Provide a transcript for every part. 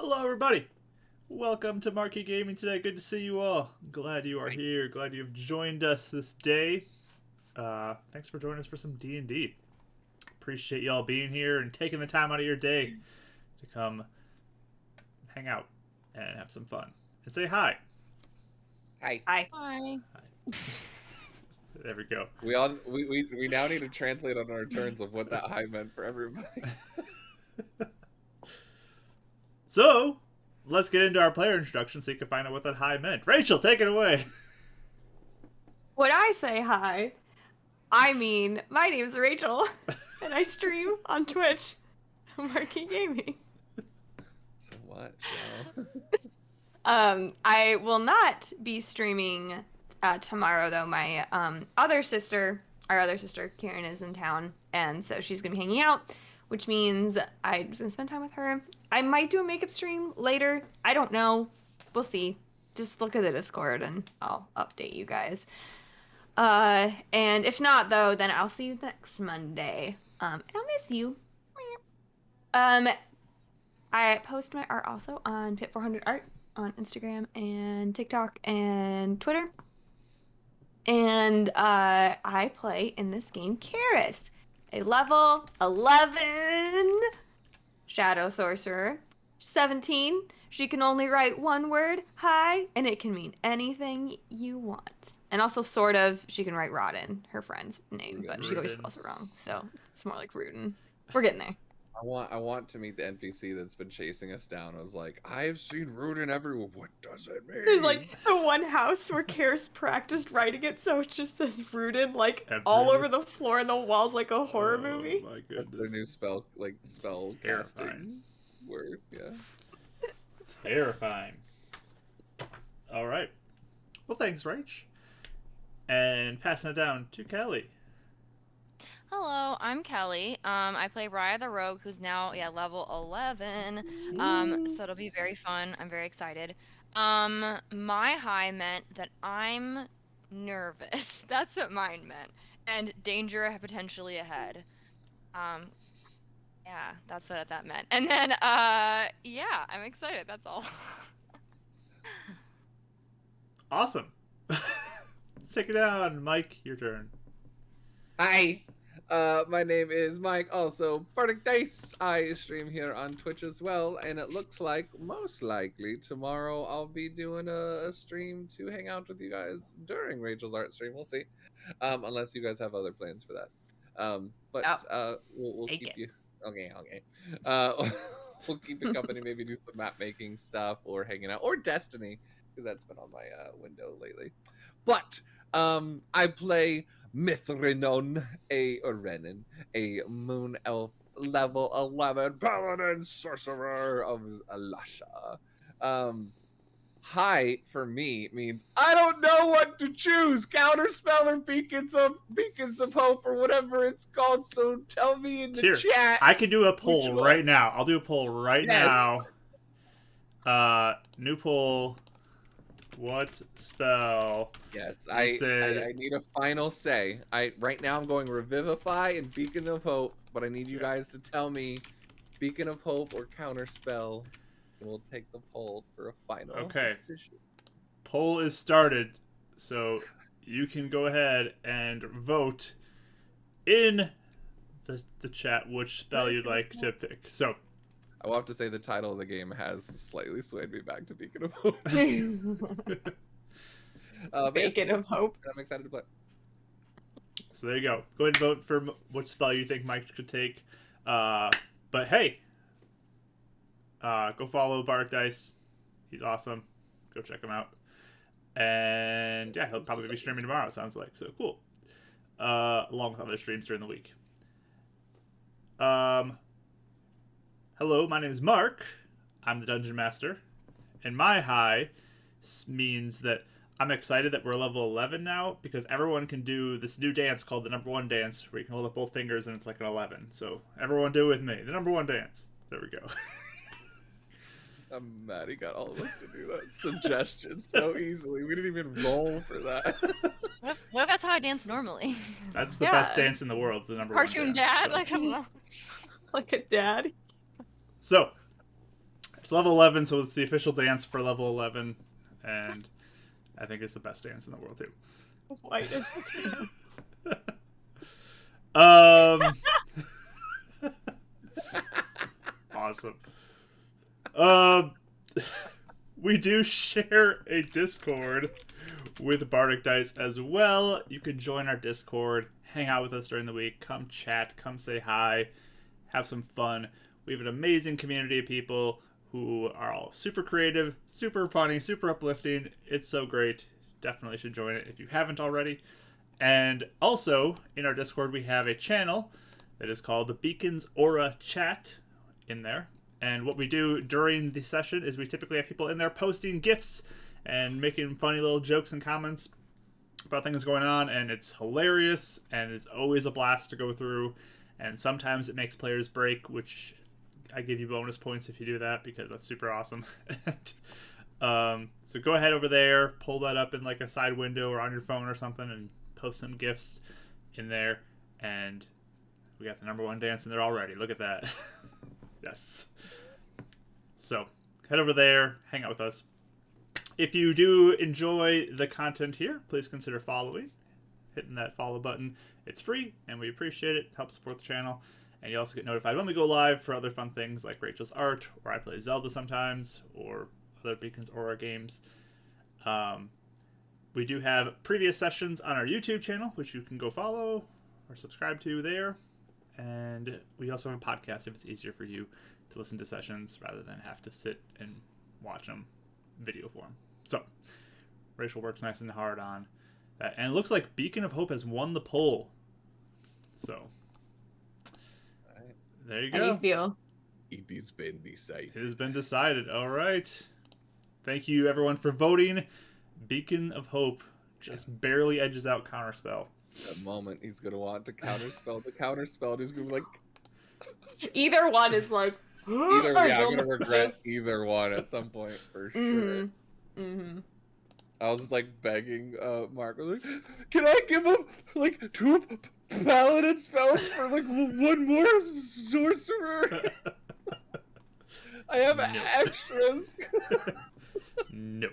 Hello, everybody. Welcome to Marquee Gaming today. Good to see you all. Glad you are here. Glad you've joined us this day. Thanks for joining us for some D&D. Appreciate y'all being here and taking the time out of your day to come hang out and have some fun. And say hi. Hi. Hi. Hi. There we go. We now need to translate on our turns of what that hi meant for everybody. So, let's get into our player introduction so you can find out what that hi meant. Rachel, take it away. When I say hi, I mean my name is Rachel, and I stream on Twitch, Marquee Gaming. So what? No. I will not be streaming tomorrow though. My our other sister Karen is in town, and so she's gonna be hanging out, which means I'm just gonna spend time with her. I might do a makeup stream later. I don't know. We'll see. Just look at the Discord and I'll update you guys. And if not though, then I'll see you next Monday. And I'll miss you. I post my art also on Pit400 Art on Instagram and TikTok and Twitter. And I play in this game Karis, a level 11 Shadow Sorcerer. 17. She can only write one word, hi, and it can mean anything you want. And also, sort of, she can write Rodden, her friend's name, but she always spells it wrong, so it's more like Rudin. We're getting there. I want to meet the NPC that's been chasing us down. I was like, I've seen Rudin everywhere. What does it mean? There's like the one house where Karis practiced writing it, so it just says Rudin like all over the floor and the walls like a horror movie. Oh my That's goodness. their new spell casting word. Yeah. Terrifying. All right. Well, thanks, Rach. And passing it down to Kelly. Hello, I'm Kelly. I play Raya the Rogue, who's now level 11. So it'll be very fun. I'm very excited. My hi meant that I'm nervous. That's what mine meant. And danger potentially ahead. Yeah, that's what that meant. And then yeah, I'm excited. That's all. Awesome. Let's take it down, Mike. Your turn. Hi. My name is Mike, also Bardic Dice. I stream here on Twitch as well, and it looks like most likely tomorrow I'll be doing a stream to hang out with you guys during Rachel's art stream. We'll see, unless you guys have other plans for that. We'll keep you. Okay. We'll keep you company. Maybe do some map making stuff or hanging out or Destiny, because that's been on my window lately. But I play Mithrinon, a moon elf, level 11 paladin sorcerer of Alasha. Hi for me means I don't know what to choose, counterspell or beacons of hope or whatever it's called. So tell me in the chat. I can do a poll right now. I'll do a poll right now. New poll. What spell? Yes, I need a final say. Right now I'm going Revivify and Beacon of Hope, but I need you guys to tell me Beacon of Hope or Counterspell, and we'll take the poll for a final decision. Poll is started, so you can go ahead and vote in the chat which spell you'd like to pick. So I will have to say the title of the game has slightly swayed me back to Beacon of Hope. Beacon of Hope. I'm excited to play. So there you go. Go ahead and vote for what spell you think Mike could take. But hey, go follow Bardic Dice. He's awesome. Go check him out. And yeah, he'll probably be streaming tomorrow, it sounds like. So cool. Along with other streams during the week. Hello, my name is Mark. I'm the Dungeon Master. And my hi means that I'm excited that we're level 11 now, because everyone can do this new dance called the number one dance, where you can hold up both fingers and it's like an 11. So everyone do it with me. The number one dance. There we go. I'm mad he got all of us to do that suggestion so easily. We didn't even roll for that. What if that's how I dance normally? That's the best dance in the world. It's the number one Cartoon dance, dad? so. Like, I don't know. Like a dad. So, It's level 11, so it's the official dance for level 11, and I think it's the best dance in the world too. White is the Awesome. We do share a Discord with Bardic Dice as well. You can join our Discord, hang out with us during the week, come chat, come say hi, have some fun. We have an amazing community of people who are all super creative, super funny, super uplifting. It's so great. Definitely should join it if you haven't already. And also, in our Discord, we have a channel that is called the Beacon's Aura Chat in there. And what we do during the session is we typically have people in there posting GIFs and making funny little jokes and comments about things going on. And it's hilarious, and it's always a blast to go through. And sometimes it makes players break, which I give you bonus points if you do that, because that's super awesome. So go ahead over there, pull that up in like a side window or on your phone or something, and post some GIFs in there. And we got the #1 dance in there already. Look at that. Yes. So head over there, hang out with us. If you do enjoy the content here, please consider following, hitting that follow button. It's free, and we appreciate it. Helps support the channel. And you also get notified when we go live for other fun things like Rachel's art, or I play Zelda sometimes, or other Beacon's Aura games. We do have previous sessions on our YouTube channel, which you can go follow or subscribe to there. And we also have a podcast if it's easier for you to listen to sessions rather than have to sit and watch them video form. So, Rachel works nice and hard on that. And it looks like Beacon of Hope has won the poll. So, there you How do you go. feel? It has been decided. It has been decided. All right. Thank you, everyone, for voting. Beacon of Hope just barely edges out Counterspell. That moment he's gonna want to counterspell the counterspell, and he's gonna be like, Either one is like. either or yeah, I'm they'll gonna regret just- either one at some point for sure. Mm-hmm. Mm-hmm. I was just like begging Mark, I was like, can I give him like 2 paladin spells for like 1 more sorcerer? I have No. extras. No.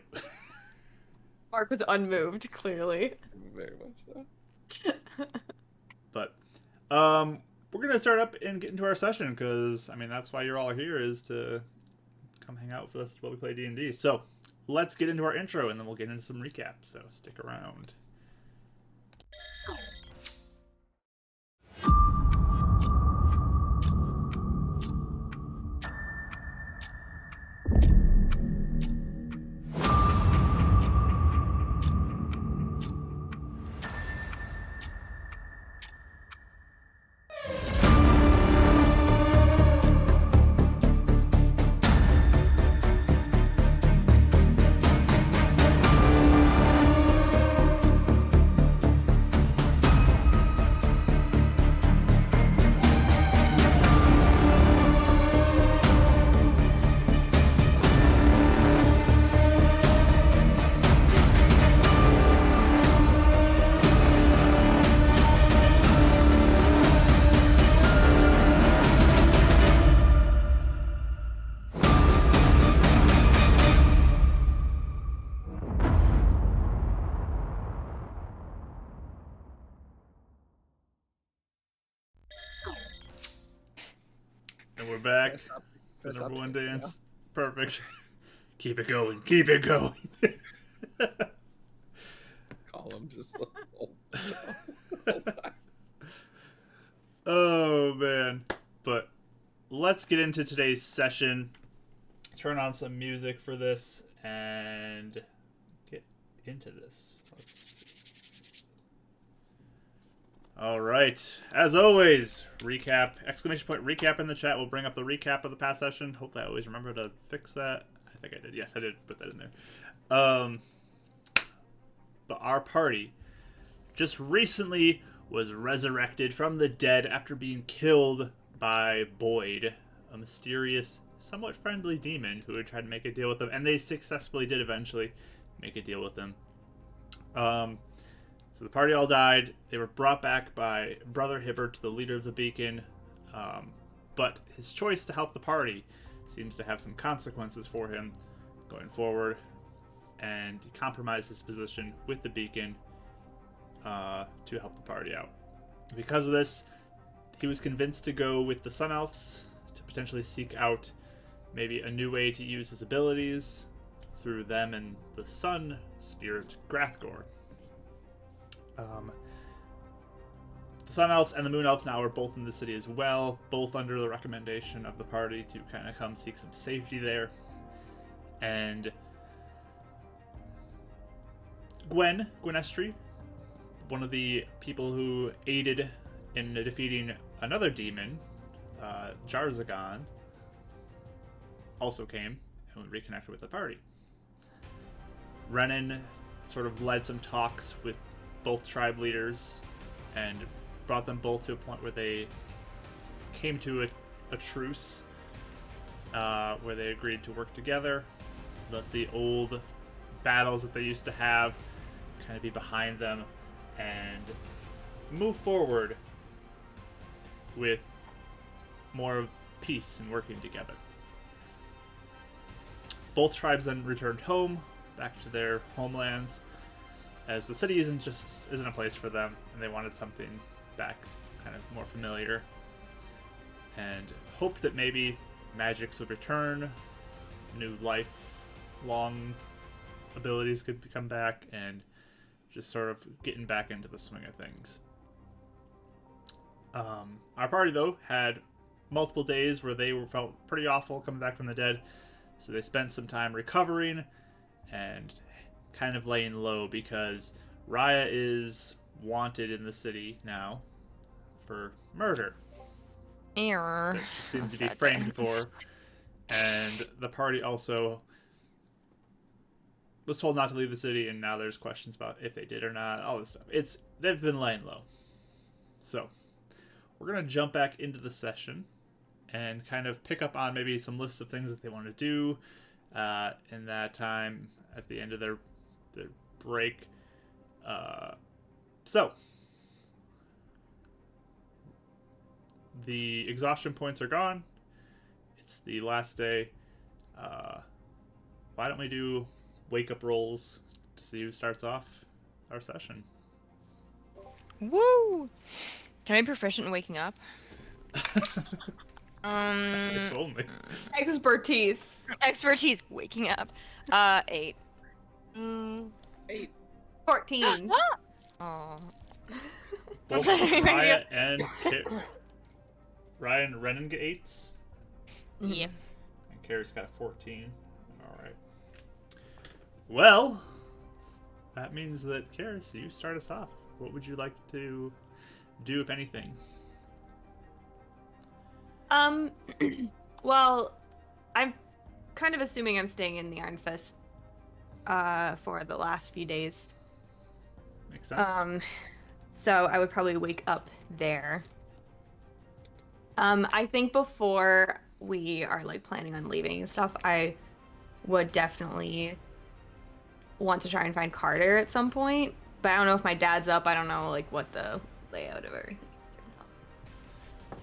Mark was unmoved, clearly. Very much so. But we're gonna start up and get into our session, because I mean that's why you're all here, is to come hang out with us while we play D&D. So let's get into our intro, and then we'll get into some recap. So stick around. And we're back. The First #1 object, dance. Perfect. Keep it going. Keep it going. Call him just the whole time. Oh man. But let's get into today's session. Turn on some music for this and get into this. Let's see. All right. As always, recap, ! Recap in the chat. We'll bring up the recap of the past session. Hopefully I always remember to fix that. I think I did. Yes, I did put that in there. But our party just recently was resurrected from the dead after being killed by Boyd, a mysterious, somewhat friendly demon who had tried to make a deal with them, and they successfully did eventually make a deal with them. So the party all died. They were brought back by Brother Hibbert, the leader of the Beacon, but his choice to help the party seems to have some consequences for him going forward, and he compromised his position with the beacon to help the party out. Because of this, he was convinced to go with the Sun Elves to potentially seek out maybe a new way to use his abilities through them and the Sun Spirit Grathgor. The Sun Elves and the Moon Elves now are both in the city as well, both under the recommendation of the party to kind of come seek some safety there. And Gwenestry, one of the people who aided in defeating another demon, Jarzagon, also came and reconnected with the party. Renan sort of led some talks with both tribe leaders and brought them both to a point where they came to a truce, where they agreed to work together, let the old battles that they used to have kind of be behind them, and move forward with more of peace and working together. Both tribes then returned home, back to their homelands, as the city isn't a place for them, and they wanted something back kind of more familiar, and hoped that maybe magics would return, new lifelong abilities could come back, and just sort of getting back into the swing of things. Our party, though, had multiple days where they felt pretty awful coming back from the dead, so they spent some time recovering and kind of laying low, because Raya is wanted in the city now for murder. Error. That she seems to be framed for. And the party also was told not to leave the city, and now there's questions about if they did or not, all this stuff. They've been laying low. So we're going to jump back into the session and kind of pick up on maybe some lists of things that they want to do in that time at the end of their break. So the exhaustion points are gone. It's the last day. Why don't we do wake up rolls to see who starts off our session? Woo! Can I be proficient in waking up? If only. Expertise. Expertise, waking up. 8. 8. 14. Oh. Both Raya and Ryan and Renan get 8s. Yeah. And Kara's got 14. Alright. Well, that means that Karis, you start us off. What would you like to do, if anything? Well, I'm kind of assuming I'm staying in the Iron Fist for the last few days. Makes sense. So I would probably wake up there. I think before we are like planning on leaving and stuff, I would definitely want to try and find Carter at some point. But I don't know if my dad's up. I don't know like what the layout of everything is.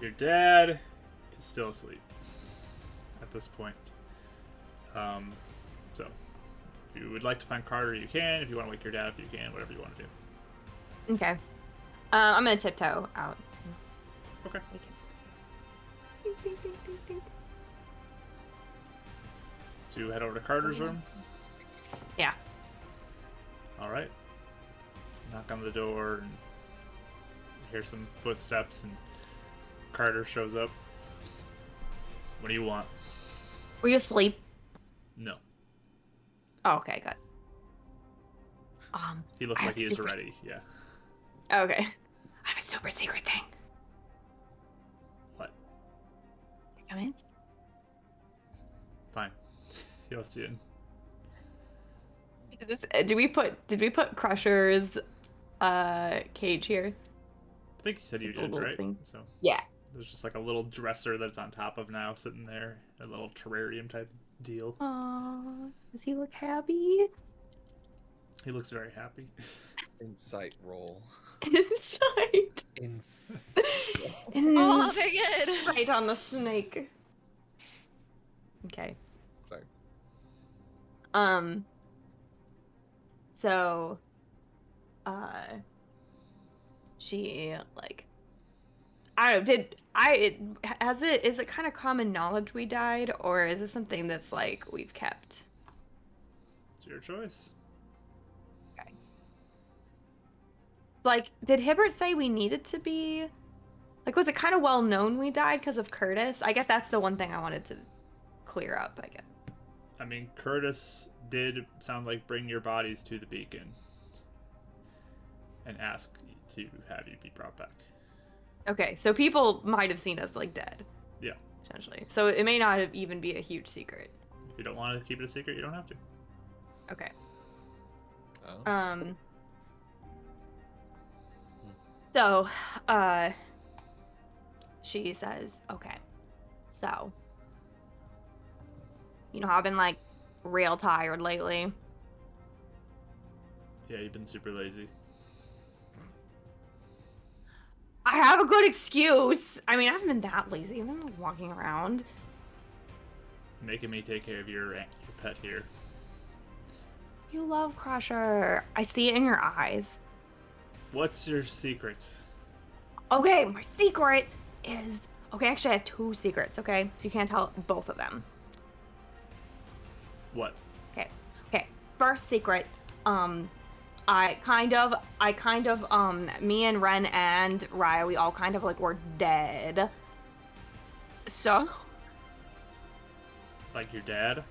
Your dad is still asleep at this point. So if you would like to find Carter, you can. If you want to wake your dad up, you can. Whatever you want to do. Okay. I'm gonna tiptoe out. Okay. Wake him. Ding, ding, ding, ding, ding. So you head over to Carter's room. Yeah. All right. Knock on the door and hear some footsteps, and Carter shows up. What do you want? Were you asleep? No. Oh, okay, good. He looks I like have he is super- ready. Yeah. Okay. I have a super secret thing. What? Come in. Fine. He lets you in. Is this? Did we put Crusher's cage here? I think you said you It's a did, little right? thing. So Yeah. there's just like a little dresser that's on top of now, sitting there, a little terrarium type deal. Aww. Does he look happy? He looks very happy. Insight roll. Insight. Insight. Oh, very good. Insight on the snake. Okay. Sorry. So, uh, she like, I don't know. Is it kind of common knowledge we died, or is this something that's like we've kept? It's your choice. Okay. Like, did Hibbert say we needed to be? Like, was it kind of well known we died because of Curtis? I guess that's the one thing I wanted to clear up, I guess. I mean, Curtis did sound like bring your bodies to the beacon and ask to have you be brought back. Okay, so people might have seen us like dead. Yeah. Essentially. So it may not have even be a huge secret. If you don't want to keep it a secret, you don't have to. Okay. Oh. So, she says, okay, so, I've been like real tired lately. Yeah, you've been super lazy. I have a good excuse. I mean, I haven't been that lazy. I've been like walking around. Making me take care of your pet here. You love Crusher. I see it in your eyes. What's your secret? Okay, my secret is... Okay, actually I have 2 secrets, okay? So you can't tell both of them. What? Okay. First secret, I kind of, me and Ren and Raya, we all kind of like were dead. So, Like your dad?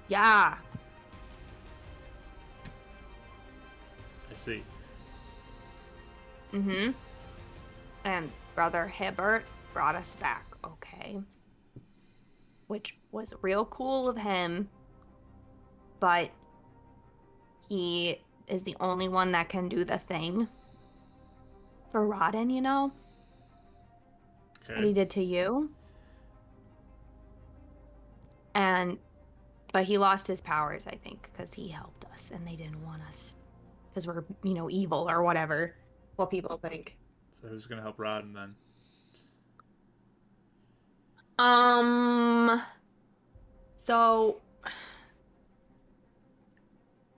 yeah. I see. Mm-hmm. And Brother Hibbert brought us back, okay? Which was real cool of him, but he is the only one that can do the thing for Rodden, what he Okay. did to you. But he lost his powers, I think, because he helped us, and they didn't want us, because we're, evil or whatever, what people think. So who's gonna help Rodden then? So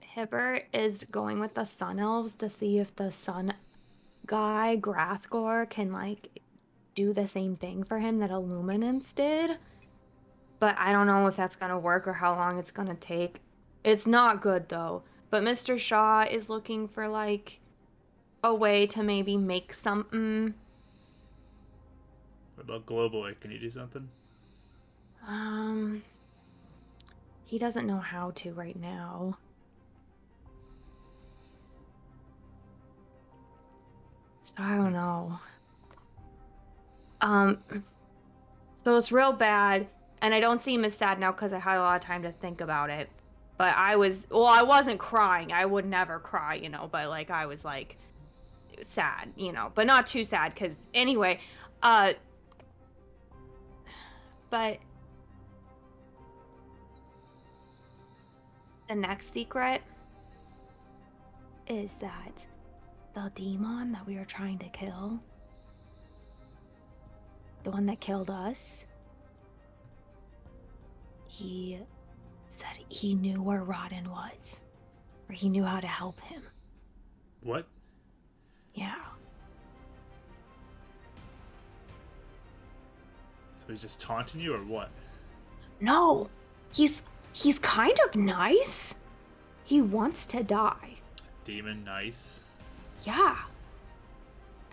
Hibbert is going with the Sun Elves to see if the Sun guy, Grathgor, can, like, do the same thing for him that Illuminance did. But I don't know if that's gonna work or how long it's gonna take. It's not good, though. But Mr. Shaw is looking for, like, a way to maybe make something. What about globally? Can you do something? Um, he doesn't know how to right now. So I don't know. So it's real bad, and I don't seem as sad now because I had a lot of time to think about it. But I wasn't crying. I would never cry, but like I was like sad, but not too sad because anyway, but the next secret is that the demon that we were trying to kill, the one that killed us, he said he knew where Rodden was, or he knew how to help him. What? Yeah. So he's just taunting you or what? No, he's kind of nice. He wants to die. Demon nice? Yeah.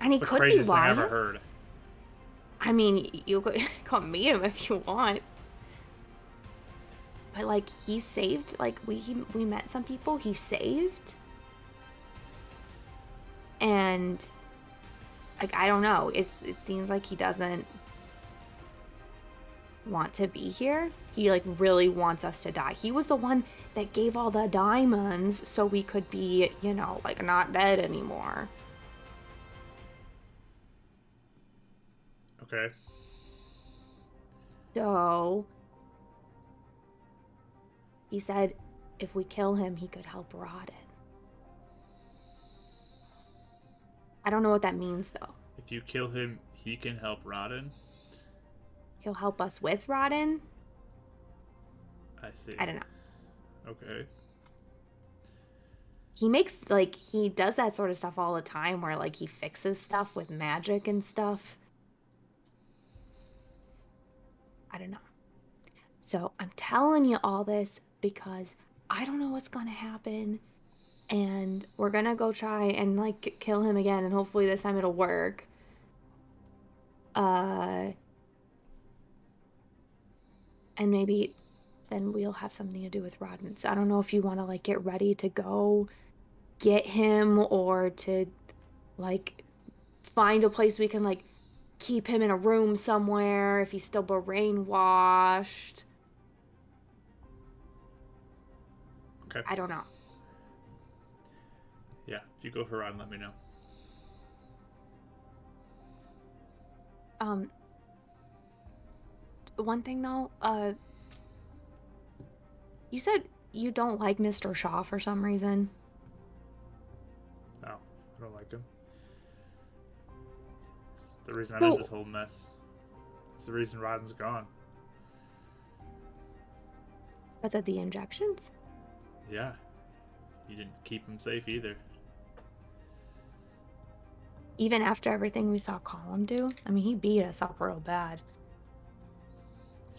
And he That's the could be craziest thing I lying. ever heard. I mean, you could come meet him if you want. But like he saved, like we met some people he saved. And like I don't know, it seems like he doesn't want to be here. He like really wants us to die. He was the one that gave all the diamonds so we could be, like not dead anymore. Okay. So he said if we kill him, he could help Rodden. I don't know what that means though. If you kill him, he can help Rodden? He'll help us with Rodden? I see. I don't know. Okay. He makes, like, he does that sort of stuff all the time where, like, he fixes stuff with magic and stuff. I don't know. So I'm telling you all this because I don't know what's gonna happen, and we're gonna go try and, like, kill him again, and hopefully this time it'll work. And maybe then we'll have something to do with Rodden. So I don't know if you want to, like, get ready to go get him, or to, like, find a place we can, like, keep him in a room somewhere if he's still brainwashed. Okay. I don't know. Yeah, if you go for a ride, let me know. One thing though, you said you don't like Mr. Shaw for some reason. No, I don't like him. It's the reason I'm So- in this whole mess. It's the reason Rodden's gone. Was it the injections? Yeah. You didn't keep him safe either. Even after everything we saw Colin do? I mean, he beat us up real bad.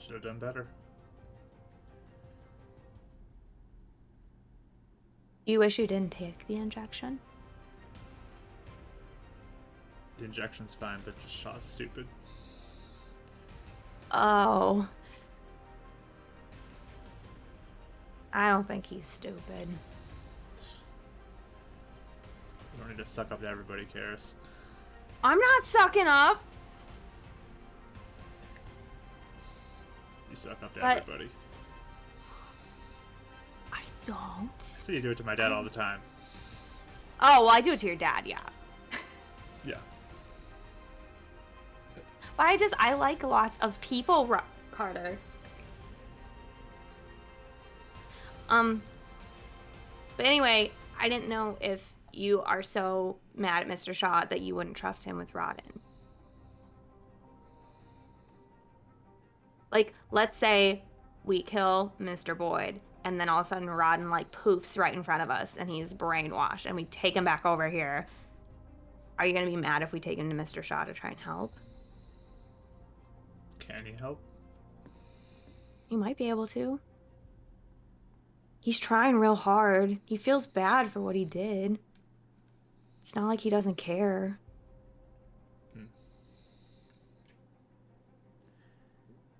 Should have done better. You wish you didn't take the injection? The injection's fine, but just Shaw's stupid. Oh. I don't think he's stupid. You don't need to suck up to everybody, Karis. I'm not sucking up. You suck up to But- everybody. I don't. I see you do it to my dad all the time. Oh, well, I do it to your dad, yeah. Yeah. But I like lots of people, Carter. But anyway, I didn't know if you are so mad at Mr. Shaw that you wouldn't trust him with Rodden. Like, let's say we kill Mr. Boyd, and then all of a sudden Rodden, like, poofs right in front of us, and he's brainwashed, and we take him back over here. Are you gonna be mad if we take him to Mr. Shaw to try and help? Can he help? He might be able to. He's trying real hard. He feels bad for what he did. It's not like he doesn't care.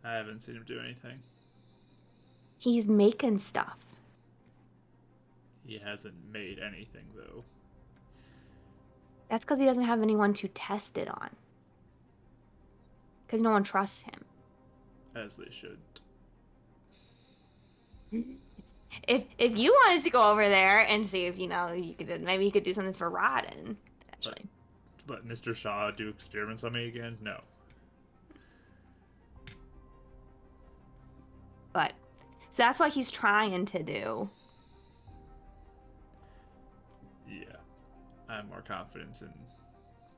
I haven't seen him do anything. He's making stuff. He hasn't made anything, though. That's because he doesn't have anyone to test it on. Because no one trusts him. As they should. If you wanted to go over there and see if, you could, maybe you could do something for Rodden, potentially. Let Mr. Shaw do experiments on me again? No. But, so that's what he's trying to do. Yeah. I have more confidence in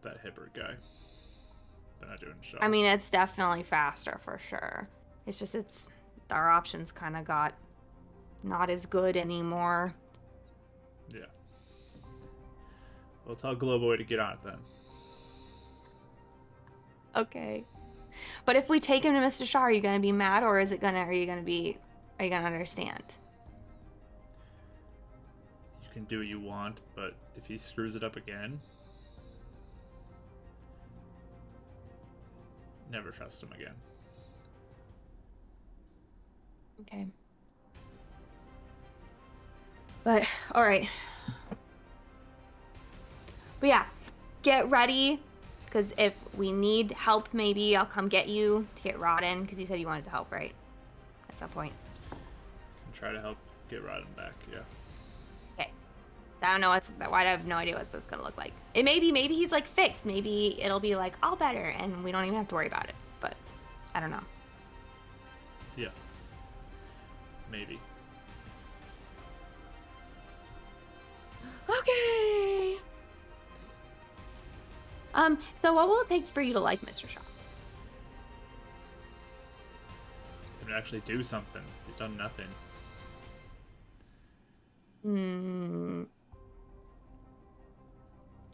that Hibbert guy than I do in Shaw. I mean, it's definitely faster for sure. It's just, our options kind of got not as good anymore. Yeah. We'll tell Glowboy to get on it then. Okay. But if we take him to Mr. Shaw, are you gonna be mad, or are you gonna understand? You can do what you want, but if he screws it up again, never trust him again. Okay. But, alright. But yeah, get ready, because if we need help, maybe I'll come get you to get Rodden, because you said you wanted to help, right? At some point. Can try to help get Rodden back, yeah. Okay. I don't know I have no idea what that's gonna look like. Maybe he's like fixed. Maybe it'll be like all better, and we don't even have to worry about it. But I don't know. Yeah. Maybe. Okay. So what will it take for you to like Mr. Shaw? Him to actually do something. He's done nothing.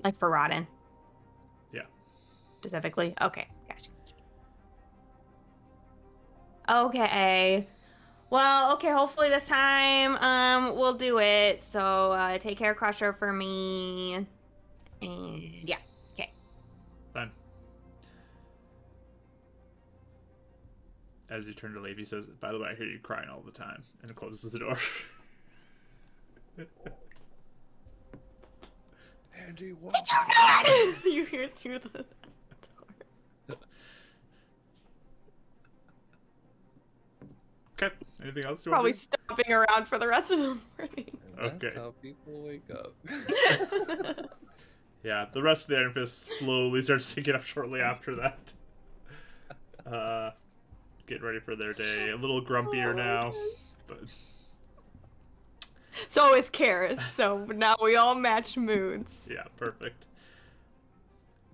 Like for Rodden. Yeah. Specifically? Okay, gotcha. Okay. Well, okay, hopefully this time we'll do it. So take care, Crusher, for me. And yeah, okay. Fine. As you turn to leave, he says, "By the way, I hear you crying all the time," and closes the door. Andy, what? I don't know. You hear through the door. Okay. Anything else you Probably want to do? stomping around for the rest of the morning. And that's Okay. how people wake up. Yeah, the rest of the Iron Fist slowly starts sinking up shortly after that. Getting ready for their day. A little grumpier now, but So is Karis. So now we all match moods. yeah, perfect.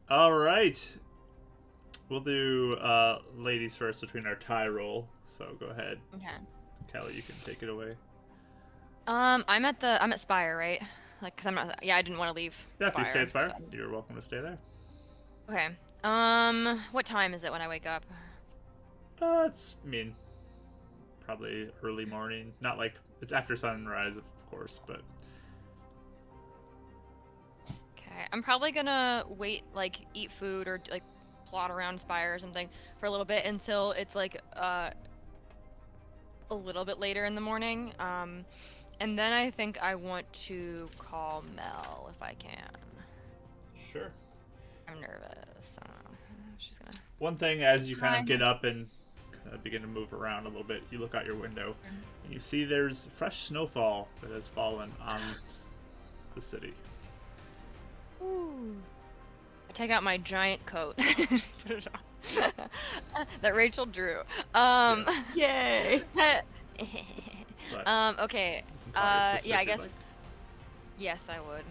All right. We'll do ladies first between our tie roll. So go ahead, Okay. Callie. You can take it away. I'm at Spire, right? Like, cause I'm not. Yeah, I didn't want to leave. Yeah, if you stay at Spire, so- you're welcome to stay there. Okay. What time is it when I wake up? It's probably early morning. Not like it's after sunrise, of course, but Okay. I'm probably gonna wait, like, eat food or like plot around Spire or something for a little bit until it's like a little bit later in the morning. And then I think I want to call Mel if I can. sure. I'm nervous. I don't know. She's gonna. One thing, as you kind Hi. of get up and kind of begin to move around a little bit, you look out your window and you see there's fresh snowfall that has fallen on the city. Ooh. I take out my giant coat. Put it on. That Rachel drew. Yes. Yay. But Okay. you can call your sister Yeah, I if you'd guess. like. Yes, I would.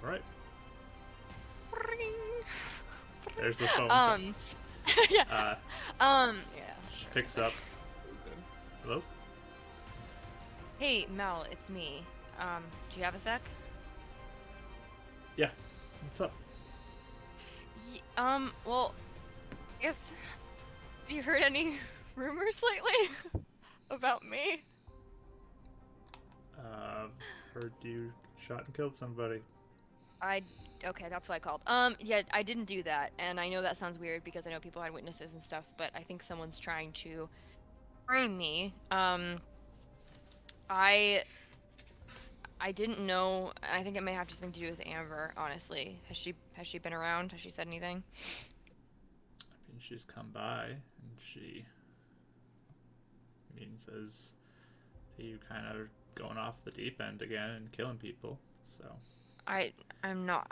All right. There's the phone. Yeah. Yeah. She Sure. picks up. Hello? Hey, Mel, it's me. Do you have a sec? Yeah. What's up? Well, I guess. Have you heard any rumors lately about me? Heard you shot and killed somebody. Okay, that's why I called. Yeah, I didn't do that, and I know that sounds weird because I know people had witnesses and stuff, but I think someone's trying to frame me. I didn't know. I think it may have something to do with Amber. Honestly, has she been around? Has she said anything? I mean, she's come by and she says that you kind of going off the deep end again and killing people. So I'm not.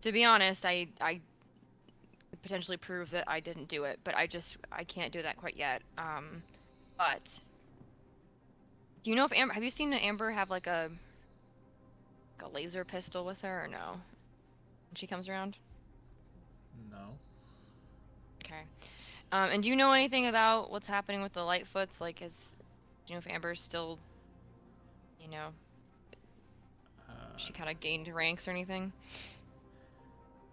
To be honest, I could potentially prove that I didn't do it, but I can't do that quite yet. But do you know if Amber? Have you seen Amber have like a laser pistol with her or no? When she comes around. no. Okay. And do you know anything about what's happening with the Lightfoots? Like, do you know if Amber's still, you know, she kind of gained ranks or anything?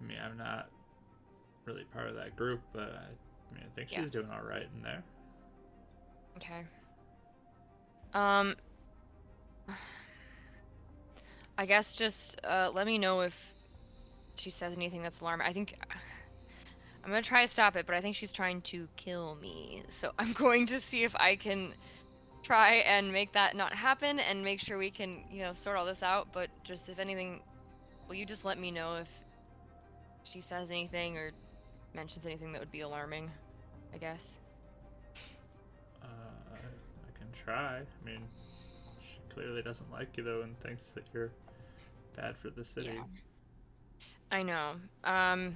I mean, I'm not really part of that group, but I think Yeah. she's doing all right in there. Okay. I guess just let me know if she says anything that's alarming. I think I'm gonna try to stop it, but I think she's trying to kill me. So I'm going to see if I can try and make that not happen and make sure we can, sort all this out. But just if anything, will you just let me know if she says anything or mentions anything that would be alarming, I guess. I can try. I mean, she clearly doesn't like you, though, and thinks that you're bad for the city. Yeah. I know. I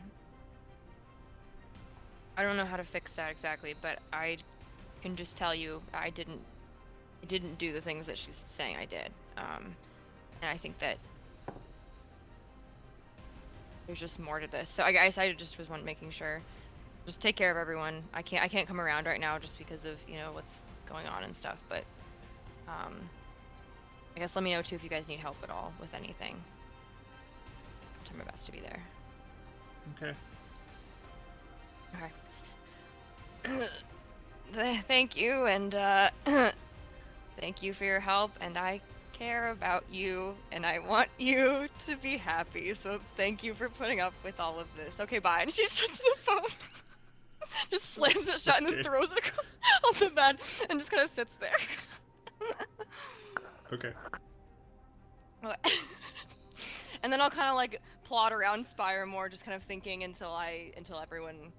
don't know how to fix that exactly, but I can just tell you I didn't do the things that she's saying I did. And I think that there's just more to this. So I guess I just was making sure. just take care of everyone. I can't come around right now just because of, you know, what's going on and stuff, but I guess let me know too if you guys need help at all with anything. I'll try my best to be there. Okay. Okay. Thank you, and thank you for your help, and I care about you, and I want you to be happy, so thank you for putting up with all of this. Okay, bye. And she shuts the phone. Just slams it shut and then Okay. throws it across on the bed and just kind of sits there. Okay. And then I'll kind of like plot around Spire more, just kind of thinking until everyone.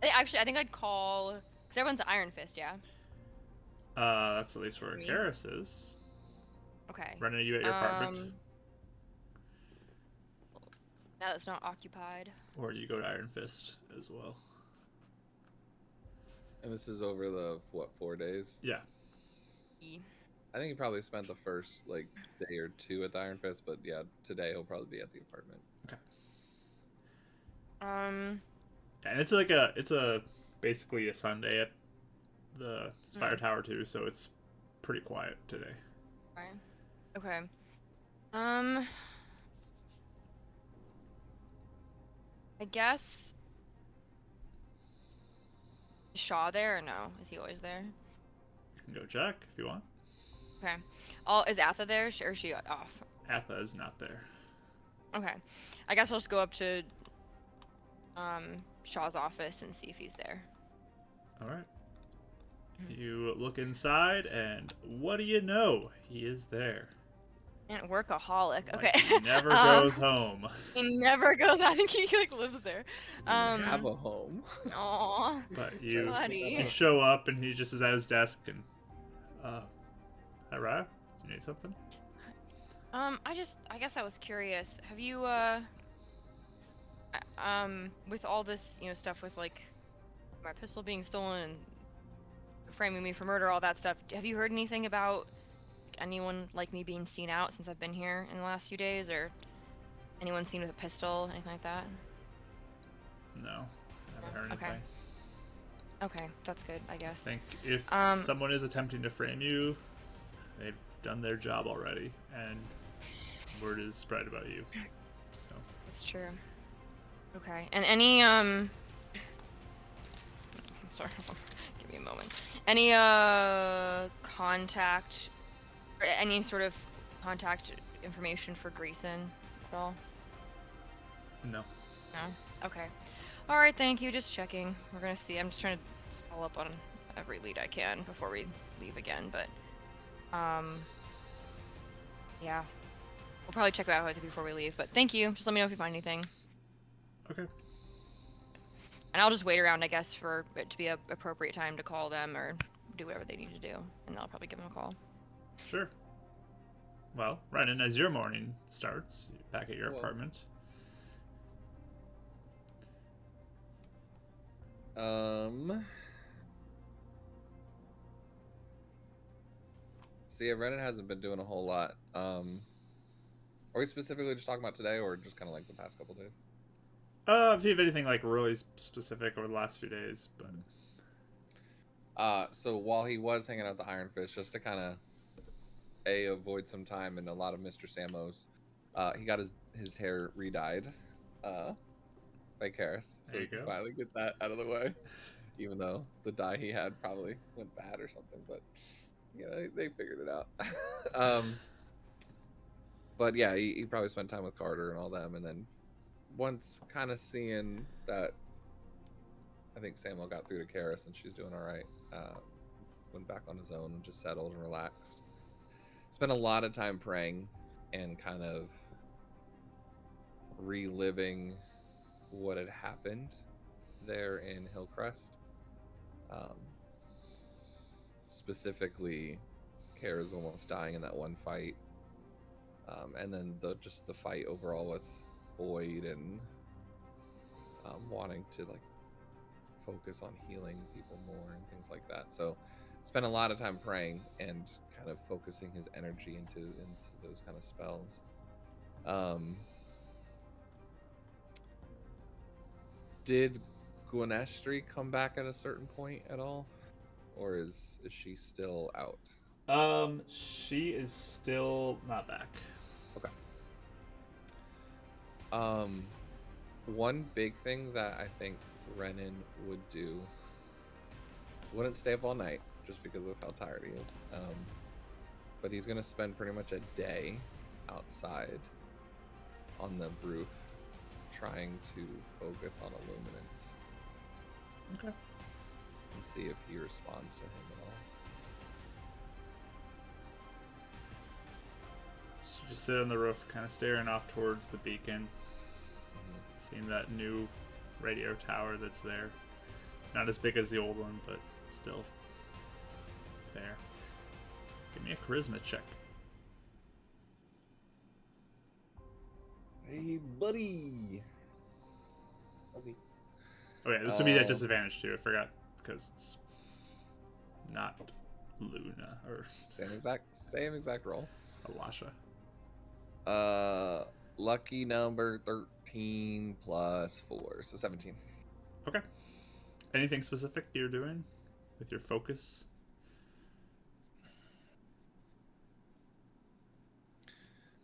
Actually, I think I'd call because everyone's at Iron Fist, yeah. That's at least where Me? Karis is. Okay. Running you at your apartment, Now that's not occupied. or you go to Iron Fist as well. And this is over the, what, 4 days? Yeah. I think he probably spent the first, like, day or two at the Iron Fist, but yeah, today he'll probably be at the apartment. Okay. And it's like it's basically a Sunday at the Spire Tower too, so it's pretty quiet today. Okay. I guess. Is Shaw there or no? Is he always there? You can go check if you want. Okay. Is Atha there or is she off? Atha is not there. Okay. I guess I'll just go up to Shaw's office and see if he's there. All right. You look inside, and what do you know? He is there. And workaholic. Like, Okay. he never goes home. He never goes. I think he like lives there. Doesn't have a home. Aw. But you Buddy. show up, and he just is at his desk, and hi, Raya? Do you need something? I guess I was curious. Have you with all this, you know, stuff with like my pistol being stolen and framing me for murder, all that stuff, have you heard anything about anyone like me being seen out since I've been here in the last few days, or anyone seen with a pistol, anything like that? No, haven't heard anything. Okay, that's good, I I guess. think if someone is attempting to frame you, they've done their job already, and word is spread about you. So That's true. Okay, and any sorry, give me a moment. Any contact, or any sort of contact information for Greason at all? no. No? Okay. Alright, thank you. Just checking. We're gonna see. I'm just trying to follow up on every lead I can before we leave again, but yeah. We'll probably check back with it before we leave, but thank you. Just let me know if you find anything. Okay. And I'll just wait around, I guess, for it to be an appropriate time to call them or do whatever they need to do, and I'll probably give them a call. Sure. Well, Renan, as your morning starts, back at your Well. apartment. See, Renan hasn't been doing a whole lot. Are we specifically just talking about today, or just kind of like the past couple days? If you have anything like really specific over the last few days, but So while he was hanging out at the Iron Fist, just to kind of avoid some time and a lot of Mr. Samos, he got his hair re-dyed by Karis. So There you we can go. finally get that out of the way. Even though the dye he had probably went bad or something, but you know, they figured it out. But yeah, he probably spent time with Carter and all them, and then once kind of seeing that, I think Samuel got through to Karis and she's doing all right. Went back on his own and just settled and relaxed. Spent a lot of time praying and kind of reliving what had happened there in Hillcrest. Specifically, Kara's almost dying in that one fight. And then just the fight overall with Boyd and wanting to like focus on healing people more and things like that. So spent a lot of time praying and kind of focusing his energy into those kind of spells. Did Gwenestri come back at a certain point at all, or is she still out? She is still not back. Okay. One big thing that I think Renan would do, wouldn't stay up all night just because of how tired he is. But he's gonna spend pretty much a day outside on the roof trying to focus on illuminance. Okay. And see if he responds to him at all. So you just sit on the roof, kind of staring off towards the beacon, seeing that new radio tower that's there. Not as big as the old one, but still there. Give me a charisma check. Hey, buddy. Okay. Oh yeah, this would be at disadvantage too. I forgot because it's not Luna or Same exact roll. Alasha. Lucky number 13 plus 4, so 17. Okay. Anything specific you're doing with your focus?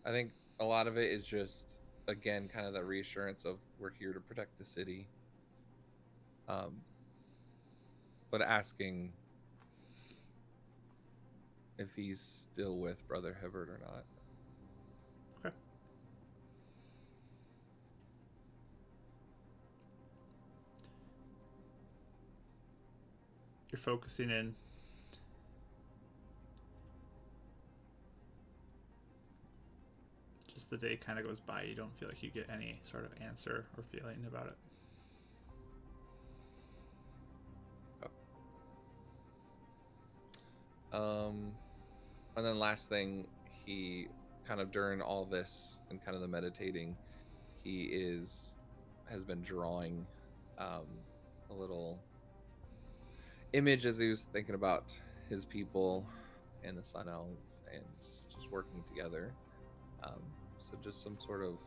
I think a lot of it is just, again, kind of that reassurance of we're here to protect the city. But asking if he's still with Brother Hibbert or not. Okay. You're focusing in. Just the day kind of goes by. You don't feel like you get any sort of answer or feeling about it. And then last thing, he kind of during all this and kind of the meditating, he has been drawing a little image as he was thinking about his people and the Sun Elves and just working together. So just some sort of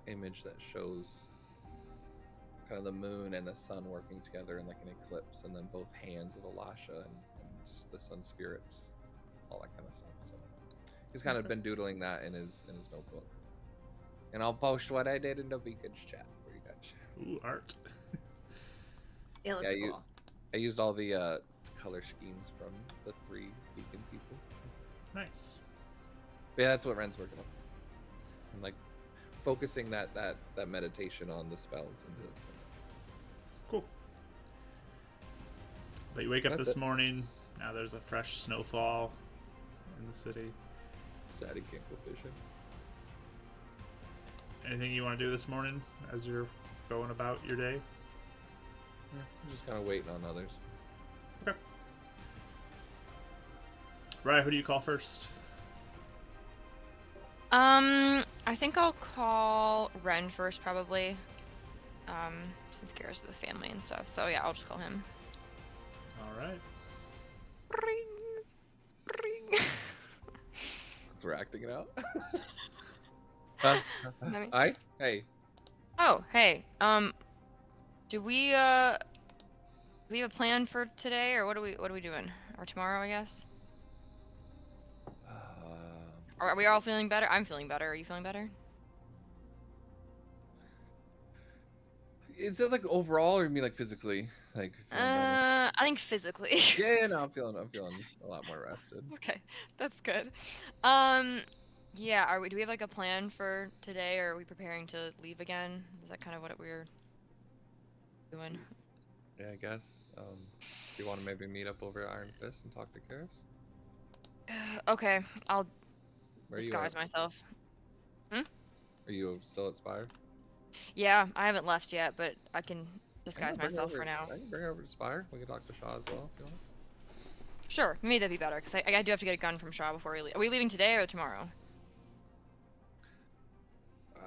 image that shows kind of the moon and the sun working together in like an eclipse, and then both hands of Alasha and the sun spirit, all that kind of stuff. So he's kind of been doodling that in his notebook, and I'll post what I did in the Beacon's chat for you guys. Ooh, art. It looks Yeah, cool. I used all the color schemes from the 3 Beacon people. Nice. But yeah, that's what Ren's working on. And like focusing that meditation on the spells and doing something. Cool. But you wake up That's this it. morning. Now there's a fresh snowfall in the city. Sad he can't go fishing. Anything you want to do this morning as you're going about your day? Yeah, I'm just kind of waiting on others. Okay. Right, who do you call first? I think I'll call Ren first, probably. Since Garrett's with the family and stuff. So yeah, I'll just call him. All right. Ring, ring. Since we're acting it out. Let me- Hi. Hey. Oh, hey. Do we have a plan for today, or what are we doing? Or tomorrow, I guess. Are we all feeling better? I'm feeling better. Are you feeling better? Is it like overall, or you mean like physically? Like. Feeling better? I think physically. Yeah, no, I'm feeling a lot more rested. Okay, that's good. Yeah, do we have like a plan for today, or are we preparing to leave again? Is that kind of what we're doing? Yeah, I guess. Do you want to maybe meet up over at Iron Fist and talk to Karis? Okay, I'll Where are you disguise at? myself. Are you still at Spire? Yeah, I haven't left yet, but I can disguise bring her myself over- for now. I can bring her over to Spire. We can talk to Shaw as well if you want. Sure, maybe that'd be better, because I do have to get a gun from Shaw before we leave. Are we leaving today or tomorrow?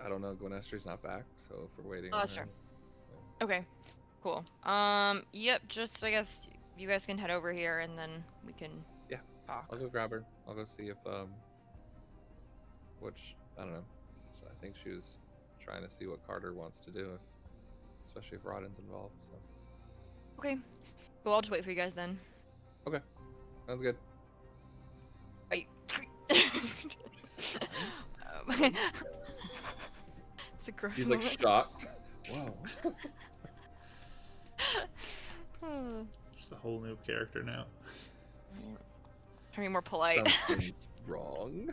I don't know. Gwenestri's not back, so if we're waiting. Oh, on that's her, true. Okay, cool. Yep, just I guess you guys can head over here and then we can Yeah, talk. I'll go grab her. I'll go see if which I don't know. So I think she was trying to see what Carter wants to do. If especially if Rodden's involved. So. Okay. Well, I'll just wait for you guys then. Okay, sounds good. Are you... It's a gross He's like moment. shocked. Whoa. Just a whole new character now. Are you more polite? Something's wrong.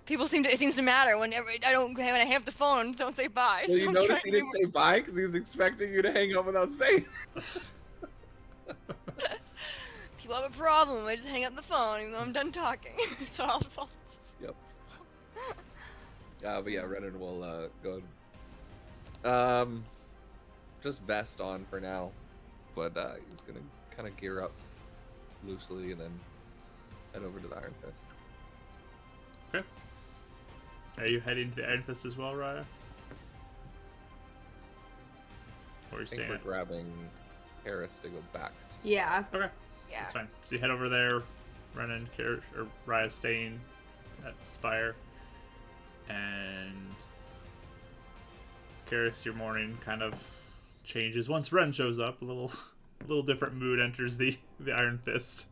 People it seems to matter whenever when I have the phone, don't say bye. Well, so you I'm notice trying he to be didn't say bye because he was expecting you to hang up without saying. People have a problem. I just hang up the phone even though I'm done talking. So I'll just... Yep. But yeah, Renan will go. Just vest on for now, but he's gonna kind of gear up loosely and then head over to the Iron Fist. Okay. Are you heading to the Iron Fist as well, Raya? Or are you I think staying? we're grabbing Harris to go back. To Yeah. Okay, Yeah. that's fine. So you head over there, Renan, or Raya staying at Spire, and Karis, your morning kind of changes once Ren shows up. A little different mood enters the Iron Fist.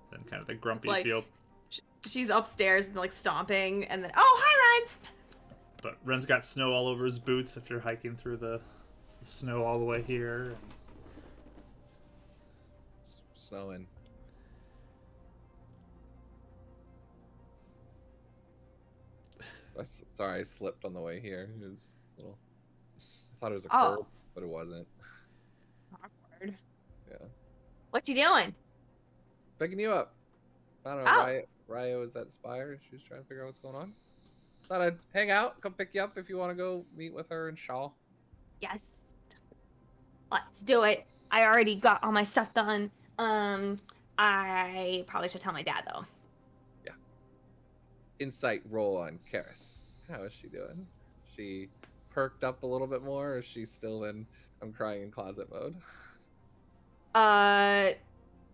Then kind of the grumpy Like- feel. She's upstairs and like stomping, and then hi, Ren. But Ren's got snow all over his boots after hiking through the snow all the way here. snowing. Sorry, I slipped on the way here. It was a little. I thought it was a Oh. curb, but it wasn't. Awkward. Yeah. What you doing? Picking you up. I don't know. Oh. Raya was at Spire. She was trying to figure out what's going on. Thought I'd hang out, come pick you up if you want to go meet with her and Shaw. Yes. Let's do it. I already got all my stuff done. I probably should tell my dad though. Insight roll on Karis. How is she doing? She perked up a little bit more, or is she still in I'm crying in closet mode?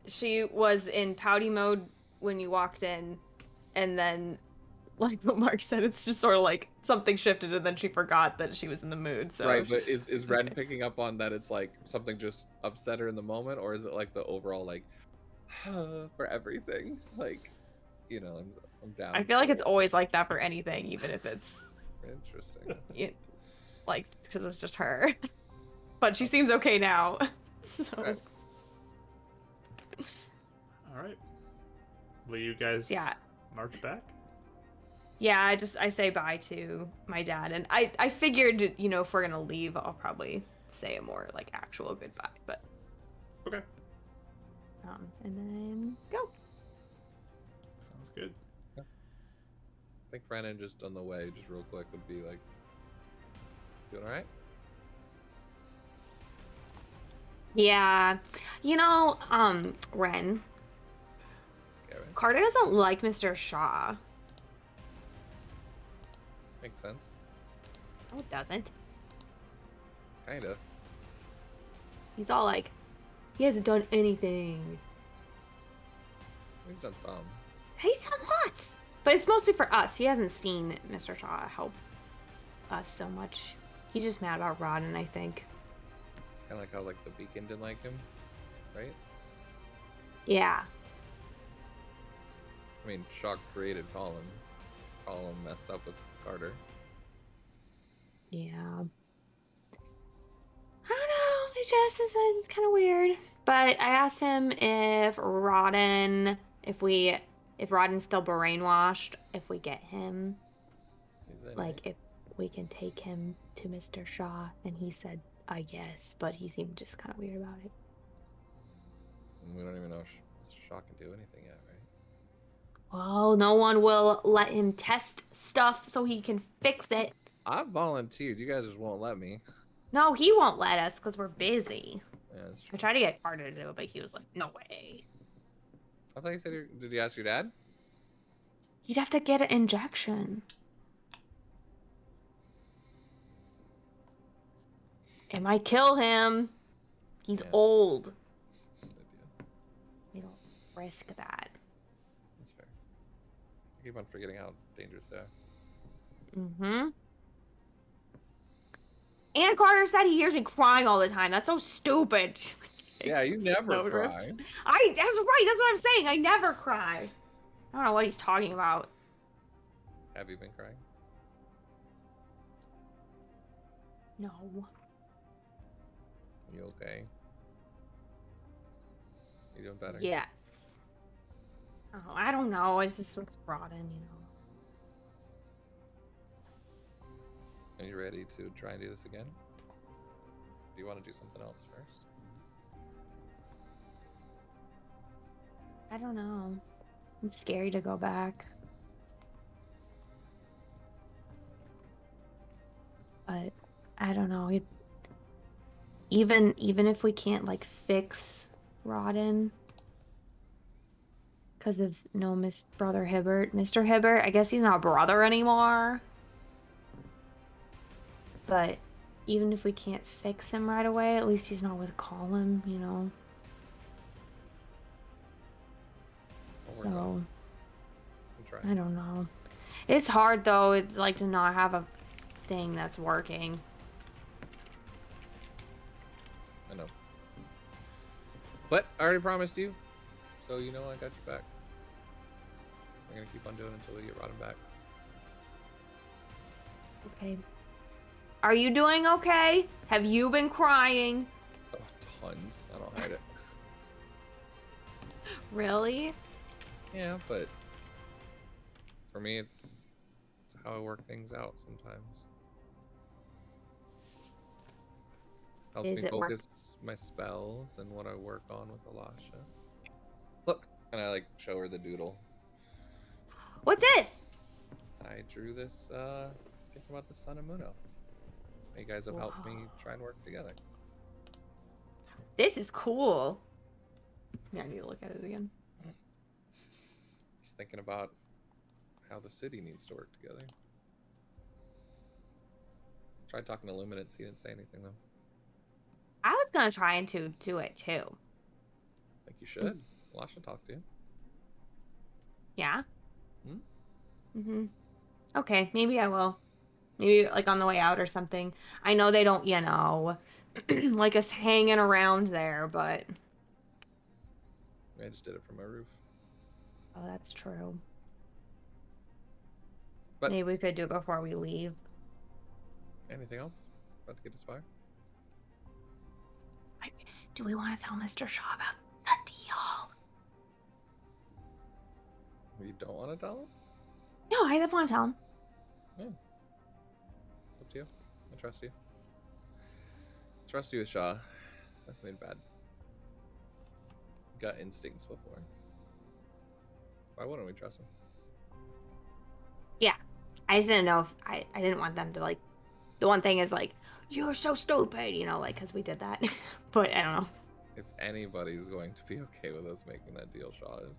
She was in pouty mode when you walked in, and then, like what Mark said, it's just sort of like something shifted, and then she forgot that she was in the mood. So Right, but is Ren Okay. picking up on that? It's like something just upset her in the moment, or is it like the overall like for everything? Like, you know, I'm down. I feel like for it's it. always like that for anything, even if it's Interesting. like because it's just her. But she seems okay now. So. Right. All right. Will you guys march back? Yeah, I say bye to my dad, and I figured, you know, if we're gonna leave, I'll probably say a more like actual goodbye, but Okay. and then go. Sounds good. I think Renan just on the way, just real quick, would be like, doing all right? Yeah, you know, Ren, Yeah, right. Carter doesn't like Mr. Shaw. Makes sense. No, it doesn't. Kinda. He's all like, he hasn't done anything. He's done some. He's done lots, but it's mostly for us. He hasn't seen Mr. Shaw help us so much. He's just mad about Rodden, I think. Kind of like how like the Beacon didn't like him, right? Yeah. I mean, Shock created Colin. Colin messed up with Carter. Yeah. I don't know. It's kind of weird. But I asked him if Rodden's still brainwashed, if we get him, He's in, like right? if we can take him to Mr. Shaw, and he said, I guess, but he seemed just kind of weird about it. And we don't even know if Shock can do anything yet, right? Well, no one will let him test stuff so he can fix it. I volunteered. You guys just won't let me. No, he won't let us because we're busy. Yeah, that's true. I tried to get Carter to do it, but he was like, no way. I thought you said did you ask your dad? You'd have to get an injection. It might kill him. He's Yeah. old. Good idea. We don't risk that. That's fair. I keep on forgetting how dangerous they are. Mm-hmm. And Carter said he hears me crying all the time. That's so stupid. Yeah, you never cry. That's right. That's what I'm saying. I never cry. I don't know what he's talking about. Have you been crying? No. You okay? You doing better? Yes. Oh, I don't know. It's just with Rodden, you know. Are you ready to try and do this again? Do you want to do something else first? I don't know. It's scary to go back. But I don't know. Even if we can't like fix Rodden because of no Mr. Hibbert, I guess he's not a brother anymore. But even if we can't fix him right away, at least he's not with Colin, you know. So I don't know. It's hard though. It's like to not have a thing that's working. I know. But I already promised you, so you know I got you back. We're gonna keep on doing it until we get Rodden back. Okay. Are you doing okay? Have you been crying? Oh, tons. I don't hide it. Really? Yeah, but for me, it's how I work things out sometimes. Helps me focus my spells and what I work on with Elisha. Look, and I like show her the doodle. What's this? I drew this thinking about the sun and moon elves. You guys have helped me try and work together. This is cool. Yeah, I need to look at it again. Just thinking about how the city needs to work together. Tried talking to Luminance, he didn't say anything though. I was gonna try and do it too. I think you should. Elisha talked to you. Yeah? Hmm? Okay, maybe I will. Maybe like on the way out or something. I know they don't, you know, like us hanging around there, but... I just did it from my roof. Oh, that's true. But maybe we could do it before we leave. Anything else? About to get to Spire? Do we want to tell Mr. Shaw about the deal? You don't want to tell him? No, I want to tell him. Yeah. It's up to you. I trust you. Trust you with Shaw. I've made bad gut instincts before. Why wouldn't we trust him? Yeah. I just didn't know if I didn't want them to like... The one thing is like, you're so stupid, you know, like, because we did that. But I don't know. If anybody's going to be okay with us making that deal, Shaw is.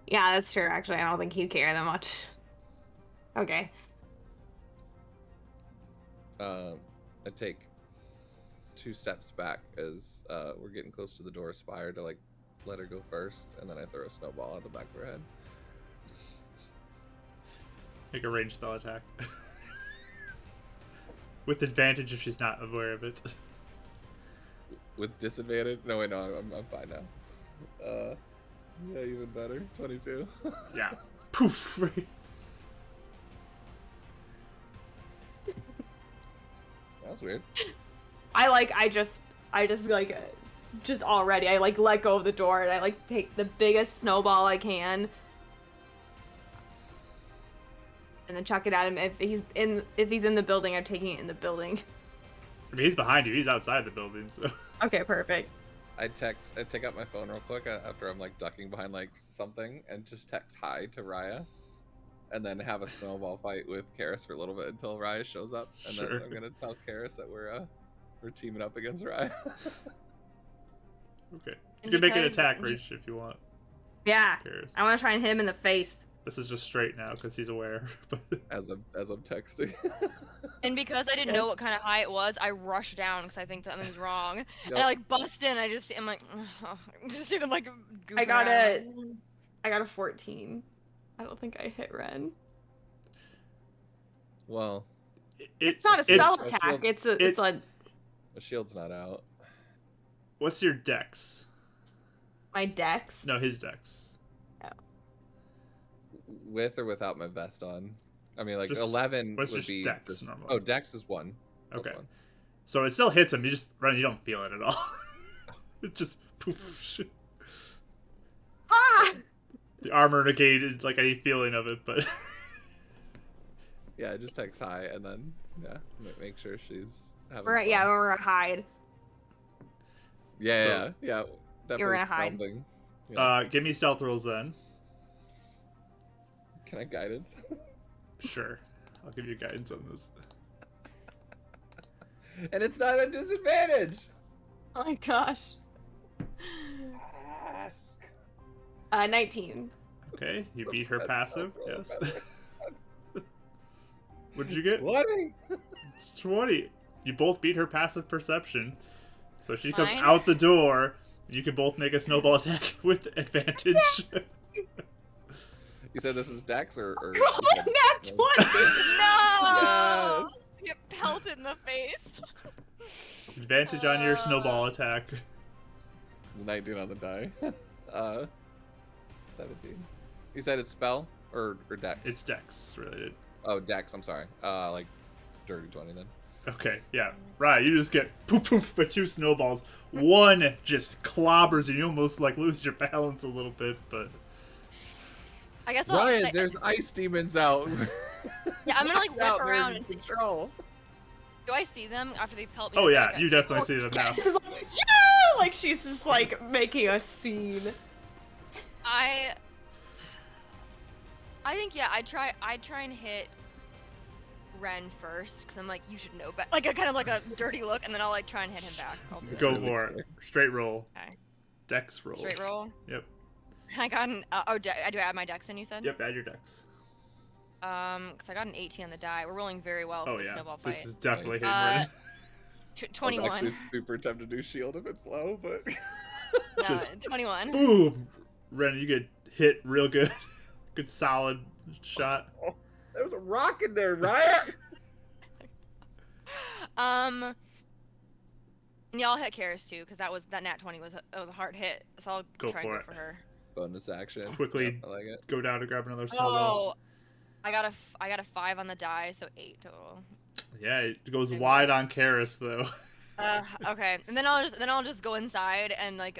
Yeah, that's true, actually. I don't think he'd care that much. Okay. I take 2 steps back as we're getting close to the door of Spire to like let her go first, and then I throw a snowball at the back of her head. Make a ranged spell attack. With advantage if she's not aware of it. With disadvantage? No, wait, no, I'm fine now. Yeah, even better. 22. Yeah. Poof! That was weird. I just already, I like let go of the door and I like take the biggest snowball I can. And then chuck it at him. If he's in the building, I'm taking it in the building. I mean, he's behind you. He's outside the building, so. Okay, perfect. I take out my phone real quick after I'm like ducking behind like something and just text hi to Raya, and then have a snowball fight with Karis for a little bit until Raya shows up, and Sure. then I'm gonna tell Karis that we're teaming up against Raya. Okay. You And can make an because attack range if you want. Yeah. Karis. I want to try and hit him in the face. This is just straight now because he's aware. But as I'm texting. And because I didn't know what kind of high it was, I rushed down because I think something's wrong. Yep. And I like bust in. I'm like, oh, just see them like goofing I got around. a 14. I don't think I hit Ren. Well, It's not a spell it- attack. It's a The shield's not out. What's your dex? my dex. No, his dex. With or without my vest on? I mean, like Just- 11 what's would just be. dex just- normally? Oh, dex is 1. Plus Okay. 1. So it still hits him. You just run. You don't feel it at all. It just poof. Ah! The armor negated like any feeling of it, but Yeah, just text hi and then make sure she's having We're fun. yeah, we're gonna hide. Yeah, So- yeah. You're gonna hide. Stealthing. Yeah. give me stealth rolls then. Can I guidance? Sure, I'll give you guidance on this. And it's not a disadvantage. Oh my gosh. 19. Okay, you beat her That's passive. not Yes. better. What did you get? 20. It's 20. You both beat her passive perception, so she comes Fine. out the door. You can both make a snowball attack with advantage. You said this is dex or Nat 20! No! Yes. Get pelted in the face. Advantage on your snowball attack. 19 on the die. 17. You said it's spell or dex? It's dex related. Oh, dex. I'm sorry. Like dirty 20 then. Okay, yeah. Right, you just get poof poof by 2 snowballs. One just clobbers you. You almost like lose your balance a little bit, but I guess I'll Ryan, say- there's ice demons out. Yeah, I'm gonna like Out whip there around in and see. control. Do I see them after they pelt me? oh with yeah, like, you a- definitely see them now. This is like, yeah! Like she's just like making a scene. I think yeah, I'd try and hit Ren first because I'm like you should know better. Like a kind of like a dirty look, and then I'll like try and hit him back. I'll do Go that. really for it. Straight roll. Okay. Dex roll. Straight roll. Yep. I got an I do I add my dex in, you said? Yep, add your dex. Because I got an 18 on the die. We're rolling very well Oh for the yeah, snowball fight. this is definitely hidden. Uh, I was 21. actually super tempted to do shield if it's low, but No, just 21. Boom! Ren, you get hit real good. Good solid shot. there was a rock in there, Ryan. And y'all hit Karis too, because that nat 20 was a hard hit. So I'll Go try and for go it. for her. Bonus action. Quickly. Yep, I like it. Go down to grab another snowball. Oh, I got a 5 on the die, so 8 total. Yeah, it goes Okay. wide on Karis though. Okay, and then I'll just go inside and like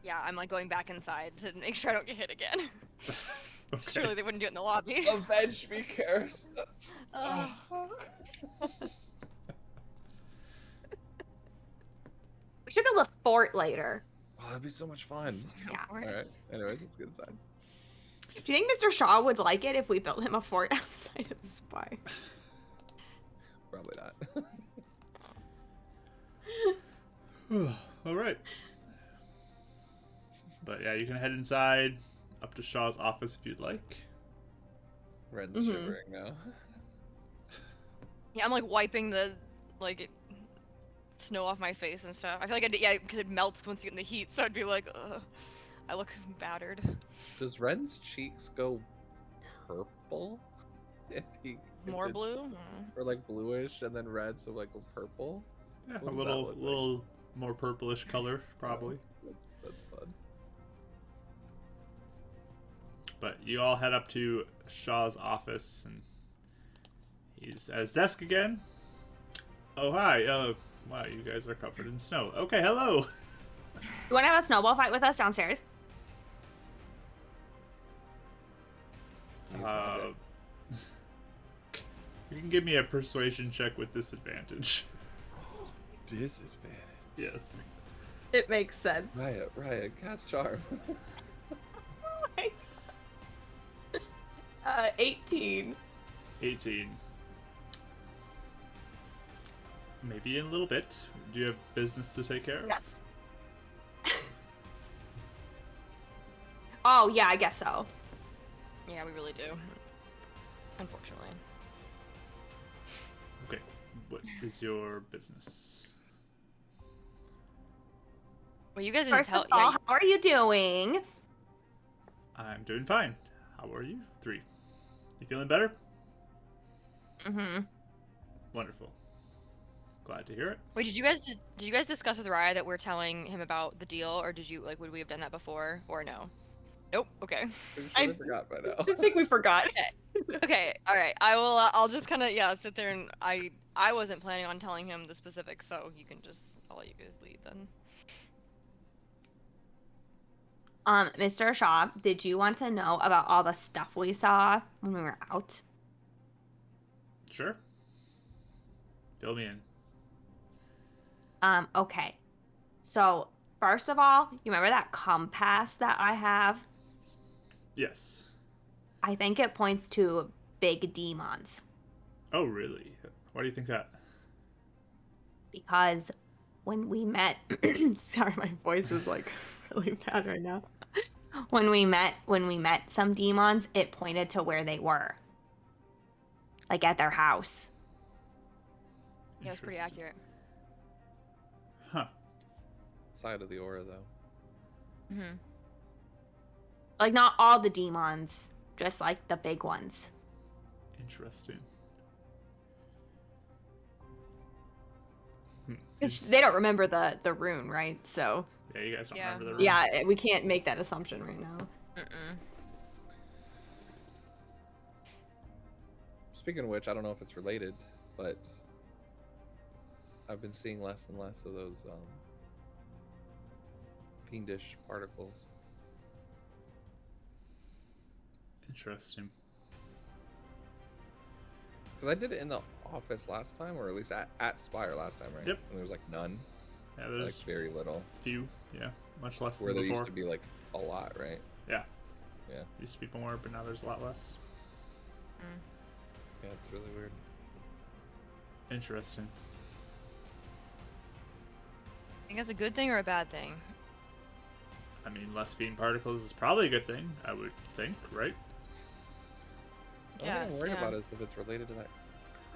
yeah, I'm like going back inside to make sure I don't get hit again. Okay. Surely they wouldn't do it in the lobby. Avenge me, Karis. Oh. We should build a fort later. Oh, that'd be so much fun. Yeah. All right. Anyways, let's get inside. Do you think Mr. Shaw would like it if we built him a fort outside of Spy? Probably not. All right. But yeah, you can head inside, up to Shaw's office if you'd like. Ren's Mhm. shivering now. Yeah, I'm like wiping the like snow off my face and stuff. I feel like yeah, because it melts once you get in the heat, so I'd be like, ugh, I look battered. Does Ren's cheeks go purple? If More it's- blue? Or like bluish and then red, so like a purple? Yeah, What a does that little look like? little more purplish color probably. That's fun. But you all head up to Shaw's office, and he's at his desk again. Oh hi! Wow, you guys are covered in snow. Okay, hello. You want to have a snowball fight with us downstairs? He's magic. You can give me a persuasion check with disadvantage. Disadvantage. Yes. It makes sense. Riot, cast charm. 18. 18. Maybe in a little bit. Do you have business to take care of? Yes. Oh, yeah, I guess so. Yeah, we really do. Unfortunately. Okay. What is your business? Well, you guys didn't First tell. of all, Yeah, how are you doing? I'm doing fine. How are you? 3. You feeling better? Mm-hmm. Wonderful. Glad to hear it. Wait, did you guys discuss with Raya that we're telling him about the deal, or did you like would we have done that before, or no? Nope. Okay. Pretty sure I- they forgot by now. I think we forgot. Okay. All right. I will. I'll just kind of sit there and I wasn't planning on telling him the specifics, so you can just I'll let you guys lead then. Mr. Shaw, did you want to know about all the stuff we saw when we were out? Sure. Fill me in. Okay. So, first of all, you remember that compass that I have? Yes. I think it points to big demons. Oh, really? Why do you think that? Because when we met, sorry, my voice is like really bad right now. When we met some demons, it pointed to where they were. Like at their house. Yeah, it was pretty Interesting. accurate. Huh. Side of the aura, though. Mhm. Like not all the demons, just like the big ones. Interesting. Because they don't remember the rune, right? So Yeah, you guys don't Yeah. remember the room. yeah, we can't make that assumption right now. Mm-mm. Speaking of which, I don't know if it's related, but I've been seeing less and less of those fiendish particles. Interesting. Because I did it in the office last time, or at least at Spire last time, right? Yep. And there was like none, Yeah, like there's very little. few. Yeah, much less Where than there before. used to be like a lot, right? Yeah. Yeah. Used to be more, but now there's a lot less. Yeah, it's really weird. Interesting. Think that's a good thing or a bad thing? I mean, less fiend particles is probably a good thing, I would think, right? The only thing Yes, I'm worried yeah. about is if it's related to that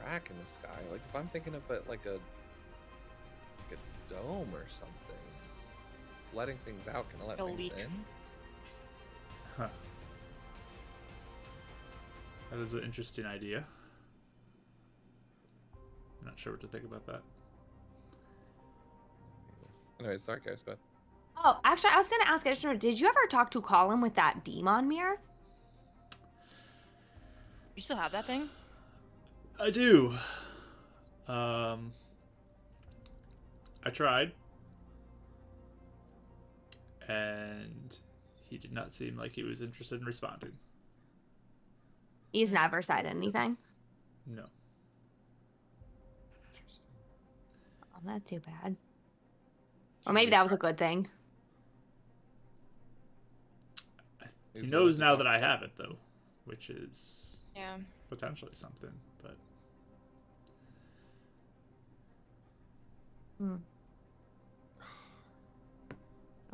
crack in the sky. Like if I'm thinking of it like a dome or something, it's letting things out. Can it let A things leak. in? Huh. That is an interesting idea. I'm not sure what to think about that. Anyway, sorry, guys. Go ahead. Oh, actually, I was gonna ask. I just remembered, did you ever talk to Colin with that demon mirror? You still have that thing? I do. I tried. And he did not seem like he was interested in responding. He's never said anything. No. Interesting. Oh, not too bad. Or maybe that was a good thing. He He's knows willing to now talk that I about have it, though, which is Yeah. potentially something, but I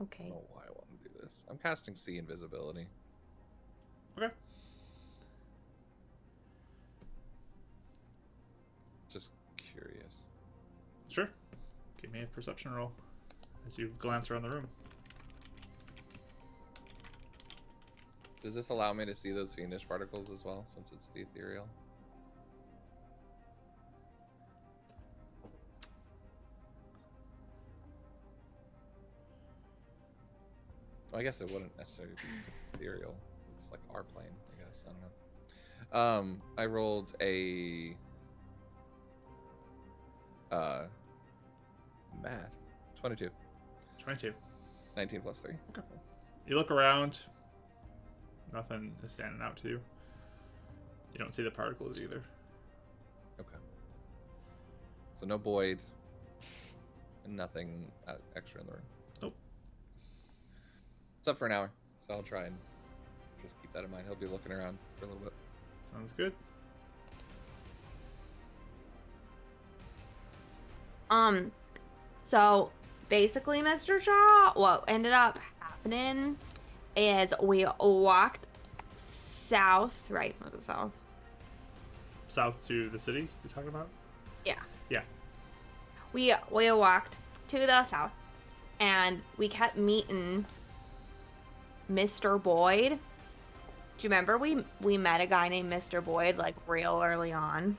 Okay. don't know why I want to do this. I'm casting sea invisibility. okay. Just curious. Sure. Give me a perception roll as you glance around the room. Does this allow me to see those fiendish particles as well, since it's the ethereal? Well, I guess it wouldn't necessarily be ethereal. It's like our plane, I guess. I don't know. I rolled a math 22. 22. 19 plus 3. Okay. You look around. Nothing is standing out to you. You don't see the particles either. Okay. So no Boyd, and nothing extra in the room. Nope. It's up for an hour, so I'll try and just keep that in mind. He'll be looking around for a little bit. Sounds good. So basically, Mr. Shaw, what ended up happening is we walked south, right? Was it south? South to the city you're talking about? Yeah. Yeah. We walked to the south, and we kept meeting Mr. Boyd. Do you remember we met a guy named Mr. Boyd like real early on?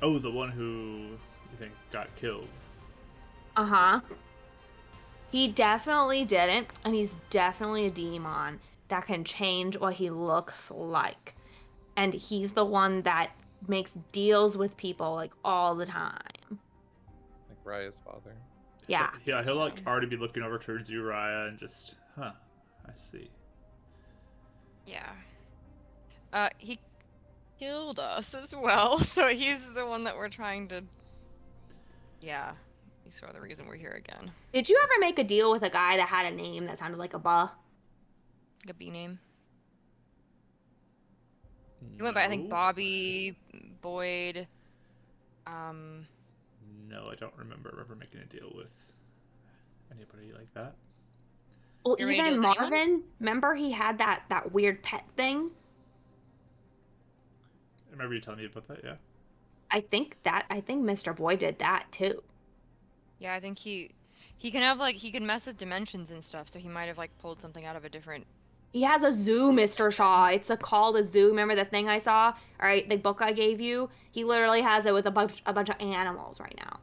Oh, the one who you think got killed. Uh-huh. He definitely didn't, and he's definitely a demon that can change what he looks like. And he's the one that makes deals with people like all the time. Like Raya's father. Yeah. Yeah, he'll like already be looking over towards Uriah and just, I see. Yeah. He killed us as well, so he's the one that we're trying to. Yeah, he's sort of the reason we're here again. Did you ever make a deal with a guy that had a name that sounded like a buh? Like a B name. He went by I think No. Bobby, Boyd. No, I don't remember ever making a deal with anybody like that. Well, You ever made a even deal with anyone? Marvin, remember he had that weird pet thing? I remember you telling me about that, yeah. I think Mr. Boy did that too. Yeah, I think he can have like he can mess with dimensions and stuff, so he might have like pulled something out of a different. He has a zoo, Mr. Shaw. It's called a zoo. Remember the thing I saw? All right, the book I gave you. He literally has it with a bunch of animals right now.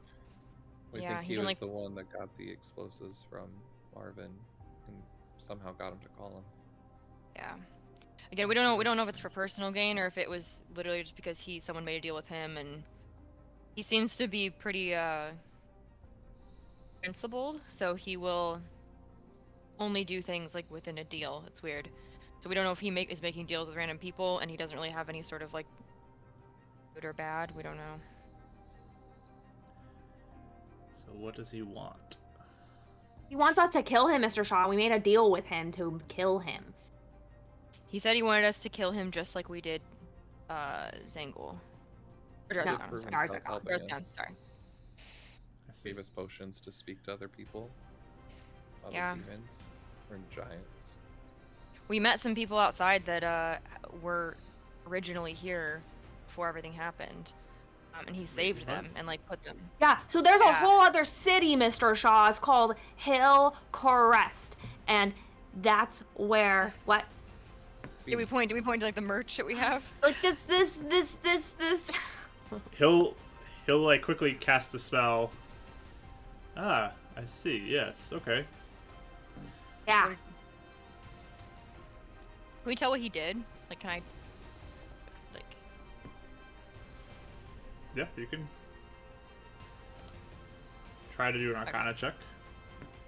We Yeah, think he he can, was like- the one that got the explosives from Marvin and somehow got him to call him. Yeah. Again, we don't know. We don't know if it's for personal gain or if it was literally just because someone made a deal with him, and he seems to be pretty principled. So he will only do things like within a deal. It's weird. So we don't know if he is making deals with random people, and he doesn't really have any sort of like good or bad. We don't know. So what does he want? He wants us to kill him, Mr. Shaw. We made a deal with him to kill him. He said he wanted us to kill him just like we did Zangul. Or No, Darzagon, Prove sorry. Darzagon. himself helping Darzagon, us. sorry. I see. Gave us potions to speak to other people. Other Yeah. demons. Or giants. We met some people outside that were originally here before everything happened, and he saved them and like put them. Yeah, so there's a Yeah. whole other city, Mr. Shaw. It's called Hillcrest. And that's where what? Did we point to like the merch that we have? Like this. He'll like quickly cast a spell. Ah, I see. Yes. Okay. Yeah. Can we tell what he did? Like, can I? Like, Yeah, you can try to do an Arcana check.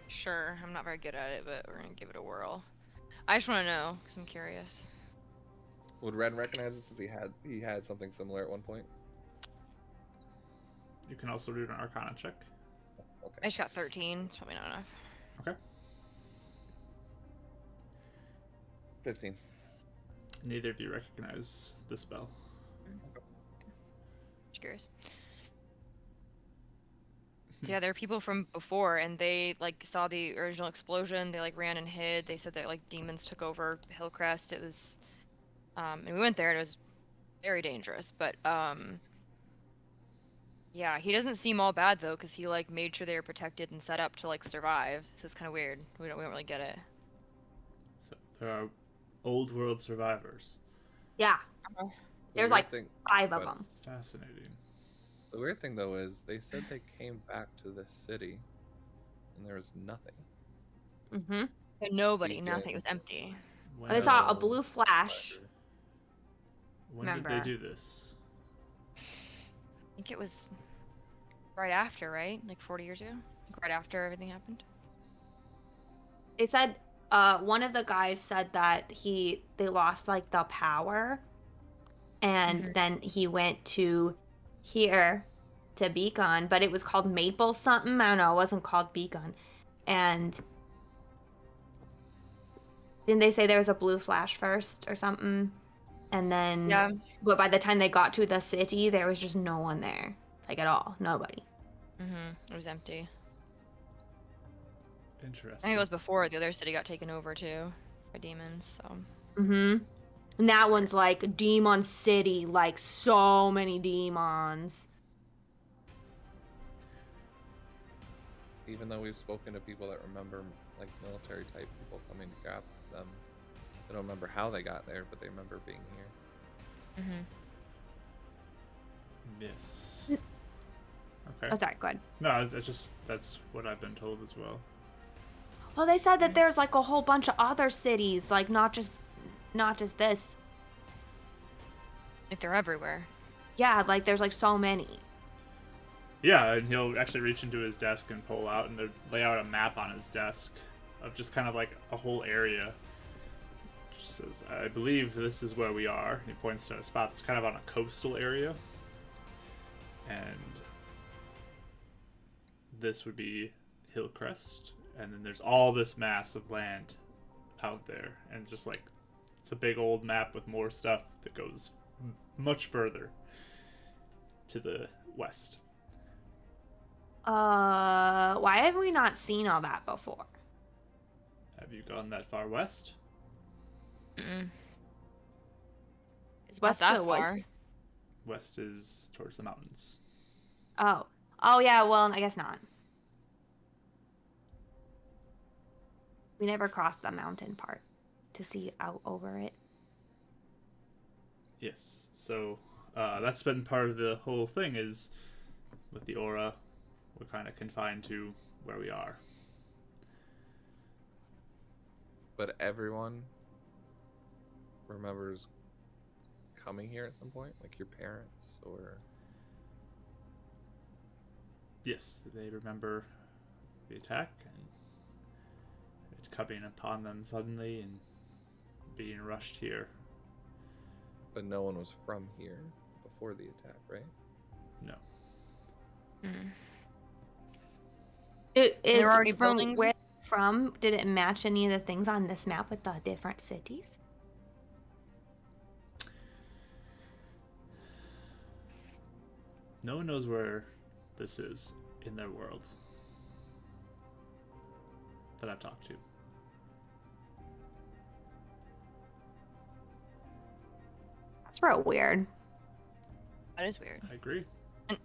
sure. I'm not very good at it, but we're gonna give it a whirl. I just want to know because I'm curious. Would Ren recognize it since he had something similar at one point? You can also do an Arcana check. I Okay. just got 13. It's probably not enough. Okay. 15. Neither of you recognize the spell. Just curious. So yeah, there are people from before, and they like saw the original explosion. They like ran and hid. They said that like demons took over Hillcrest. It was, and we went there, and it was very dangerous. But yeah, he doesn't seem all bad though, because he like made sure they were protected and set up to like survive. So it's kind of weird. We don't really get it. So there are old world survivors. Yeah. The There's weird like thing, 5 of but them. Fascinating. The weird thing though is they said they came back to this city and there was nothing. Mm-hmm. But nobody, Beacon. nothing. It was empty. When, They saw a No blue flash. survivor. when did they Remember. do this? I think it was right after, right? Like 40 years ago? Like right after everything happened? They said one of the guys said that they lost like the power, and then he went to here to Beacon, but it was called Maple something. I don't know. It wasn't called Beacon. And didn't they say there was a blue flash first or something? And then, Yeah. but by the time they got to the city, there was just no one there, like at all, nobody. It was empty. I Interesting. think it was before the other city got taken over too by demons. So And that one's like Demon City, like so many demons. Even though we've spoken to people that remember like military type people coming to grab them, they don't remember how they got there, but they remember being here. Yes. Oh, Okay. sorry, go ahead. No, it's just that's what I've been told as well. Well, they said that there's like a whole bunch of other cities, like not just this. Like they're everywhere. Yeah, like there's like so many. Yeah, and he'll actually reach into his desk and pull out and lay out a map on his desk of just kind of like a whole area. Just says, I believe this is where we are. He points to a spot that's kind of on a coastal area. And this would be Hillcrest. And then there's all this mass of land out there. And just like, it's a big old map with more stuff that goes much further to the west. Why have we not seen all that before? Have you gone that far west? Mm-mm. Is Not west that of the far. woods? West is towards the mountains. Oh. Oh yeah, well, I guess not. We never crossed the mountain part to see out over it. Yes. So that's been part of the whole thing is with the aura, we're kind of confined to where we are. But everyone remembers coming here at some point, like your parents or. Yes, they remember the attack and it coming upon them suddenly and being rushed here. But no one was from here before the attack, right? No. Mm. It There is were already from buildings? where it's from. Did it match any of the things on this map with the different cities? No one knows where this is in their world that I've talked to. That's real weird. That is weird. I agree. Mm.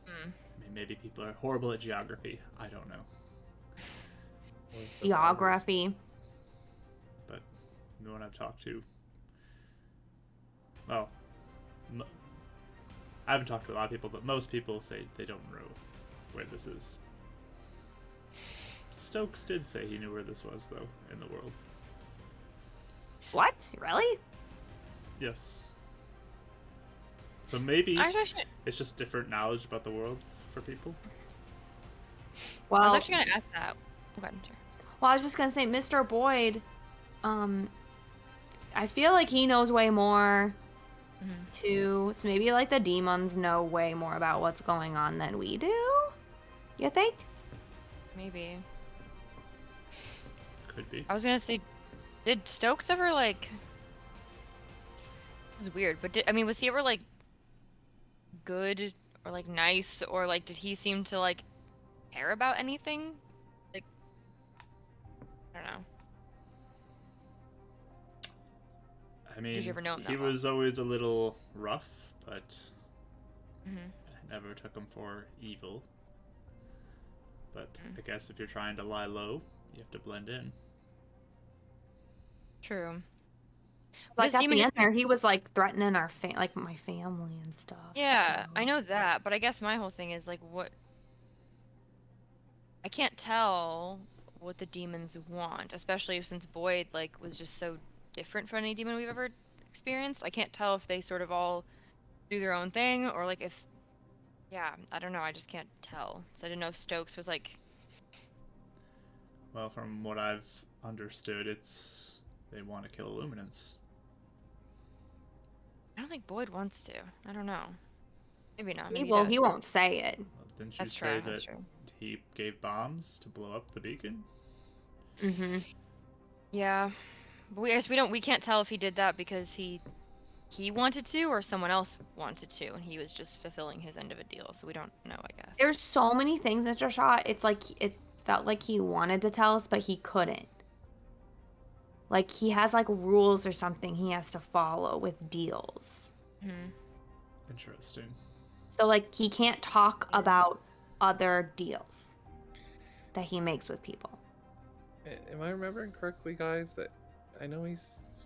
I mean, maybe people are horrible at geography. I don't know. Or survivors? Geography. But no one I've talked to. Well, I haven't talked to a lot of people, but most people say they don't know where this is. Stokes did say he knew where this was, though, in the world. What? Really? Yes. So maybe Actually, it's just different knowledge about the world for people. I was Well, actually gonna ask that. Okay, sure. I was just gonna say, Mr. Boyd. I feel like he knows way more. Mhm. Too. So maybe like the demons know way more about what's going on than we do. You think? Maybe. Could be. I was gonna say, did Stokes ever like? This is weird, but was he ever like good or like nice or like did he seem to like care about anything? Like, I don't know. I mean, you ever know him he that well? was always a little rough, but Hmm. I never took him for evil. But Mm. I guess if you're trying to lie low, you have to blend in. True. Like This at demon the just end there, he was like threatening our like my family and stuff. Yeah, so- I know that, but I guess my whole thing is like what I can't tell what the demons want, especially since Boyd like was just so different from any demon we've ever experienced. I can't tell if they sort of all do their own thing or like if yeah, I don't know, I just can't tell. So I didn't know if Stokes was like Well, from what I've understood, it's they want to kill Illuminants. I don't think Boyd wants to. I don't know. Maybe not. He Maybe will. does. He won't say it. Well, didn't you That's say true. That's that true. he gave bombs to blow up the beacon? Mm-hmm. Yeah. But I guess we can't tell if he did that because he wanted to or someone else wanted to and he was just fulfilling his end of a deal. So we don't know, I guess. There's so many things, Mr. Shaw. It's like it felt like he wanted to tell us, but he couldn't. Like he has like rules or something he has to follow with deals. Mhm. Interesting. So like he can't talk about other deals that he makes with people. Am I remembering correctly, guys? That I know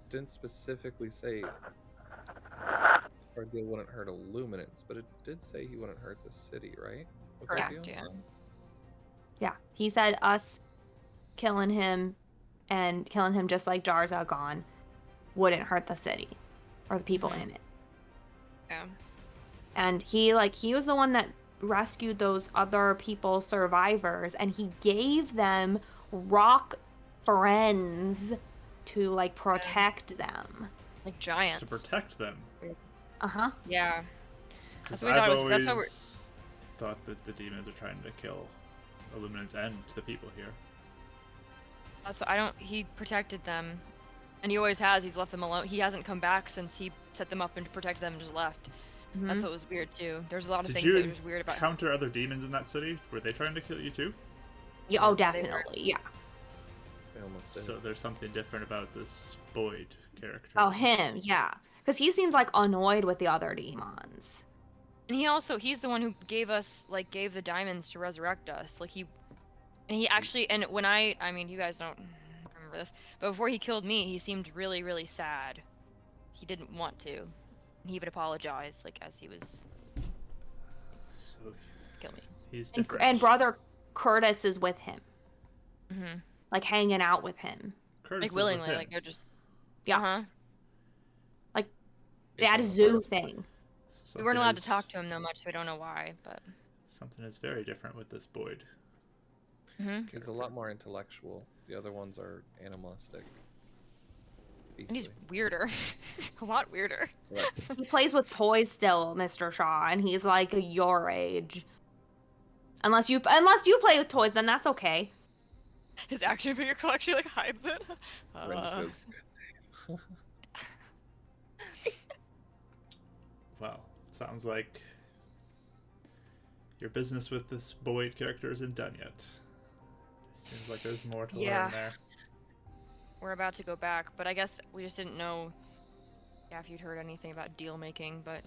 didn't specifically say Our deal wouldn't hurt Illuminants, but it did say he wouldn't hurt the city, right? With Correct. that deal? Yeah. Yeah, he said us killing him and killing him just like Jarzagon wouldn't hurt the city or the people Mhm. in it. Yeah. And he was the one that rescued those other people survivors, and he gave them rock friends to like protect them. Like giants. To protect them. Uh-huh. Yeah. Because That's what we thought I've it was. That's why we're. always thought that the demons are trying to kill Illuminants and the people here. That's what I don't. He protected them, and he always has. He's left them alone. He hasn't come back since he set them up and protected them and just left. Mhm. That's what was weird too. There's a lot of Did things you that were just weird about him. encounter other demons in that city? Were they trying to kill you too? Yeah, oh, definitely. Yeah. They almost did. So there's something different about this Boyd character. Oh, him. Yeah. Because he seems like annoyed with the other demons. And he's the one who gave the diamonds to resurrect us. He actually, and when I mean, you guys don't remember this, but before he killed me, he seemed really, really sad. He didn't want to. He would apologize, like, as he was So kill me. he's And, different. and brother Curtis is with him, Mm-hmm. like hanging out with him. Curtis Like is with willingly, him. like they're just. Yeah. Uh-huh. They had a zoo thing. We weren't Something allowed to is- talk to him though much, so we don't know why, but. Something is very different with this Boyd. Mm-hmm. He's a lot more intellectual. The other ones are animalistic. And he's Beastly. weirder, a lot weirder. Right. He plays with toys still, Mr. Shaw, and he's like your age. Unless you play with toys, then that's okay. His action figure collection like hides it. Ren just goes, "Good save." Wow, sounds like your business with this Boyd character isn't done yet. Seems like there's more to Yeah. learn there. We're about to go back, but I guess we just didn't know. Yeah, if you'd heard anything about deal making, but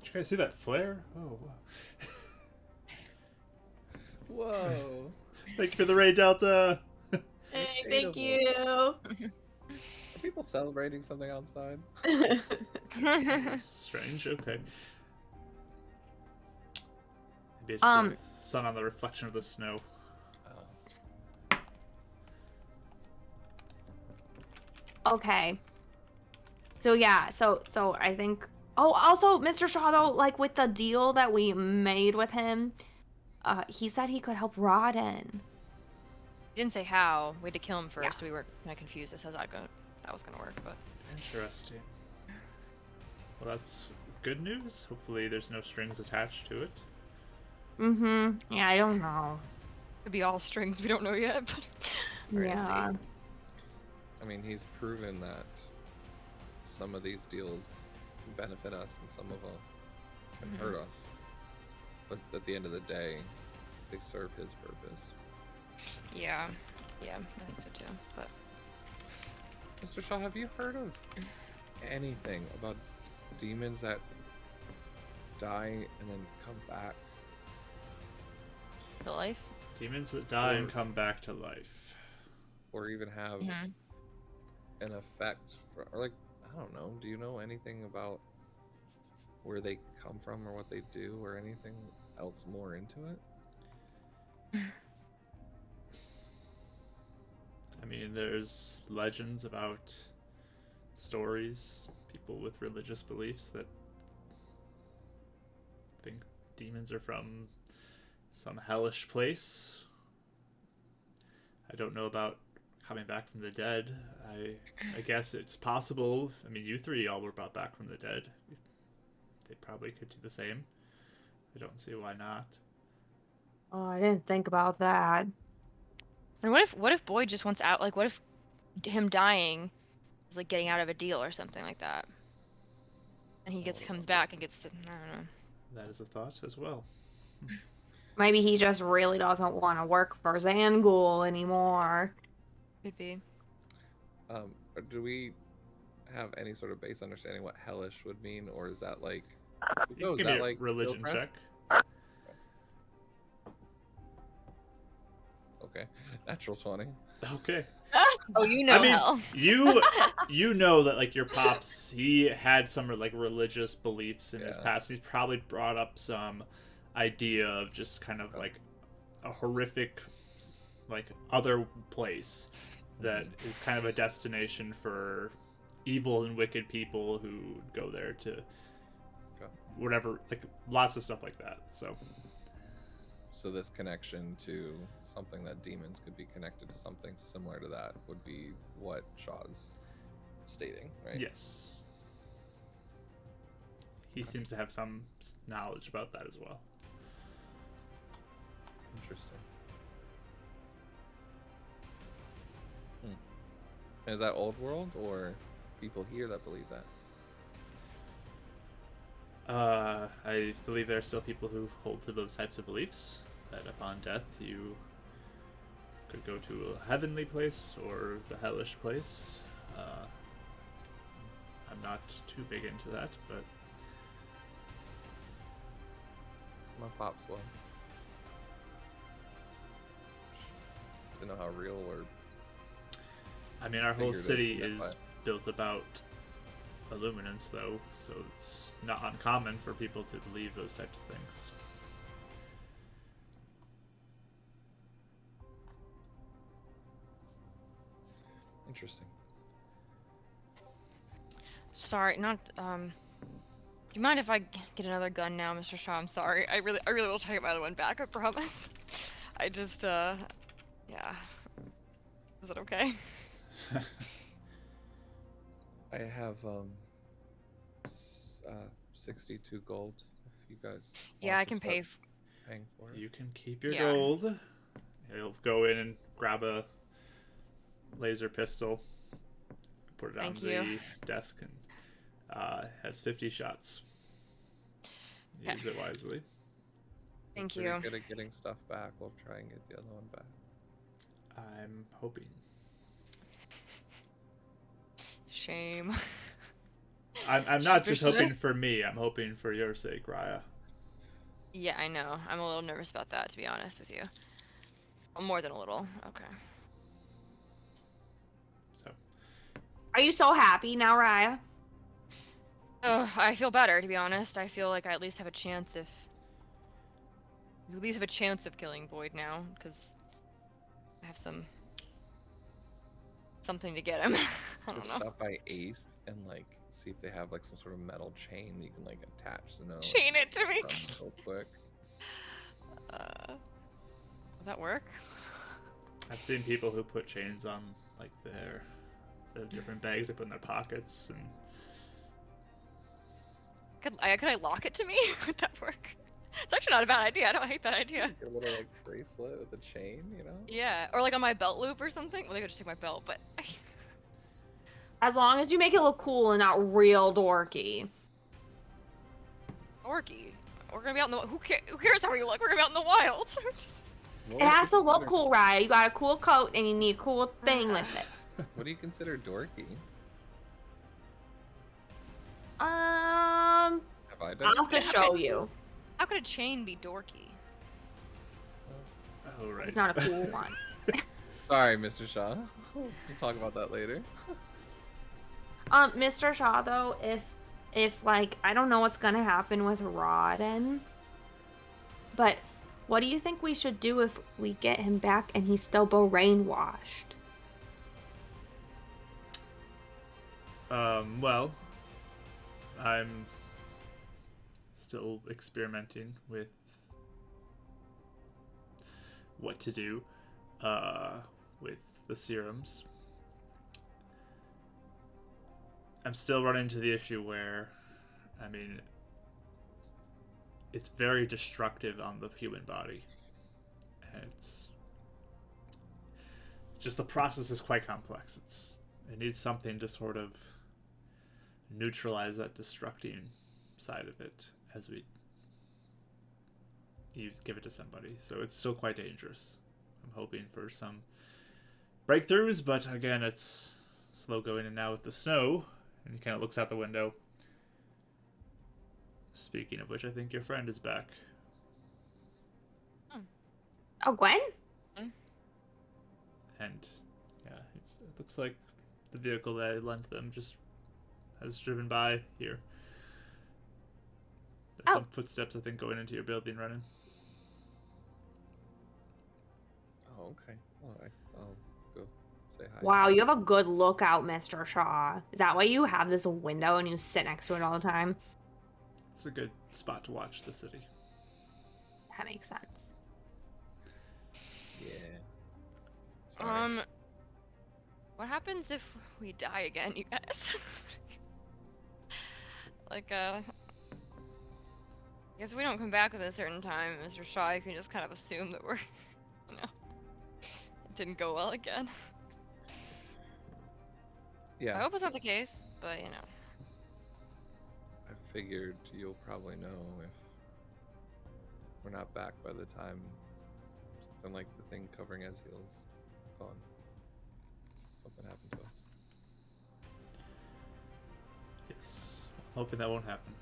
Did you guys see that flare? Oh, wow. Whoa. Thank you for the raid, Delta. Hey, thank you. Are people celebrating something outside? That's strange. Okay. Maybe it's Um, the sun on the reflection of the snow. Okay. So yeah, so I think. Oh, also, Mr. Shaw, though, like with the deal that we made with him, he said he could help Rodden. he didn't say how. We had to kill him first, Yeah. so we were kind of confused as to how that was gonna work. But Interesting. Well, that's good news. Hopefully, there's no strings attached to it. Mm-hmm. Yeah, I don't know. it'd be all strings. We don't know yet. But we're gonna Yeah. see. I mean, he's proven that some of these deals benefit us and some of them can Mhm. hurt us. But at the end of the day, they serve his purpose. Yeah, I think so too. But Mr. Shaw, have you heard of anything about demons that die and then come back? the life. Demons that die and Or- come back to life. Or even have Mhm. an effect for, or like, I don't know, do you know anything about where they come from or what they do or anything else more into it? I mean, there's legends about stories, people with religious beliefs that think demons are from some hellish place. I don't know about coming back from the dead. I guess it's possible. I mean, you three all were brought back from the dead. They probably could do the same. I don't see why not. Oh, I didn't think about that. And what if Boyd just wants out? Like, what if him dying is like getting out of a deal or something like that? And he comes back and gets, I don't know. That is a thought as well. Maybe he just really doesn't want to work for Zangul anymore. Could be. Do we have any sort of base understanding what hellish would mean, or is that like, You is can give that me a like religion Gilchrist? check. Okay, natural 20. Okay. Oh, you know I mean, hell. you know that like your pops, he had some like religious beliefs in his Yeah. past. He's probably brought up some idea of just kind of like a horrific, like other place that is kind of a destination for evil and wicked people who go there to whatever, like lots of stuff like that. So this connection to something that demons could be connected to something similar to that would be what Shaw's stating, right? Yes. He seems to have some knowledge about that as well. Interesting. Is that old world or people here that believe that? I believe there are still people who hold to those types of beliefs, that upon death you could go to a heavenly place or the hellish place. I'm not too big into that, but My pops was. Didn't know how real or I mean, our whole Figured it city that is way. built about illuminance, though, so it's not uncommon for people to believe those types of things. interesting. Sorry, not do you mind if I get another gun now, Mr. Shaw? I'm sorry. I really will take my other one back, I promise. I just yeah. Is it okay? I have 62 gold. If you guys Yeah, want I to can start pay paying for it. You can keep your Yeah. gold. He'll go in and grab a laser pistol, put it on Thank the you. desk, and has 50 shots. Okay. Use it wisely. Thank Pretty you. good at getting stuff back. We'll try and get the other one back. I'm hoping. Shame. I'm not just hoping Sheepishness. for me. I'm hoping for your sake, Raya. Yeah, I know. I'm a little nervous about that, to be honest with you. More than a little. Okay. So Are you so happy now, Raya? I feel better, to be honest. I feel like I at least have a chance of killing Boyd now, because I have something to get him. I don't Should know. stop by Ace and like see if they have like some sort of metal chain that you can like attach the note. Chain it to me. Real quick. Will that work? I've seen people who put chains on like the different bags they put in their pockets, and Could I lock it to me? Would that work? It's actually not a bad idea. I don't hate that idea. Like a little like bracelet with a chain, you know? Yeah, or like on my belt loop or something. Well, they could just take my belt, but As long as you make it look cool and not real dorky. Orky. We're gonna be out in the who cares how we look? We're gonna be out in the wild. What It would has you to look consider- cool, Raya. You got a cool coat and you need a cool thing with it. What do you consider dorky? Have Have I done? to show you. How could a chain be dorky? oh right. It's not a cool one. Sorry, Mr. Shaw. We'll talk about that later. Mr. Shaw, though, if like I don't know what's gonna happen with Rodden, but what do you think we should do if we get him back and he's still brainwashed? Well, I'm still experimenting with what to do with the serums. I'm still running into the issue where, I mean, it's very destructive on the human body. And it's just the process is quite complex. It needs something to sort of neutralize that destructing side of it as you give it to somebody. So it's still quite dangerous. I'm hoping for some breakthroughs, but again, it's slow going in now with the snow. And he kind of looks out the window. Speaking of which, I think your friend is back. Oh, Gwen? And It looks like the vehicle that I lent them just has driven by here. There's some footsteps, I think, going into your building, running. Oh, okay. Well, I'll go say hi. Wow, you have a good lookout, Mr. Shaw. Is that why you have this window and you sit next to it all the time? It's a good spot to watch the city. That makes sense. Yeah. Sorry. What happens if we die again, you guys? Like, I guess we don't come back within a certain time, Mr. Shaw. You can just kind of assume that we're, you know, it didn't go well again. I Yeah. hope it's not the case, but you know. I figured you'll probably know if we're not back by the time something like the thing covering Ezreal's gone. Something happened to us. Yes. Hoping that won't happen.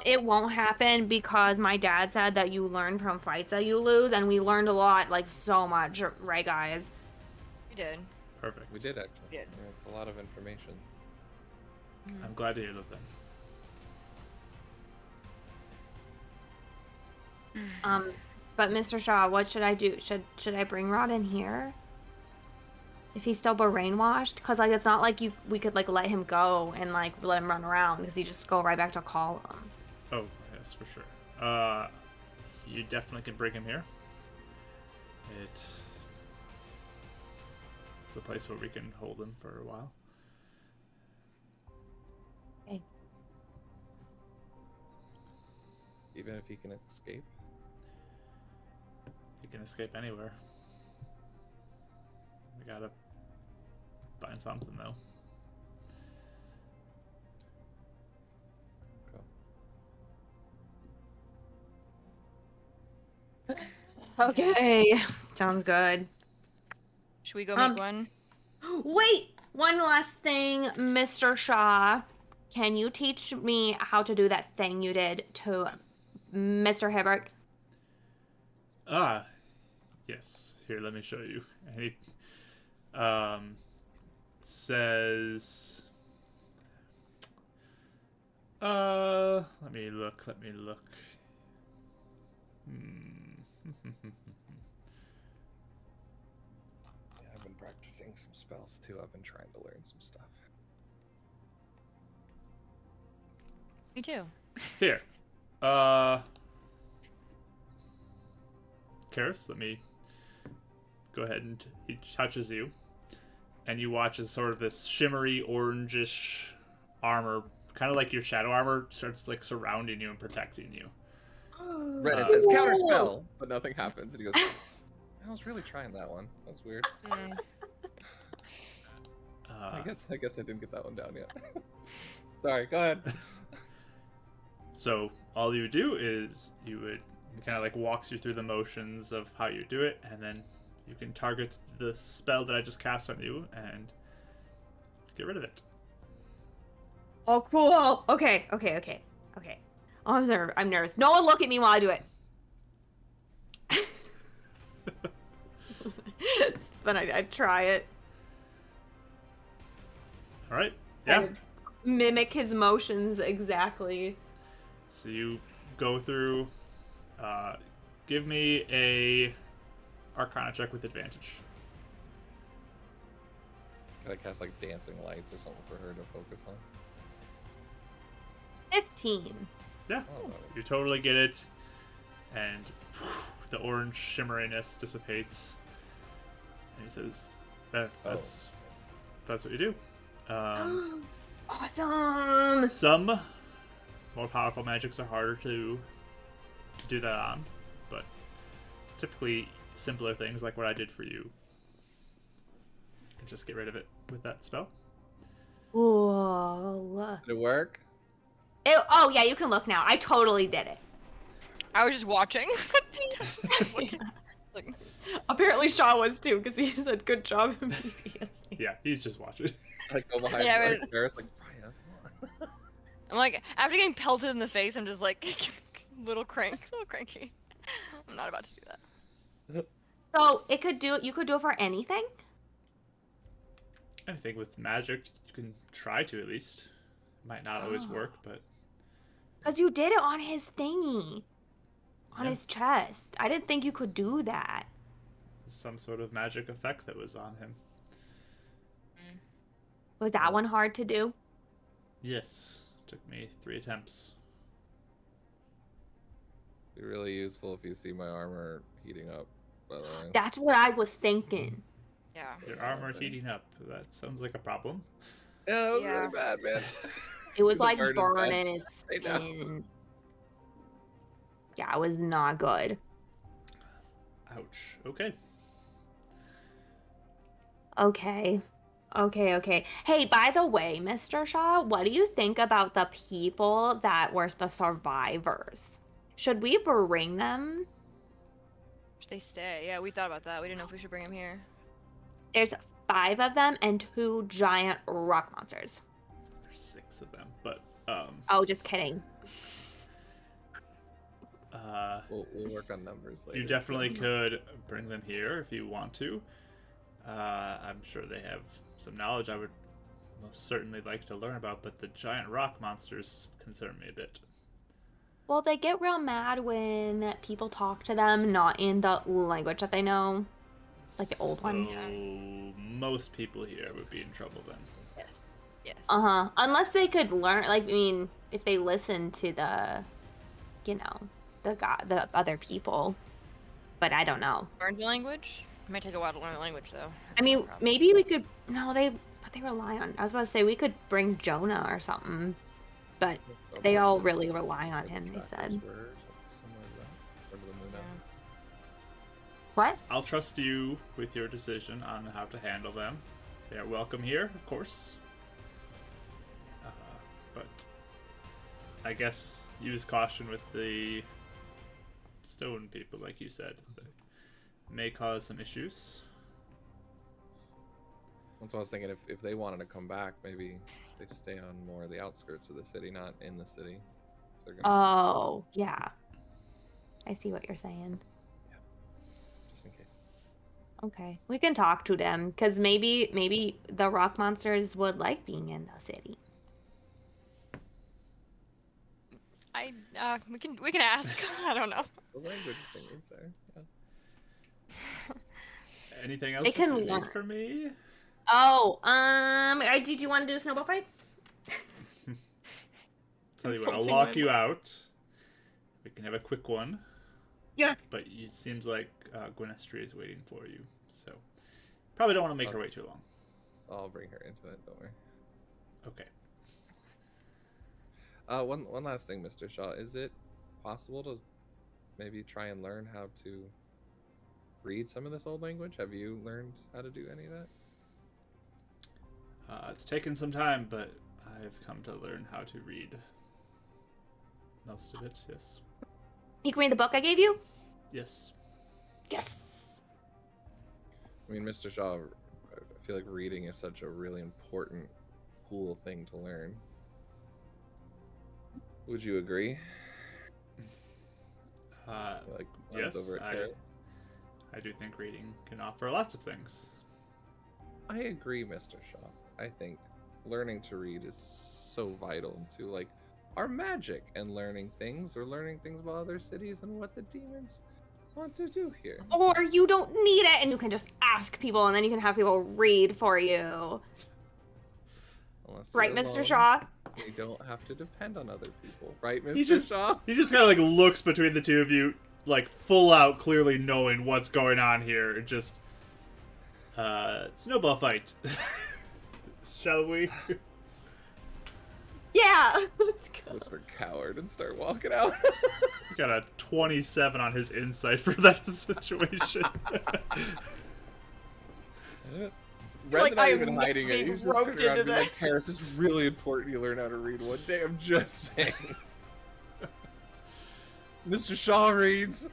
It won't happen because my dad said that you learn from fights that you lose, and we learned a lot, like so much, right, guys? We did. Perfect. We did actually. We did. Yeah, it's a lot of information. I'm glad to hear that then. But Mr. Shaw, what should I do? Should I bring Rod in here? If he's still brainwashed? Because, like, it's not like we could, like, let him go and, like, let him run around, because he just go right back to call him. Oh, yes, for sure. You definitely can bring him here. It's a place where we can hold him for a while. Okay. Even if he can escape. You can escape anywhere. We gotta find something, though. Okay. Sounds good. Should we go meet Um, one? Wait! One last thing, Mr. Shaw. Can you teach me how to do that thing you did to Mr. Hibbert? Ah, yes. Here, let me show you. And he says, let me look. Yeah, I've been practicing some spells too. I've been trying to learn some stuff. Me too. Here. Karis, let me go ahead and he touches you. And you watch as sort of this shimmery orangish armor, kind of like your shadow armor, starts like surrounding you and protecting you. Reddit says counterspell, but nothing happens. And he goes, I was really trying that one. That was weird. I guess I didn't get that one down yet. Sorry, go ahead. So all you do is you would kind of like walks you through the motions of how you do it, and then you can target the spell that I just cast on you and get rid of it. Oh, cool. Okay. Oh, I'm nervous. No one look at me while I do it. Then I try it. All right. Yeah. I mimic his motions exactly. So you go through. Give me a Arcana check with advantage. Can I cast like dancing lights or something for her to focus on? 15. Yeah. Oh, You totally get it, and the orange shimmeriness dissipates. And he says, "That's what you do." Awesome. Some more powerful magics are harder to do that on, but typically simpler things like what I did for you, can just get rid of it with that spell. Cool. Did it work? Oh yeah, you can look now. I totally did it. I was just watching. Like, Apparently Shaw was too, because he said good job immediately. Yeah, he's just watching. I go behind Yeah, Paris like, Brian, come on. I'm like, after getting pelted in the face, I'm just like, little cranky. I'm not about to do that. So you could do it for anything? Anything with magic, you can try to at least. Might not always Oh. work, but Because you did it on his thingy. On Yeah. his chest. I didn't think you could do that. some sort of magic effect that was on him. Was that one hard to do? Yes, took me 3 attempts. Be really useful if you see my armor heating up, by the way. That's what I was thinking. Yeah. Your armor heating up. That sounds like a problem. Yeah, that was Yeah. really bad, man. It was The like guard is burning best his right now. skin. Yeah, it was not good. Ouch. Okay. Okay. Hey, by the way, Mr. Shaw, what do you think about the people that were the survivors? Should we bring them? Should they stay? Yeah, we thought about that. We didn't know if we should bring him here. There's 5 of them and 2 giant rock monsters. There's 6 of them, but Oh, just kidding. We'll work on numbers later. you definitely could bring them here if you want to. I'm sure they have some knowledge I would most certainly like to learn about, but the giant rock monsters concern me a bit. Well, they get real mad when people talk to them not in the language that they know. Like the old one. So most people here would be in trouble then. Yes. Yes. Uh-huh. Unless they could learn, like, I mean, if they listen to the, the other people. But I don't know. Learn the language? It might take a while to learn the language, though. That's I the mean, problem. maybe we could, no, they rely on, I was about to say, we could bring Jonah or something. But they all really rely on him, they said. What? I'll trust you with your decision on how to handle them. They are welcome here, of course. But I guess use caution with the stone people, like you said. They may cause some issues. That's what I was thinking. If they wanted to come back, maybe they stay on more of the outskirts of the city, not in the city. They're gonna, Oh, yeah. I see what you're saying. just in case. Okay. We can talk to them, because maybe the rock monsters would like being in the city. We can ask. I don't know. The language thing is there. Yeah. Anything else They can you need learn. for me? Oh, did you want to do a snowball fight? Tell you what, I'll Insulting lock my you out. We can have a quick one. Yeah. But it seems like Gwynestria is waiting for you, so probably don't want to make her wait too long. I'll bring her into it. Don't worry. Okay. One last thing, Mr. Shaw. Is it possible to maybe try and learn how to read some of this old language? Have you learned how to do any of that? It's taken some time, but I've come to learn how to read most of it. Yes. You can read the book I gave you? Yes. Yes. I mean, Mr. Shaw, I feel like reading is such a really important, cool thing to learn. Would you agree? Like, Yes, over at I Paris? do think reading can offer lots of things. I agree, Mr. Shaw. I think learning to read is so vital to like our magic and learning things about other cities and what the demons want to do here. Or you don't need it and you can just ask people and then you can have people read for you. Unless Right, you're Mr. alone, Shaw? you don't have to depend on other people. Right, Mr. He just Shaw? he just kind of like looks between the two of you, like full out, clearly knowing what's going on here. And just snowball fight. Shall we? Yeah. Let's go. Whisper coward and start walking out. Got a 27 on his insight for that situation. Red's not I'm even hiding it. being He's just roped turning around into and being like, this. Harris, it's really important you learn how to read one day. I'm just saying. Mr. Shaw reads.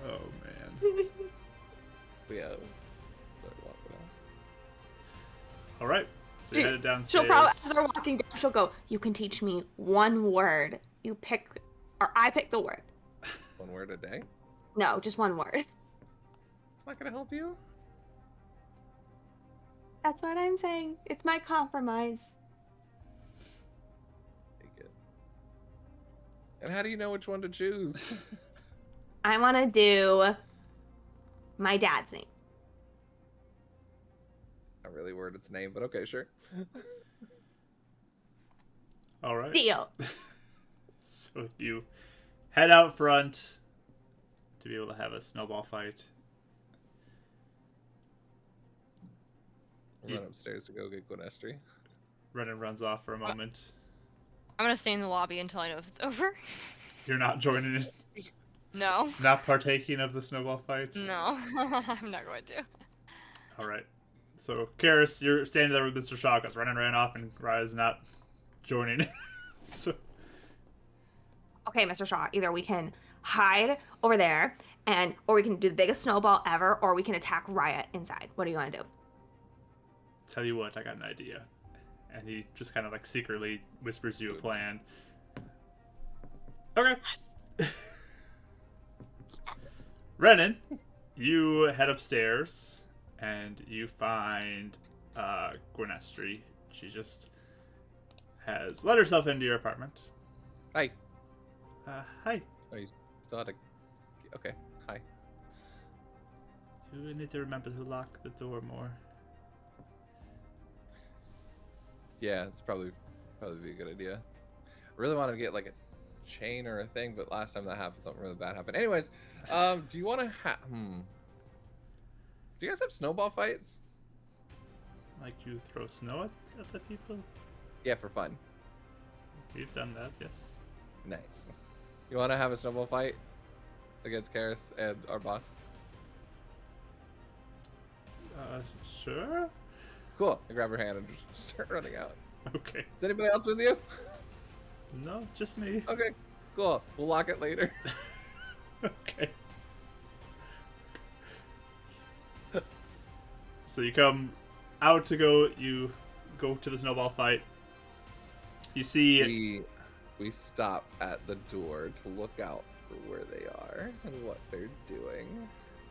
Oh man. But yeah. Start walking out. All right. So you headed downstairs. She'll probably, as they're walking down, she'll go, you can teach me one word. You pick, or I pick the word. One word a day? No, just one word. It's not gonna help you. That's what I'm saying. It's my compromise. Take it. And how do you know which one to choose? I want to do my dad's name. Not really word its name, but okay, sure. All right. Deal. So you head out front to be able to have a snowball fight. Run upstairs to go get Gwenestry. Renan runs off for a moment. I'm gonna stay in the lobby until I know if it's over. You're not joining in? No. Not partaking of the snowball fight? No, I'm not going to. All right. So, Karis, you're standing there with Mr. Shaw because Renan ran off and Raya's not joining. So, Okay, Mr. Shaw, either we can hide over there, or we can do the biggest snowball ever, or we can attack Raya inside. What do you want to do? tell you what, I got an idea. And he just kind of like secretly whispers you a plan. Okay. Renan, you head upstairs and you find Gwenestry. She just has let herself into your apartment. Hi. Hi. Oh, you still had to... Okay, hi. You need to remember to lock the door more. Yeah, it's probably be a good idea. I really wanted to get like a chain or a thing, but last time that happened, something really bad happened. Anyways, do you want to have... Do you guys have snowball fights? Like you throw snow at the people? Yeah, for fun. We've done that, yes. Nice. You want to have a snowball fight against Karis and our boss? Sure. Cool. I grab her hand and just start running out. Okay. Is anybody else with you? No, just me. Okay, cool. We'll lock it later. Okay. So you come out to go, you go to the snowball fight. You see... We stop at the door to look out for where they are and what they're doing.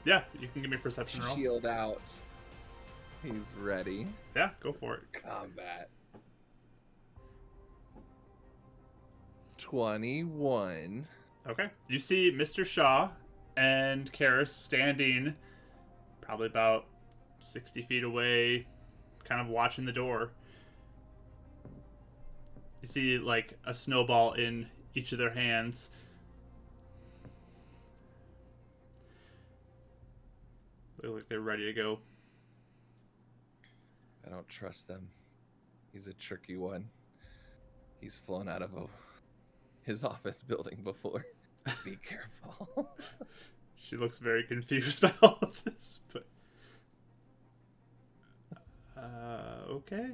Yeah, you can give me a perception roll. Shield out. He's ready. Yeah, go for it. Combat. 21. Okay. You see Mr. Shaw and Karis standing probably about 60 feet away, kind of watching the door. You see, like, a snowball in each of their hands. They look like they're ready to go. I don't trust them. He's a tricky one. He's flown out of his office building before. Be careful. She looks very confused by all of this, but... okay.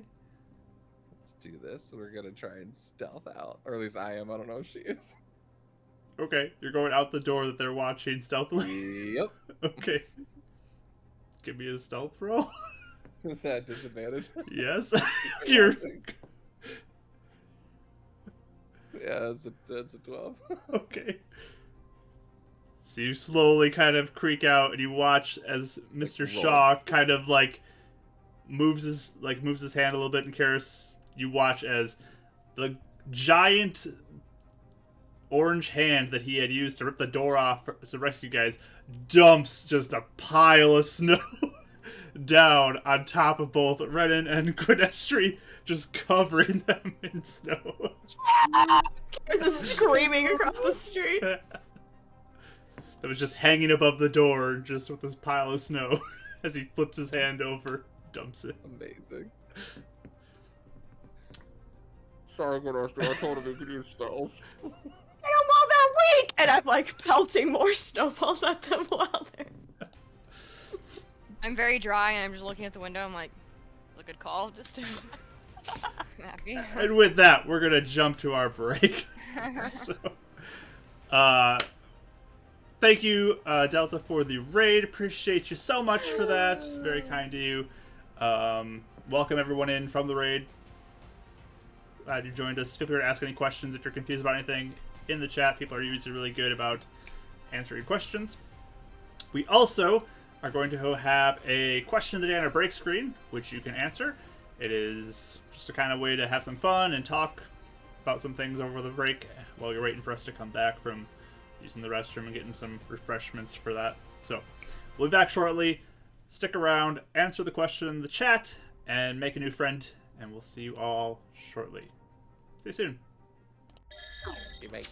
Let's do this. We're gonna try and stealth out. Or at least I am. I don't know if she is. Okay, you're going out the door that they're watching stealthily? Yep. Okay. Give me a stealth roll. Is that disadvantage? Yes. You're... Yeah, that's a 12. Okay. So you slowly kind of creak out and you watch as Mr. Like, Shaw kind of like moves his hand a little bit, and Karis, you watch as the giant orange hand that he had used to rip the door off to rescue you guys dumps just a pile of snow down on top of both Renan and Gwenestry, just covering them in snow. There's a screaming across the street. That was just hanging above the door, just with this pile of snow, as he flips his hand over, dumps it. Amazing. Sorry, Gwenestry. I told him he could use stealth. I don't want that weak! And I'm like pelting more snowballs at them while they're... I'm very dry and I'm just looking at the window. I'm like, it's a good call. Just I'm happy. And with that, we're gonna jump to our break. So, thank you, Delta, for the raid. Appreciate you so much for that. Very kind to you. Welcome everyone in from the raid. Glad you joined us. Feel free to ask any questions if you're confused about anything in the chat. People are usually really good about answering questions. We also are going to have a question of the day on our break screen, which you can answer. It is just a kind of way to have some fun and talk about some things over the break while you're waiting for us to come back from using the restroom and getting some refreshments for that. So we'll be back shortly. Stick around, answer the question in the chat, and make a new friend, and we'll see you all shortly. See you soon. Bye.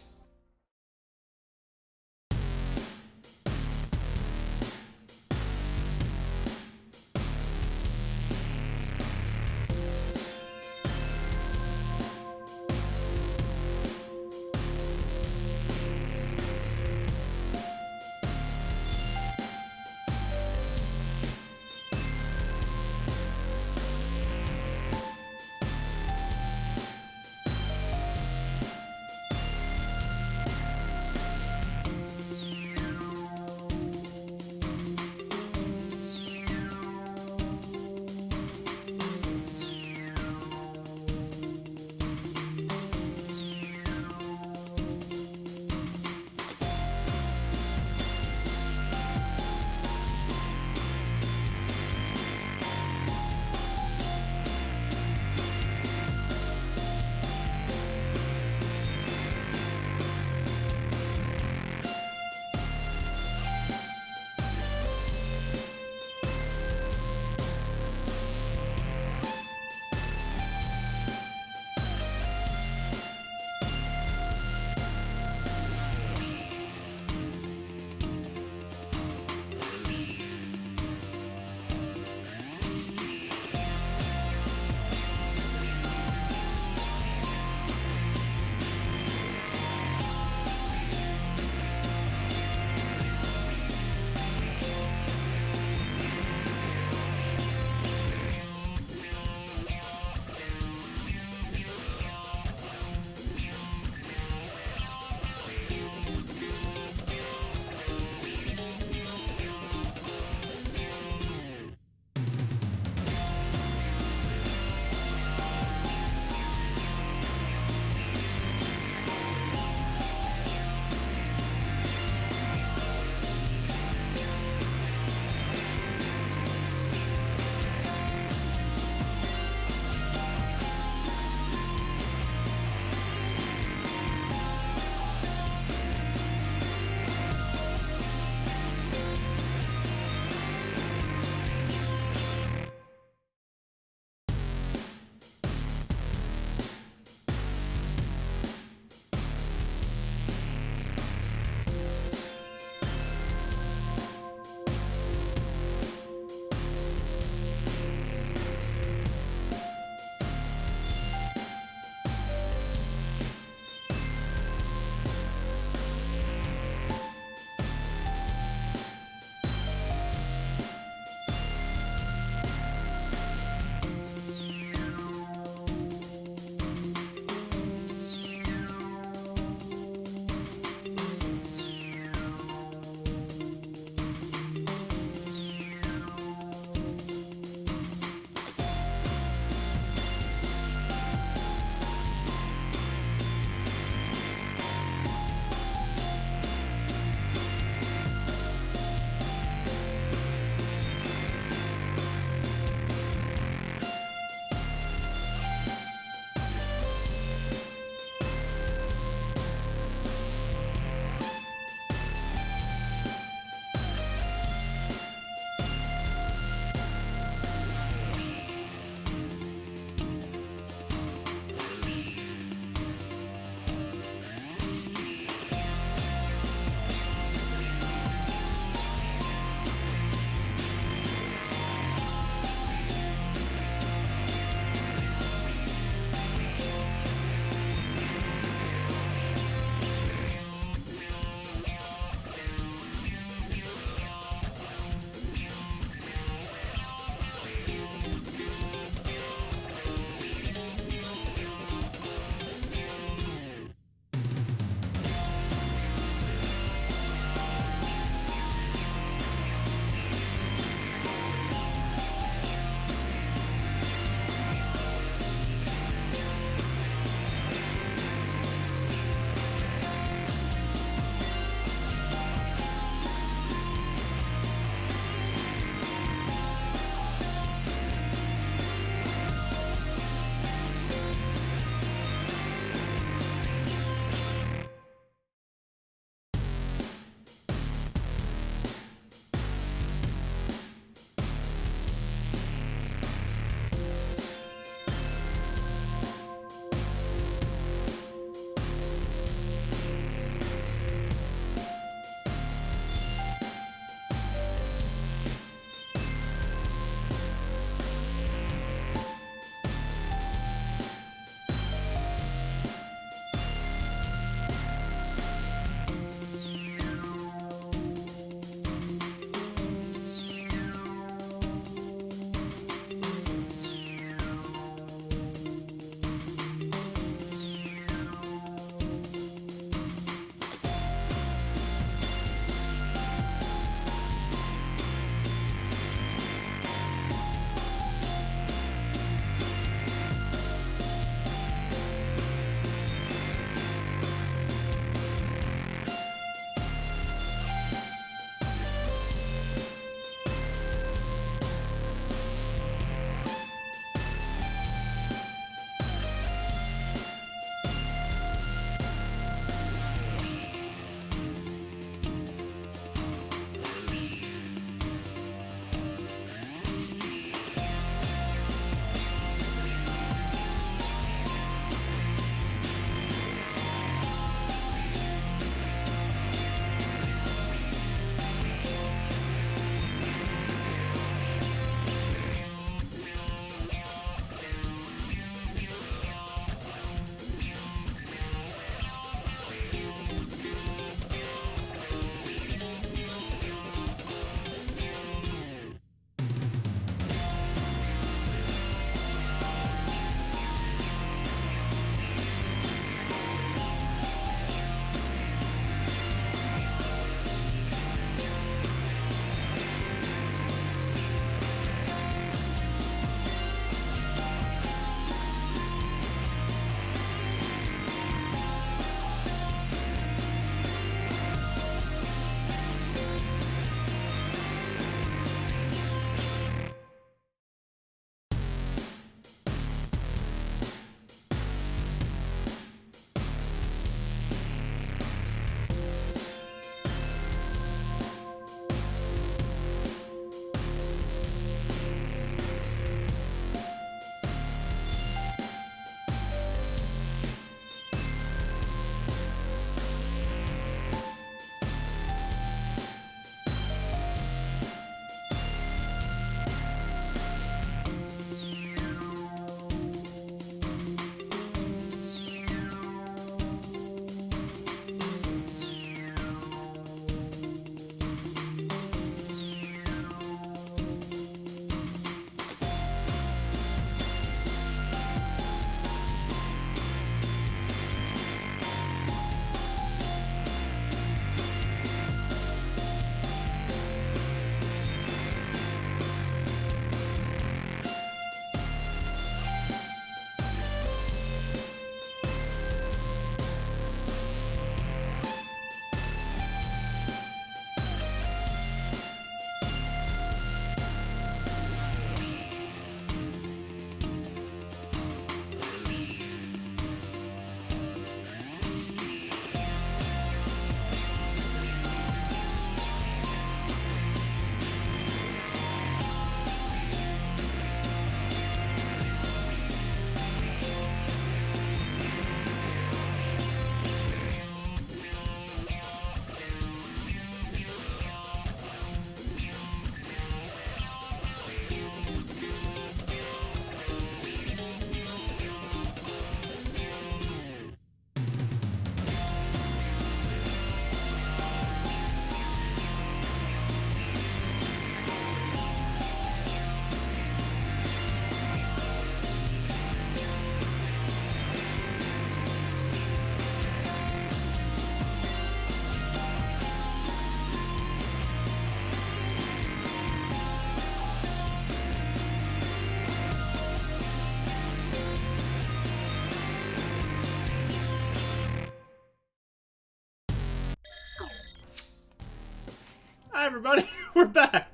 Hi, everybody. We're back.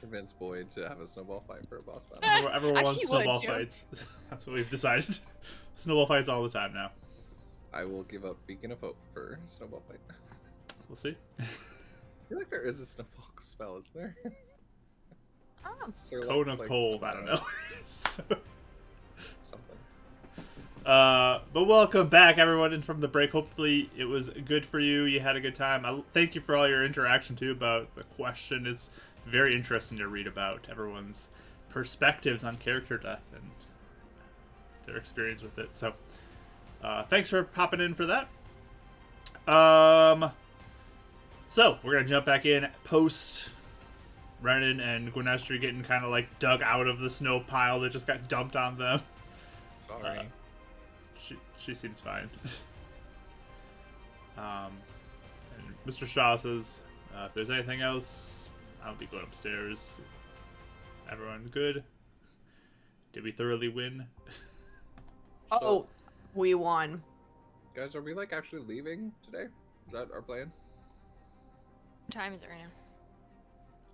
Convince Boyd to have a snowball fight for a boss battle. Everyone wants He would, snowball too. fights. That's what we've decided. Snowball fights all the time now. I will give up Beacon of Hope for snowball fight. We'll see. I feel like there is a snowball spell, isn't there? Oh. Sir Cone Lex of likes cold. to- I don't know. So, Something. but welcome back, everyone, and from the break. Hopefully, it was good for you. You had a good time. Thank you for all your interaction too about the question. It's very interesting to read about everyone's perspectives on character death and their experience with it. So, thanks for popping in for that. So we're gonna jump back in post Renan and Gwynestri getting kind of like dug out of the snow pile that just got dumped on them. Sorry. She seems fine. And Mr. Shaw says, if there's anything else, I'll be going upstairs. Everyone good? Did we thoroughly win? Oh, we won. Guys, are we like actually leaving today? Is that our plan? What time is it right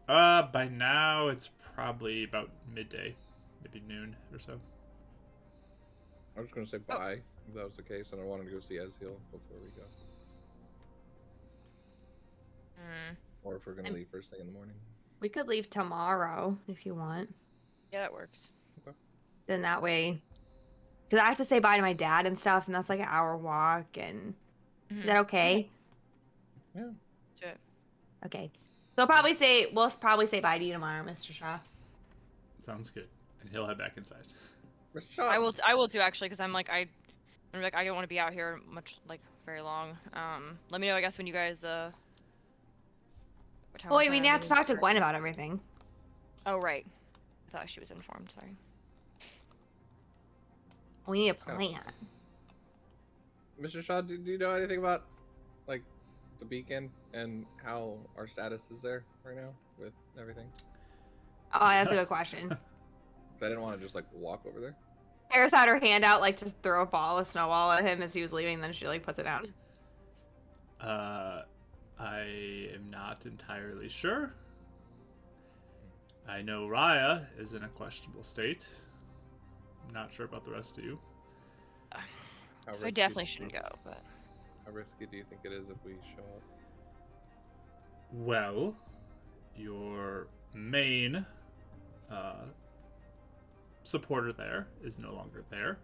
now? By now it's probably about midday, maybe noon or so. I was gonna say bye if that was the case, and I wanted to go see Ezheal before we go. Or if we're gonna leave first thing in the morning. We could leave tomorrow if you want. Yeah, that works. Then that way, because I have to say bye to my dad and stuff, and that's like an hour walk. And is that okay? Yeah. Do it. Okay. So we'll probably say bye to you tomorrow, Mr. Shaw. Sounds good. And he'll head back inside. Mr. Shaw. I will too actually, because I'm like I don't want to be out here very long. Let me know I guess when you guys what time Oh, we're wait, we planning have to talk to start. Gwen about everything. Oh right. I thought she was informed. Sorry. We need a plan. Mr. Shaw, do you know anything about like the beacon and how our status is there right now with everything? Oh, that's a good question. I didn't want to just like walk over there. Paris had her hand out like to throw a snowball at him as he was leaving, then she like puts it down. I am not entirely sure. I know Raya is in a questionable state. I'm not sure about the rest of you. How So I risky definitely do you shouldn't think- go, but How risky do you think it is if we show up? Well, your main supporter there is no longer there.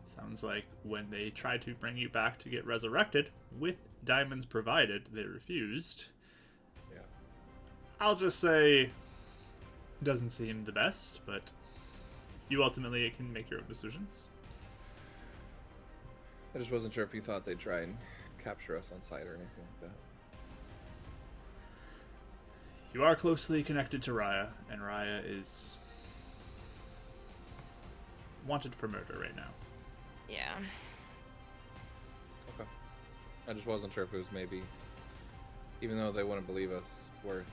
Sounds like when they tried to bring you back to get resurrected, with diamonds provided, they refused. Yeah. I'll just say, doesn't seem the best, but you ultimately can make your own decisions. I just wasn't sure if you thought they'd try and capture us on site or anything like that. You are closely connected to Raya, and Raya is wanted for murder right now. yeah. Okay. I just wasn't sure if it was maybe, even though they wouldn't believe us, worth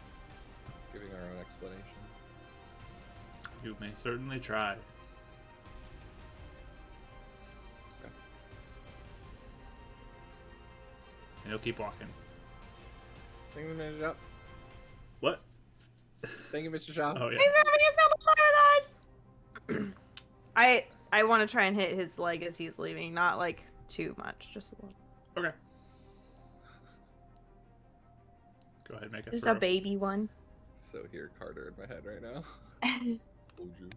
giving our own explanation. You may certainly try. Okay. And he'll keep walking. Thank you, Mr. Shaw. What? Thank you, Mr. Shaw. Oh, yeah. Thanks for having a snowball fight with us! I want to try and hit his leg as he's leaving, not like too much, just a little. Okay. Go ahead and make it Just throw. a baby one. So hear Carter in my head right now. Told you.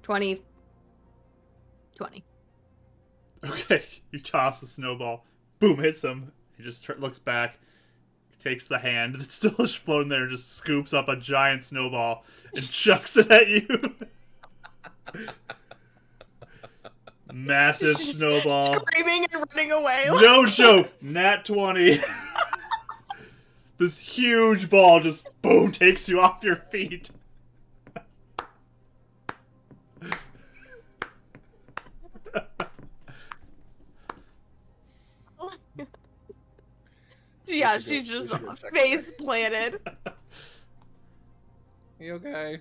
20. Okay, you toss the snowball. Boom, hits him. He just looks back, takes the hand that's still just floating there, and just scoops up a giant snowball and chucks it at you. Massive Just snowball. Screaming and running away. No joke. Nat 20. This huge ball just boom takes you off your feet. Yeah, We should she's go- we just should go check face planted. You okay?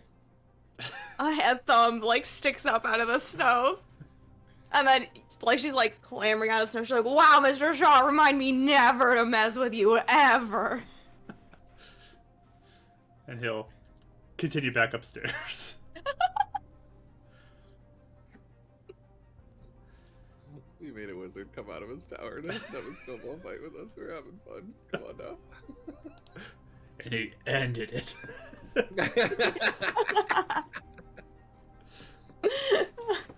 A head thumb like sticks up out of the snow. And then, like, she's like clambering out of the snow. She's like, "Wow, Mr. Shaw, remind me never to mess with you ever." And he'll continue back upstairs. We made a wizard come out of his tower to have a snowball fight with us. We're having fun. Come on now. And he ended it.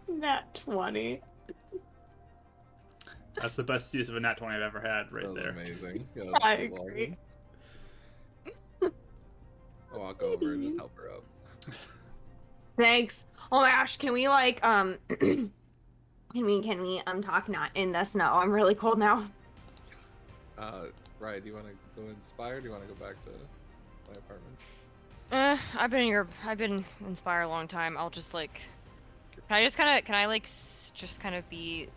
Nat 20. That's the best use of a nat 20 I've ever had, right That was there. amazing. Yeah, I that was agree. awesome. I'll walk over and just help her up. Thanks. Oh my gosh, can we like can we talk not in the snow? I'm really cold now. Right, do you want to go inspire? Do you want to go back to my apartment? I've been inspired a long time. I'll just like, can I like just kind of be,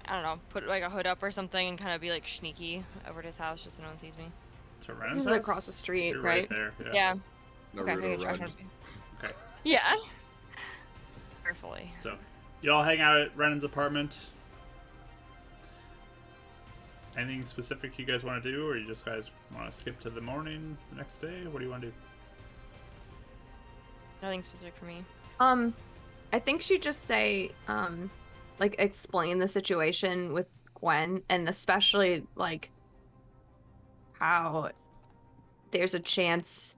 I don't know, put like a hood up or something and kind of be like sneaky over to his house just so no one sees me. To This Ren's is house? across the street, You're right? there. Yeah. Yeah. Naruto maybe try runs. Okay. Yeah. Carefully. So, y'all hang out at Renan's apartment. Anything specific you guys want to do, or you just guys want to skip to the morning the next day? What do you want to do? Nothing specific for me. I think she'd just say, like, explain the situation with Gwen, and especially, like, how there's a chance,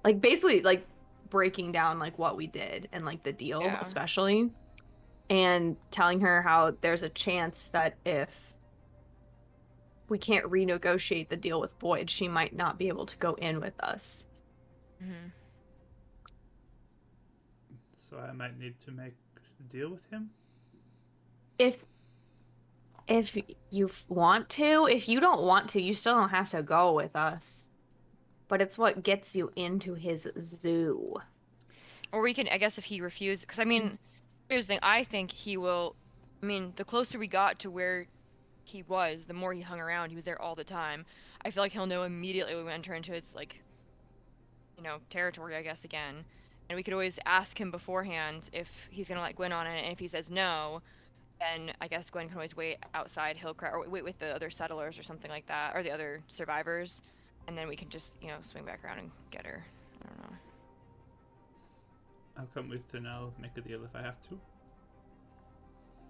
like, basically, like, breaking down, like, what we did and, like, the deal, Yeah. especially, and telling her how there's a chance that if we can't renegotiate the deal with Boyd, she might not be able to go in with us. Mm-hmm. So I might need to make a deal with him? If you want to, if you don't want to, you still don't have to go with us. But it's what gets you into his zoo. Or we can, I guess, if he refuses, because I mean, here's the thing. I think he will. I mean, the closer we got to where he was, the more he hung around. He was there all the time. I feel like he'll know immediately when we enter into his like, territory, I guess, again. And we could always ask him beforehand if he's gonna let Gwen on it, and if he says no, then I guess Gwen can always wait outside Hillcrest or wait with the other settlers or something like that, or the other survivors, and then we can just swing back around and get her. I don't know. I'll come with and I'll make a deal if I have to.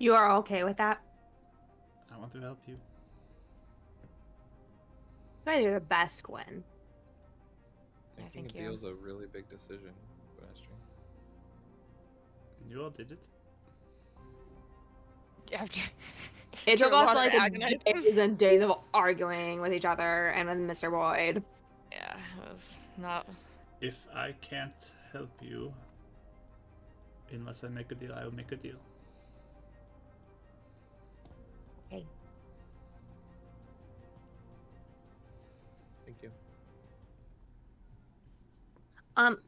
You are okay with that? I want to help you. You're the best, Gwen. Yeah, Making thank a you. deal is a really big decision, Astrid. You all did it. Yeah. It took Sure, us water like agonizing. days and days of arguing with each other and with Mr. Boyd. Yeah, it was not. If I can't help you, unless I make a deal, I will make a deal. Okay. Thank you.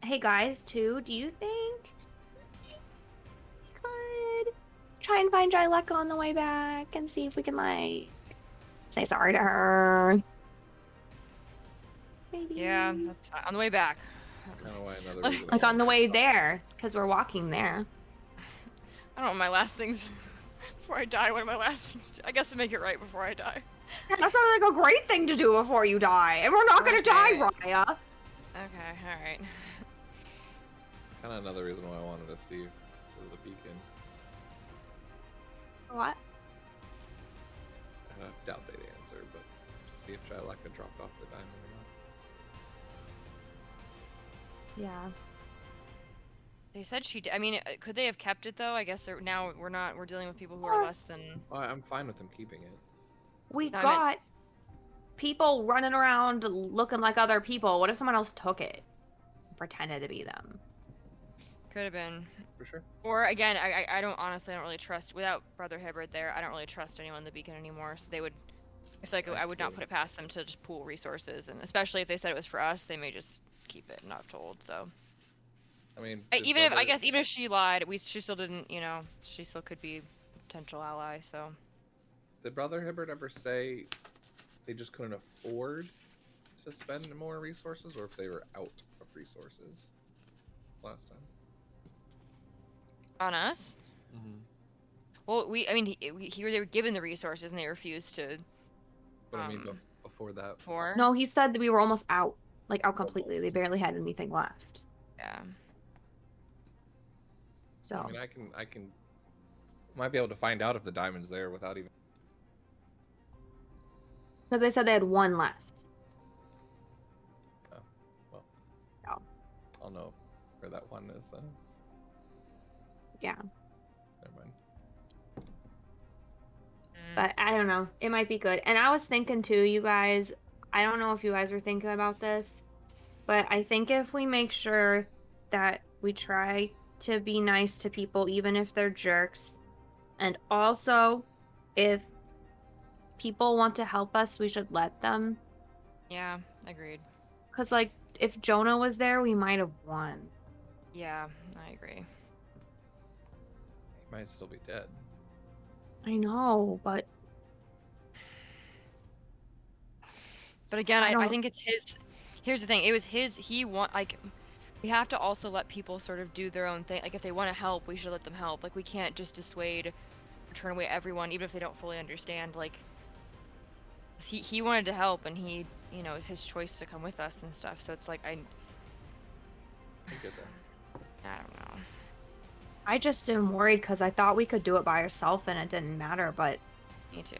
Hey guys, too, do you think we could try and find Jyleka on the way back and see if we can, like, say sorry to her? Maybe. Yeah, that's fine. On the way back. Kind of why another reason. Like on the way there, because we're walking there. I don't know what my last things before I die. What are my last things? I guess to make it right before I die. That sounds like a great thing to do before you die. And we're not gonna die, Okay. Raya. Okay, all right. Kind of another reason why I wanted to see the beacon. What? I doubt they'd answer, but to see if Jyleka dropped off the diamond or not. Yeah. They said she did. I mean, could they have kept it though? I guess now we're dealing with people who are less than. Well, I'm fine with them keeping it. We No, I got meant- people running around looking like other people. What if someone else took it? Pretended to be them. Could have been. For sure. Or again, I don't honestly, I don't really trust, without Brother Hibbert there, I don't really trust anyone in the Beacon anymore. So they would, I feel like I would not put it past them to just pool resources, and especially if they said it was for us, they may just keep it, not told. So I mean, even if she lied, she still didn't, she still could be a potential ally. So Did Brother Hibbert ever say they just couldn't afford to spend more resources, or if they were out of resources last time? On us? Mm-hmm. Well, I mean, they were given the resources and they refused to. But I mean, before that. Before. No, he said that we were almost out. Like, out completely. Almost. They barely had anything left. Yeah. So. I mean, I can. Might be able to find out if the diamond's there without even. Because they said they had one left. Oh, well. Oh. I'll know where that one is then. Yeah. Never mind. But I don't know. It might be good. And I was thinking too, you guys, I don't know if you guys were thinking about this, but I think if we make sure that we try to be nice to people, even if they're jerks, and also if people want to help us, we should let them. Yeah, agreed. Because, like, if Jonah was there, we might have won. Yeah, I agree. He might still be dead. I know, but. But again, I I don't- think it's his. Here's the thing. It was his. We have to also let people sort of do their own thing. Like, if they want to help, we should let them help. Like, we can't just dissuade or turn away everyone, even if they don't fully understand. Like, he wanted to help, and he, you know, it's his choice to come with us and stuff. So it's like, I get that. I don't know. I just am worried because I thought we could do it by ourselves and it didn't matter, but Me too.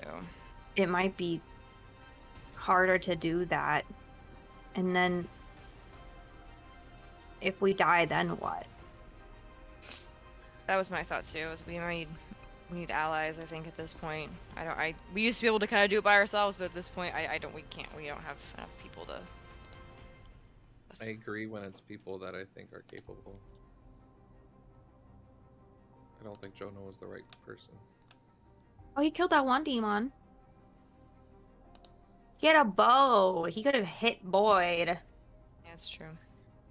it might be harder to do that. And then if we die, then what? That was my thought too. Is we need allies. I think at this point, we used to be able to kind of do it by ourselves, but at this point, we don't have enough people to. I agree when it's people that I think are capable. I don't think Jonah was the right person. Oh, he killed that one demon. He had a bow. He could have hit Boyd. Yeah, it's true.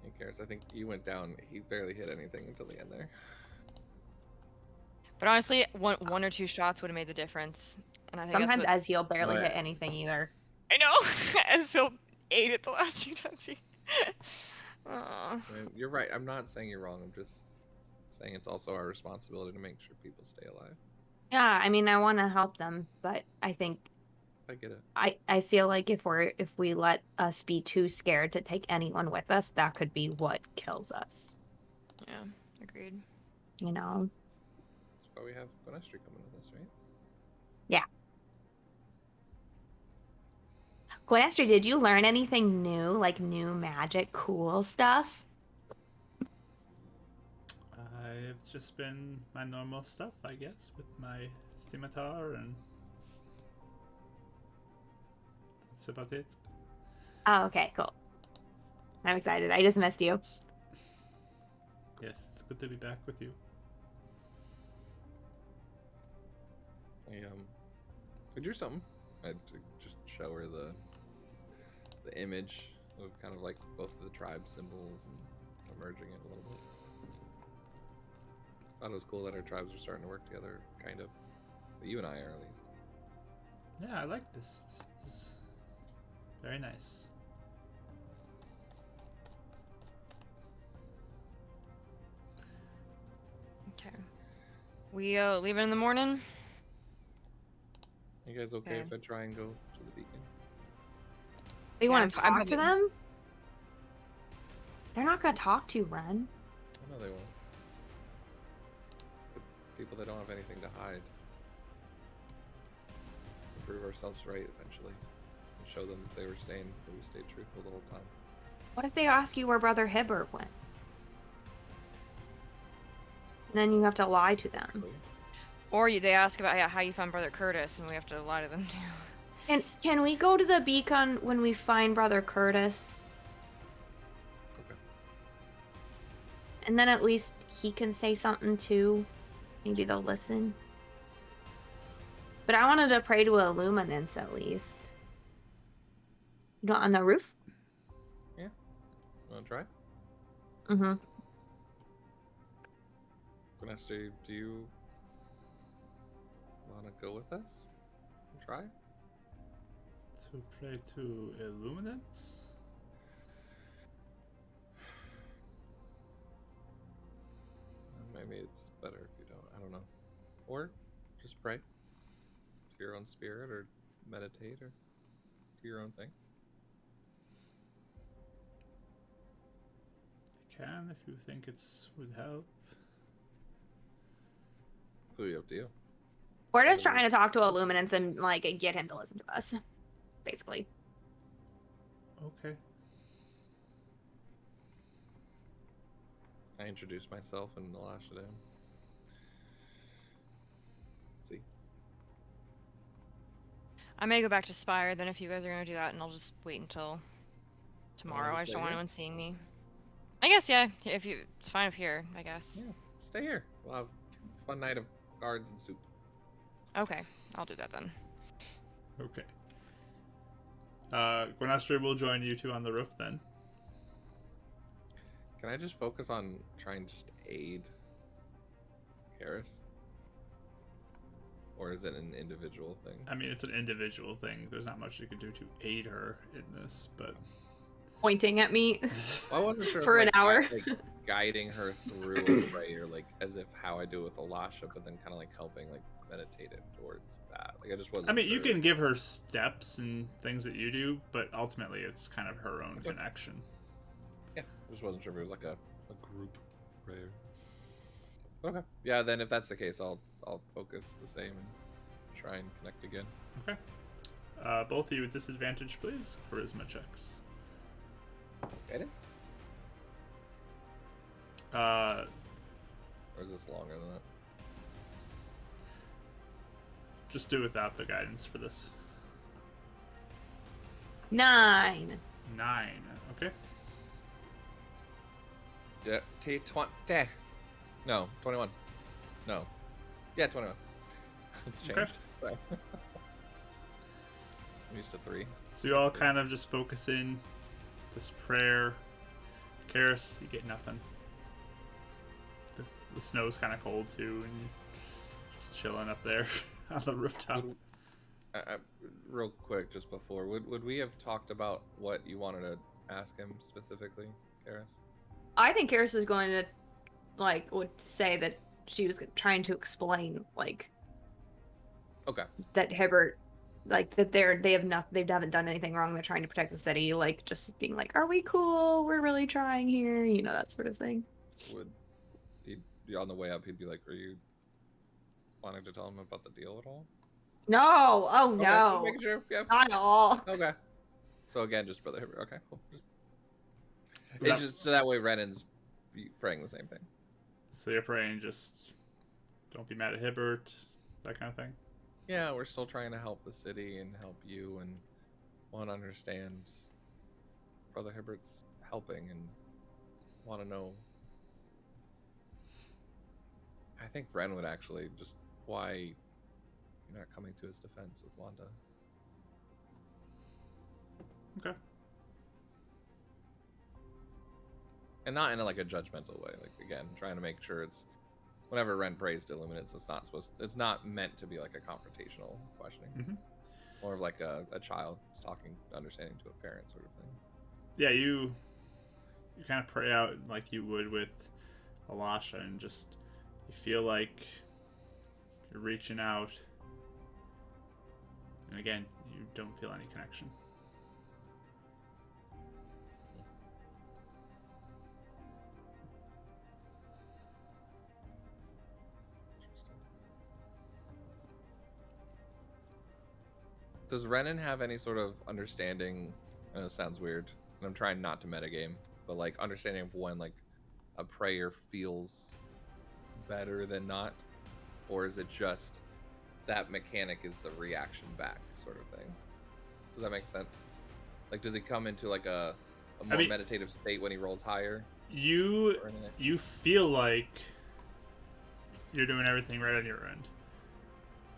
Who cares? I think you went down. He barely hit anything until the end there. But honestly, one or two shots would have made the difference. And I think Sometimes that's Ezreal barely Right. hit anything either. I know. Ezreal ate it the last few times he. I mean, you're right. I'm not saying you're wrong. I'm just saying it's also our responsibility to make sure people stay alive. Yeah, I mean, I want to help them, but I think I get it. I feel like if we let us be too scared to take anyone with us, that could be what kills us. Yeah, agreed. You know? That's why we have Gonestry coming with us, right? Yeah. Glastry, did you learn anything new, like new magic, cool stuff? I've just been my normal stuff, I guess, with my scimitar, and that's about it. Oh, okay, cool. I'm excited. I just missed you. Yes, it's good to be back with you. I drew something. I had to just show her the image of kind of like both of the tribe symbols and merging it a little bit. Thought it was cool that our tribes are starting to work together, kind of. But you and I are, at least. Yeah, I like this. This is very nice. Okay. We leaving in the morning? You guys okay Okay. if I try and go to the beacon? You Yeah, want to I'm talk to probably- them? They're not going to talk to you, Ren. I know they won't. But people that don't have anything to hide. We'll prove ourselves right eventually. And show them that they were staying, that we stayed truthful the whole time. What if they ask you where Brother Hibbert went? And then you have to lie to them. Really? Or they ask about how you found Brother Curtis, and we have to lie to them too. And can we go to the beacon when we find Brother Curtis? Okay. And then at least he can say something too. Maybe they'll listen. But I wanted to pray to Illuminance at least. You know, on the roof? Wanna try? Mm-hmm. Gonestry, do you wanna go with us? And try? To pray to Illuminance? Maybe it's better if you don't. I don't know. Or just pray to your own spirit, or meditate, or do your own thing. You can if you think it's would help. Completely up to you. We're just trying to talk to Illuminance and like get him to listen to us, basically. Okay. I introduced myself and Alasha to him. See? I may go back to Spire then if you guys are gonna do that, and I'll just wait until tomorrow. I just don't want anyone seeing me. I guess, yeah. If you, it's fine up here, I guess. Yeah, stay here. We'll have a fun night of cards and soup. Okay, I'll do that then. Okay. Gwenastra will join you two on the roof then. Can I just focus on trying to just aid Karis? Or is it an individual thing? I mean, it's an individual thing. There's not much you can do to aid her in this, but... Pointing at me Well, I wasn't sure for if, an hour. like guiding her through a prayer, like as if how I do with Alasha, but then kind of like helping like meditate it towards that. Like I just wasn't. I mean, sure. you can give her steps and things that you do, but ultimately it's kind of her own connection. Yeah, I just wasn't sure if it was like a group prayer. Okay. Yeah, then if that's the case, I'll focus the same and try and connect again. Okay. Both of you with disadvantage, please. Charisma checks. Guidance? Uh, Or is this longer than that? just do without the guidance for this. 9. 9. Okay. No, 21. No. Yeah, 21. It's changed. Okay. Sorry. I'm used to 3. So you all kind of just focus in this prayer. Karis, you get nothing. The snow's kind of cold too, and you're just chilling up there on the rooftop. Real quick, just before, would we have talked about what you wanted to ask him specifically, Karis? I think Karis was going to, like, would say that she was trying to explain, like, Okay. that Hibbert, like, that they haven't done anything wrong. They're trying to protect the city, like, just being like, are we cool? We're really trying here, you know, that sort of thing. Would he on the way up? He'd be like, "Are you wanting to tell him about the deal at all?" No, oh Okay, no, just making sure. Yeah. not at all. Okay. So again, just Brother Hibbert. Okay, cool. Was that- It's just so that way Renan's praying the same thing. So you're praying just don't be mad at Hibbert, that kind of thing. Yeah, we're still trying to help the city and help you, and want to understand Brother Hibbert's helping and want to know. I think Ren would actually just why you're not coming to his defense with Wanda. Okay. And not in like a judgmental way. Like again, trying to make sure it's whenever Ren prays to Illuminates, it's not meant to be like a confrontational questioning. Mm-hmm. More of like a child talking, understanding to a parent sort of thing. Yeah, you kind of pray out like you would with Alasha, and just you feel like you're reaching out, and again, you don't feel any connection. Interesting. Does Renan have any sort of understanding? I know it sounds weird, and I'm trying not to metagame, but like understanding of when like a prayer feels better than not, or is it just that mechanic is the reaction back sort of thing? Does that make sense? Like, does he come into like a more meditative state when he rolls higher? You feel like you're doing everything right on your end.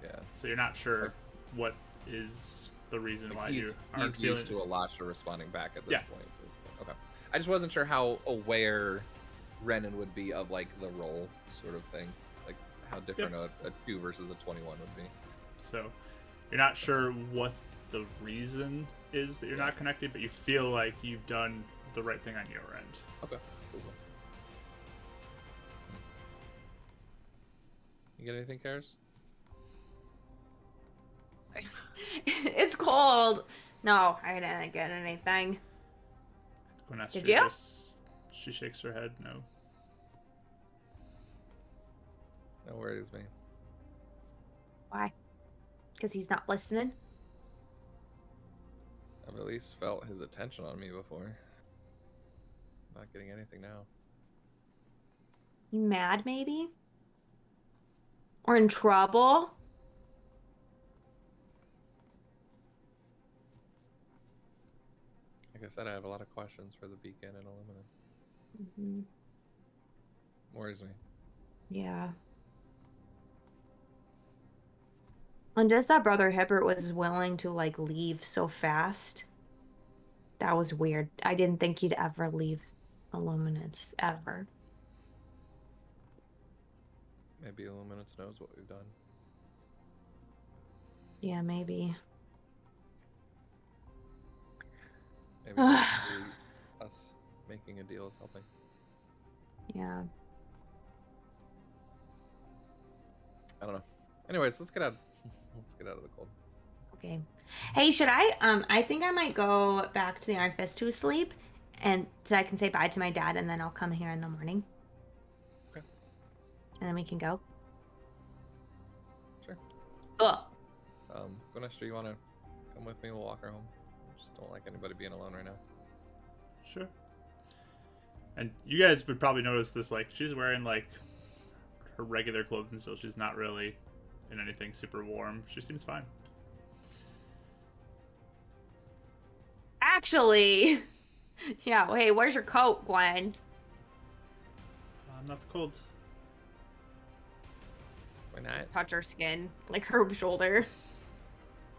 Yeah. So you're not sure what is the reason Like why you aren't he's feeling. used to Alasha responding back at this Yeah. point. So, okay. I just wasn't sure how aware Renan would be of like the roll sort of thing, like how different a 2 versus a 21 would be. So you're not sure what the reason is that you're not connected, but you feel like you've done the right thing on your end. Okay. Cool. You get anything, Karis? It's cold. No, I didn't get anything. Gwynethra you? She shakes her head. No. That worries me. Why? Because he's not listening? I've at least felt his attention on me before. Not getting anything now. You mad, maybe? Or in trouble? Like I said, I have a lot of questions for the beacon and Illuminance. Mm-hmm. Worries me. Yeah. And just that Brother Hibbert was willing to, like, leave so fast. That was weird. I didn't think he'd ever leave Illuminance, ever. Maybe Illuminance knows what we've done. Yeah, maybe. Maybe us making a deal is helping. Yeah. I don't know. Anyways, let's get out. Let's get out of the cold. Okay. Hey, should I think I might go back to the Iron Fist to sleep, and so I can say bye to my dad, and then I'll come here in the morning. Okay. And then we can go. Sure. Cool. Gwynethra, you want to come with me? We'll walk her home. I just don't like anybody being alone right now. Sure. And you guys would probably notice this, like, she's wearing, like, her regular clothing, so she's not really in anything super warm. She seems fine. Actually, yeah, hey, where's your coat, Gwen? I'm not cold. Why not? Touch her skin, like her shoulder.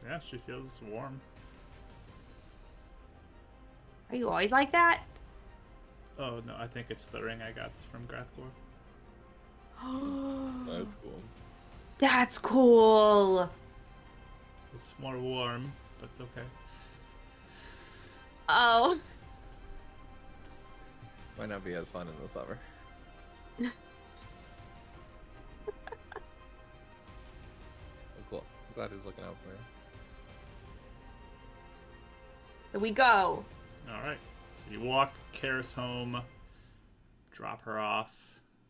Yeah, she feels warm. Are you always like that? Oh, no, I think it's the ring I got from Grathgore. That's cool. That's cool. It's more warm, but okay. Oh. Might not be as fun in the summer. Oh, cool. I'm glad he's looking out for me. Here we go. Alright, so you walk Karis home, drop her off.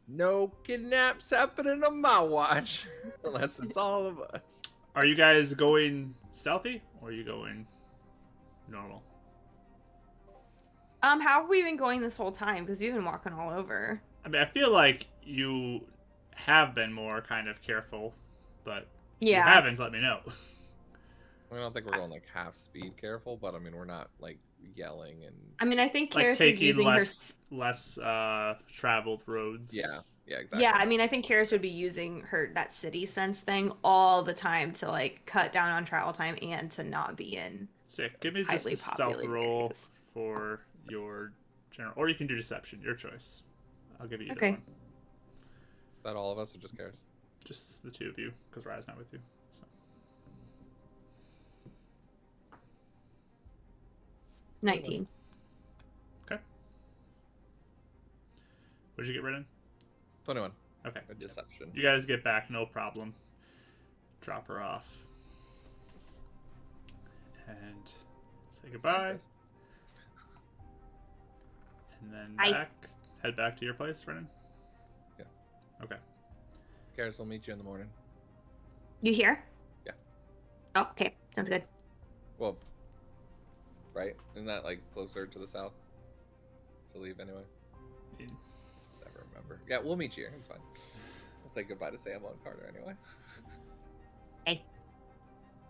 No kidnaps happening on my watch. Unless it's all of us. Are you guys going stealthy, or are you going normal? How have we been going this whole time? Because we've been walking all over. I mean, I feel like you have been more kind of careful, but if you haven't, let me know. I don't think we're going like half speed careful, but I mean we're not like yelling and. I mean, I think Like Karis is taking using less traveled roads. Yeah, exactly. Yeah, I mean, I think Karis would be using that city sense thing all the time to like cut down on travel time and to not be in. So yeah, give me just highly a stealth populated roll areas. for your general, or you can do deception, your choice. I'll give you either Okay. one. Is that all of us or just Karis? Just the two of you, because Raya's not with you. So. 19. Okay. What did you get written? 21. Okay. A deception. You guys get back, no problem. Drop her off. And say goodbye. And then Bye. head back to your place, Brennan? Yeah. Okay. Karis will meet you in the morning. You here? Yeah. Oh, okay. Sounds good. Well, right? Isn't that like closer to the south? To leave anyway? Never remember. Yeah, we'll meet you here. It's fine. We'll say goodbye to Sam and Carter anyway. Hey.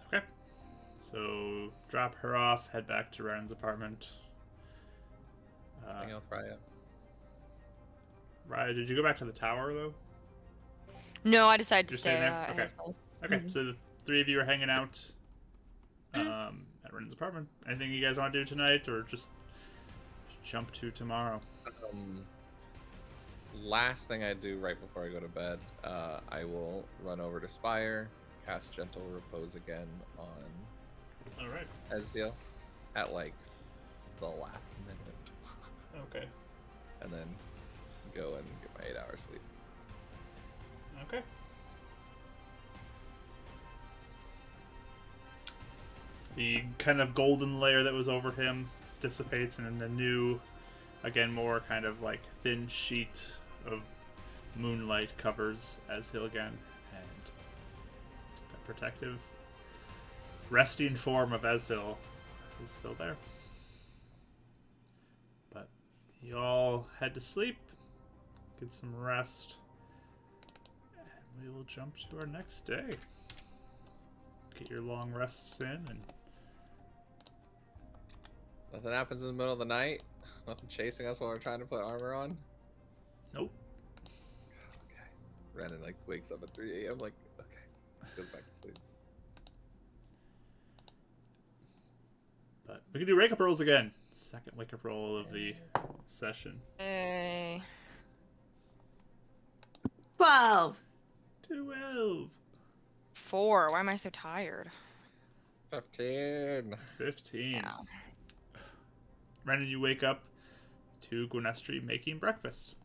Okay. So drop her off, head back to Ren's apartment. Hang out with Raya. Raya, did you go back to the tower though? No, I decided to You're stay staying there? at Okay. his place. Okay, Mhm. so the three of you are hanging out at Ren's apartment. Anything you guys want to do tonight, or just jump to tomorrow? Last thing I do right before I go to bed, I will run over to Spire, cast Gentle Repose again on All right. Ezio at like the last minute, Okay. and then go and get my 8 hours sleep. Okay. The kind of golden layer that was over him dissipates, and then the new, again, more kind of like thin sheet of moonlight covers Azil again, and the protective, resting form of Azil is still there. But you all head to sleep, get some rest, and we will jump to our next day. Get your long rests in, and Nothing happens in the middle of the night? Nothing chasing us while we're trying to put armor on? nope. Okay. Renan like wakes up at 3 a.m. like, okay. Goes back to sleep. But we can do wake up rolls again. Second wake up roll of the session. Hey. 12. 12. 4. Why am I so tired? 15. 15. Yeah. Renan, you wake up to Gwenestri making breakfast.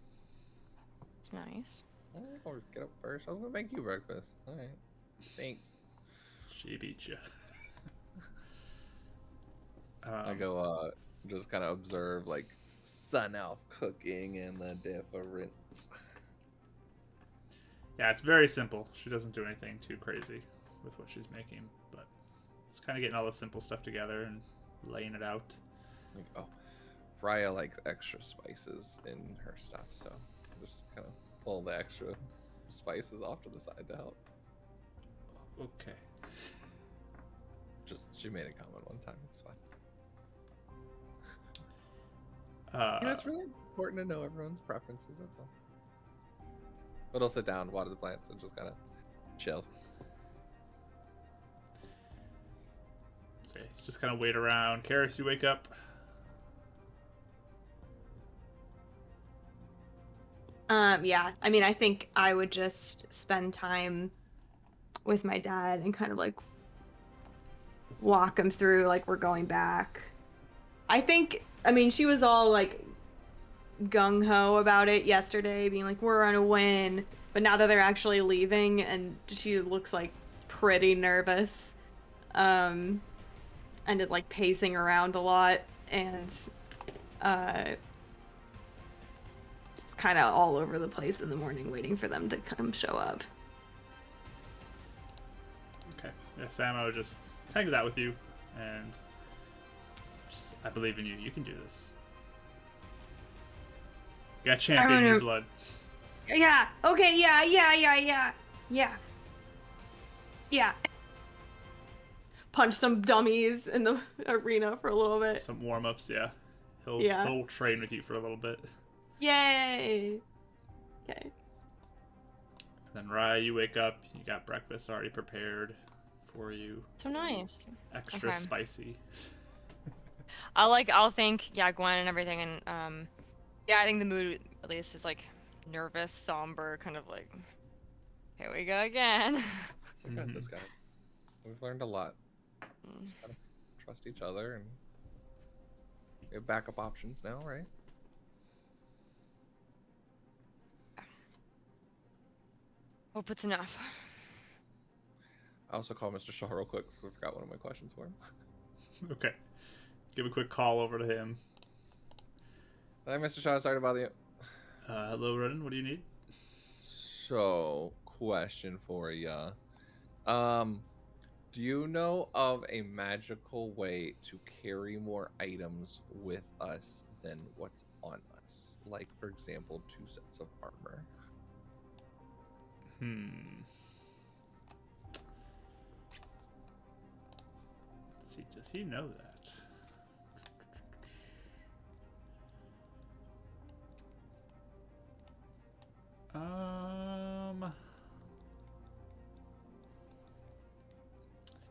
It's nice. I'll get up first. I was gonna make you breakfast. Alright. Thanks. She beat you. I go just kind of observe like Sun Elf cooking and the difference. Yeah, it's very simple. She doesn't do anything too crazy with what she's making, but it's kind of getting all the simple stuff together and laying it out. Like, oh, Raya likes extra spices in her stuff, so I just kind of pull the extra spices off to the side to help. Okay. Just she made a comment one time. It's fine. It's really important to know everyone's preferences. That's all. But I'll sit down, water the plants, and just kind of chill. So just kind of wait around. Karis, you wake up. Yeah. I mean, I think I would just spend time with my dad and kind of like walk him through like we're going back. I think, I mean, she was all like gung-ho about it yesterday, being like, we're on a win. But now that they're actually leaving, and she looks like pretty nervous, and is like pacing around a lot, and just kind of all over the place in the morning, waiting for them to come show up. Okay. Yeah, Samo just hangs out with you, and just, I believe in you. You can do this. You got champion in your blood. Yeah. Okay. Yeah. Punch some dummies in the arena for a little bit. Some warm-ups, yeah. Yeah. He'll train with you for a little bit. Yay. Okay. And then Raya, you wake up. You got breakfast already prepared for you. So nice. Extra Okay. spicy. I'll thank Gwen and everything, and I think the mood at least is like nervous, somber, kind of like, here we go again. We got this, guys. We've learned a lot. Just gotta trust each other, and we have backup options now, right? Hope it's enough. I also called Mr. Shaw real quick because I forgot one of my questions for him. Okay. Give a quick call over to him. Hi, Mr. Shaw. Sorry to bother you. Hello, Renan. What do you need? So, question for ya. Do you know of a magical way to carry more items with us than what's on us? Like, for example, 2 sets of armor. Let's see, does he know that? I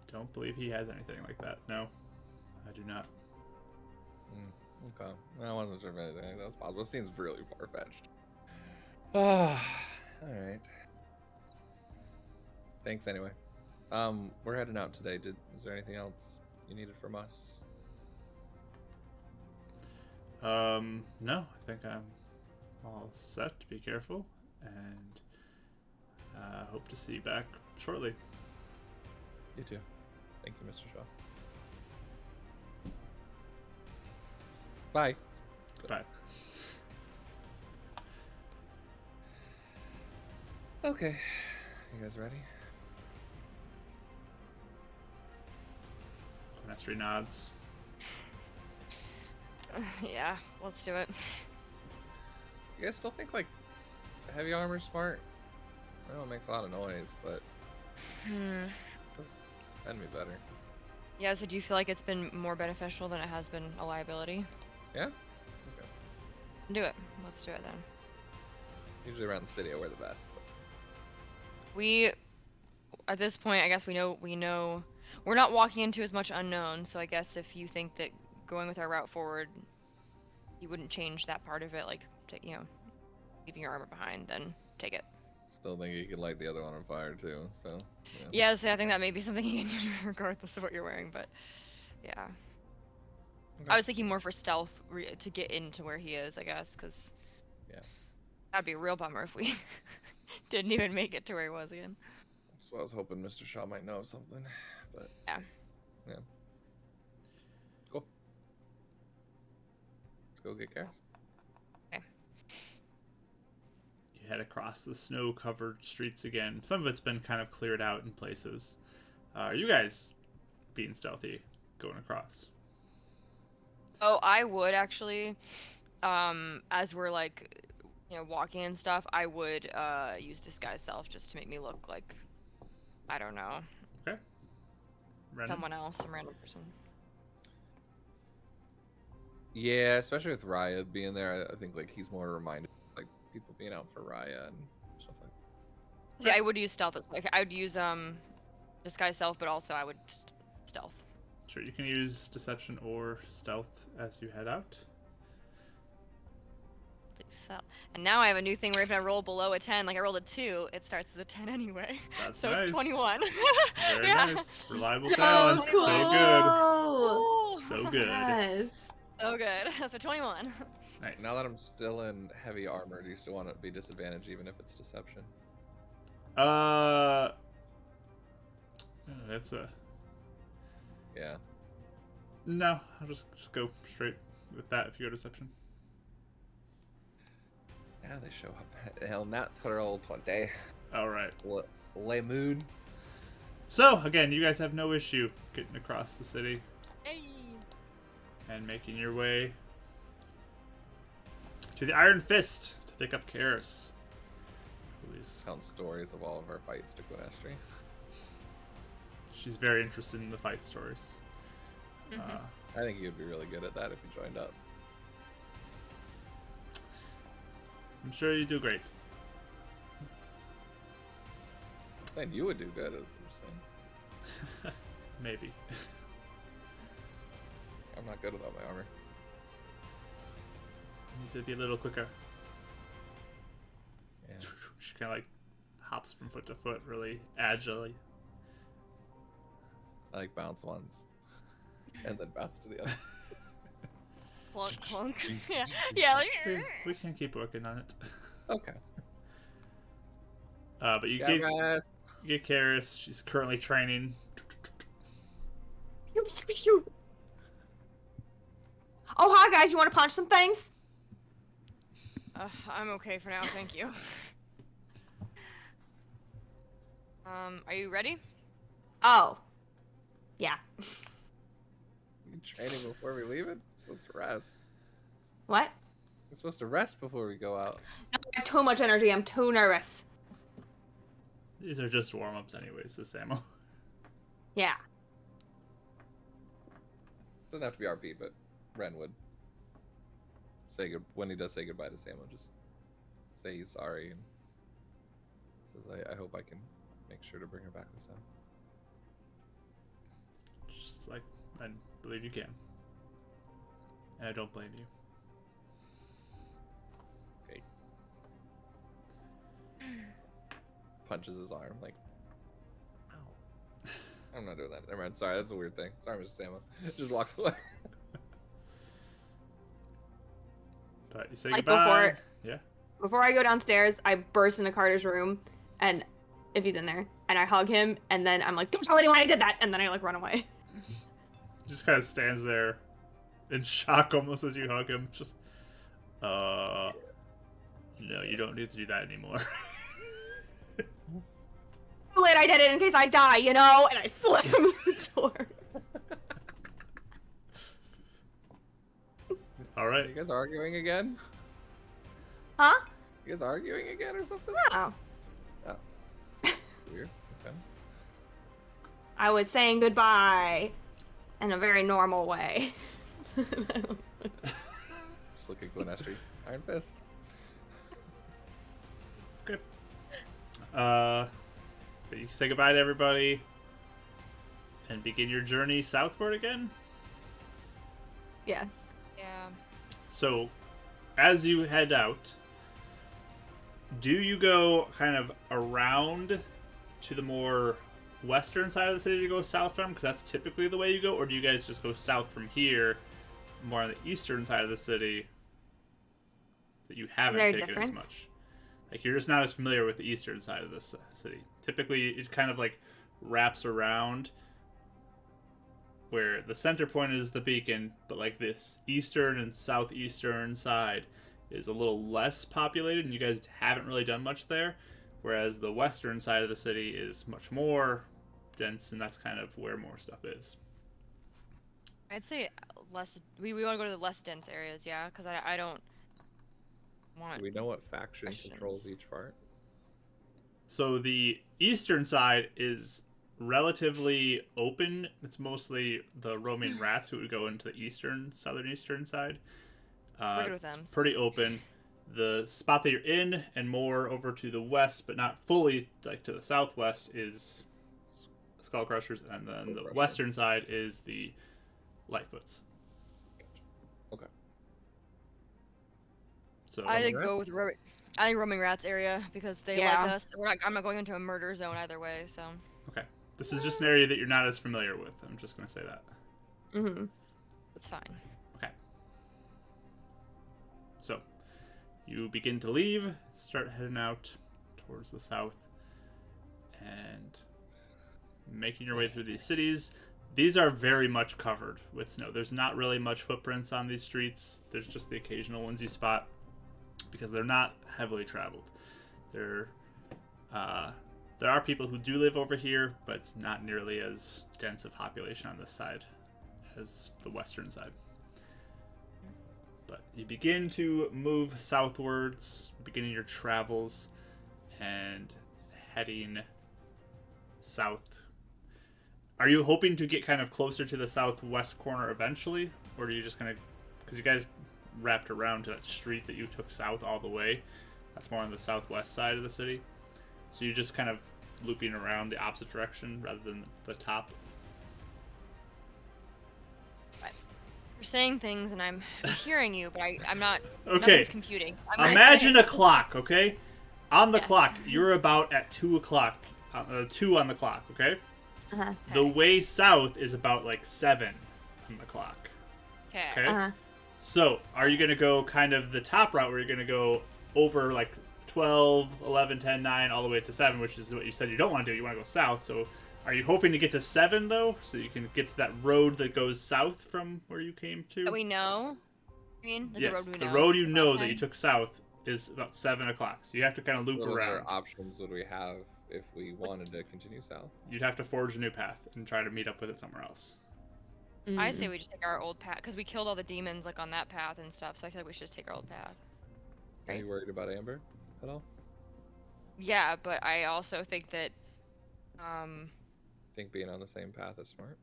don't believe he has anything like that. No, I do not. Okay. I wasn't sure if anything like that was possible. It seems really far-fetched. Alright. Thanks anyway. We're heading out today. Is there anything else you needed from us? No, I think I'm all set. Be careful, and hope to see you back shortly. You too. Thank you, Mr. Shaw. Bye. Bye. Okay. You guys ready? Quinestry nods. Yeah, let's do it. You guys still think like heavy armor's smart? I know it makes a lot of noise, but just that'd be better. Yeah, so do you feel like it's been more beneficial than it has been a liability? Yeah? Okay. Do it. Let's do it then. Usually around the city I wear the best. But... We, at this point, I guess we know, we're not walking into as much unknown, so I guess if you think that going with our route forward, you wouldn't change that part of it, like, leaving your armor behind, then take it. Still think you can light the other one on fire too, so... Yeah. Yes, I think that may be something you can do regardless of what you're wearing, but yeah. Okay. I was thinking more for stealth to get into where he is, I guess, because Yeah. that'd be a real bummer if we didn't even make it to where he was again. That's what I was hoping Mr. Shaw might know of something, but... Yeah. Yeah. Cool. Let's go get Karis. You head across the snow-covered streets again. Some of it's been kind of cleared out in places. Are you guys being stealthy going across? Oh, I would actually, as we're like, walking and stuff, I would use disguise self just to make me look like, I don't know, Okay. Renan? someone else, some random person. Yeah, especially with Raya being there, I think like he's more reminded like people being out for Raya and stuff like that. See, I would use stealth. Like, I would use disguise self, but also I would just stealth. Sure, you can use deception or stealth as you head out. And now I have a new thing where if I roll below a 10, like I rolled a 2, it starts as a 10 anyway. That's so nice. 21. Very Yeah. nice. Reliable So talent. cool. So good. Yes. So good. So 21. Nice. Now that I'm still in heavy armor, do you still want to be disadvantaged even if it's deception? That's a... Yeah. No, I'll just go straight with that if you go deception. Now they show up. Hell, natural 20. Alright. Le moon. So, again, you guys have no issue getting across the city Hey. and making your way to the Iron Fist to pick up Karis, who is... Tell stories of all of our fights to Quinestry. She's very interested in the fight stories. I think you'd be really good at that if you joined up. I'm sure you do great. Saying you would do good, is what you're saying. Maybe. I'm not good without my armor. Need to be a little quicker. Yeah. She kind of like hops from foot to foot really agilely. I like bounce once. And then bounce to the other. Clunk, clunk. Yeah. Yeah. Like, We can keep working on it. Okay. But you Yeah, get guys. you get Karis. She's currently training. Pew, pew, pew. Oh, hi guys. You want to punch some things? I'm okay for now, thank you. Are you ready? Oh. Yeah. You training before we leave it? We're supposed to rest. What? We're supposed to rest before we go out. No, I have too much energy. I'm too nervous. These are just warm-ups anyways, this ammo. Yeah. Doesn't have to be RP, but Ren would say good when he does say goodbye to Samo. Just say he's sorry and says, "I hope I can make sure to bring her back this time." Just like, I believe you can. And I don't blame you. Okay. Punches his arm like, ow. I'm not doing that. Never mind. Sorry, that's a weird thing. Sorry, Mr. Samo. Just walks away. But you say Like goodbye. before- Yeah. Before I go downstairs, I burst into Carter's room, and if he's in there, and I hug him, and then I'm like, "Don't tell anyone I did that," and then I like run away. He just kind of stands there, in shock almost as you hug him. Just, no, you don't need to do that anymore. Too late, I did it in case I die, you know? And I slam the door. All Are right. you guys arguing again? Huh? You guys arguing again or something? No. Oh. Weird. Okay. I was saying goodbye in a very normal way. Just look at Glenestry. Iron Fist. Okay. But you say goodbye to everybody and begin your journey southward again. Yes. Yeah. So, as you head out, do you go kind of around to the more western side of the city to go south from? Because that's typically the way you go. Or do you guys just go south from here, more on the eastern side of the city that you haven't there a taken as difference? much? Like, you're just not as familiar with the eastern side of this city. Typically, it kind of like wraps around where the center point is the beacon, but like this eastern and southeastern side is a little less populated, and you guys haven't really done much there. Whereas the western side of the city is much more dense, and that's kind of where more stuff is. I'd say less. We want to go to the less dense areas, yeah, because I don't want. Do we know what faction Questions. controls each part? So the eastern side is relatively open. It's mostly the roaming rats who would go into the southern eastern side. We're good with them, It's so- pretty open. The spot that you're in and more over to the west, but not fully like to the southwest, is Skull Crushers, and then the Crusher. western side is the Lightfoots. Okay. So I Roaming think go with I think roaming rats area because they Yeah. like us. I'm not going into a murder zone either way, so. okay, this is just an area that you're not as familiar with. I'm just gonna say that. Mm-hmm. It's fine. Okay. So, you begin to leave, start heading out towards the south, and making your way through these cities. These are very much covered with snow. There's not really much footprints on these streets. There's just the occasional ones you spot because they're not heavily traveled. There are people who do live over here, but it's not nearly as dense a population on this side as the western side. But you begin to move southwards, beginning your travels, and heading south. Are you hoping to get kind of closer to the southwest corner eventually? Or are you just going to... Because you guys wrapped around to that street that you took south all the way. That's more on the southwest side of the city. So you're just kind of looping around the opposite direction rather than the top. You're saying things and I'm hearing you, but I'm not. Okay. Nothing's computing. I'm not Imagine saying- a clock, okay? On the Yeah. clock, you're about at 2 o'clock. 2 on the clock, okay? Uh-huh. The way south is about like 7 on the clock. Okay. Okay? Uh-huh. So, are you going to go kind of the top route where you're going to go over like 12, 11, 10, 9, all the way to 7, which is what you said you don't want to do. You want to go south. So, are you hoping to get to 7, though? So you can get to that road that goes south from where you came to? That we know. I mean, like Yes, the the road we know. road you last know that time? you took south is about 7 o'clock. So you have to kind of loop What around. other options would we have if we wanted to continue south? You'd have to forge a new path and try to meet up with it somewhere else. I Mm. say we just take our old path because we killed all the demons like on that path and stuff. So I feel like we should just take our old path. Are Right. you worried about Amber at all? Yeah, but I also think that, Think being on the same path is smart.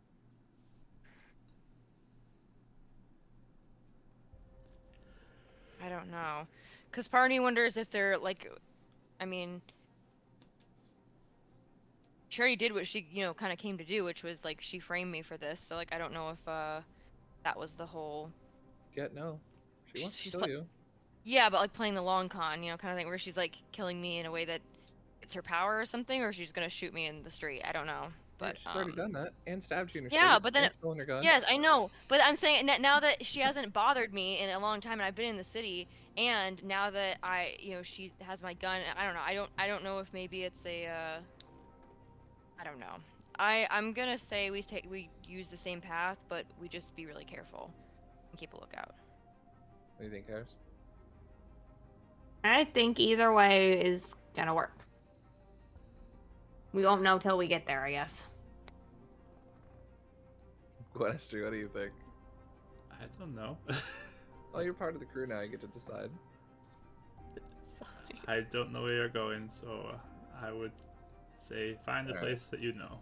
I don't know, because part of me wonders if they're like, I mean, she already did what she kind of came to do, which was like she framed me for this. So like I don't know if that was the whole. Yeah, no. She wants She's to kill pla- you. Yeah, but like playing the long con, kind of thing, where she's like killing me in a way that it's her power or something, or she's gonna shoot me in the street. I don't know, but She's already done that and stabbed you in your yeah, sleep but then and stolen your gun. Yes, I know, but I'm saying now that she hasn't bothered me in a long time, and I've been in the city, and now that she has my gun, I don't know. I don't know if maybe it's a. I don't know. I'm gonna say we use the same path, but we just be really careful. and keep a lookout. What do you think, Harris? I think either way is gonna work. We won't know till we get there, I guess. Gwynestry, what do you think? I don't know. Oh, you're part of the crew now. You get to decide. I don't know where you're going, so I would say find the Alright. place that you know.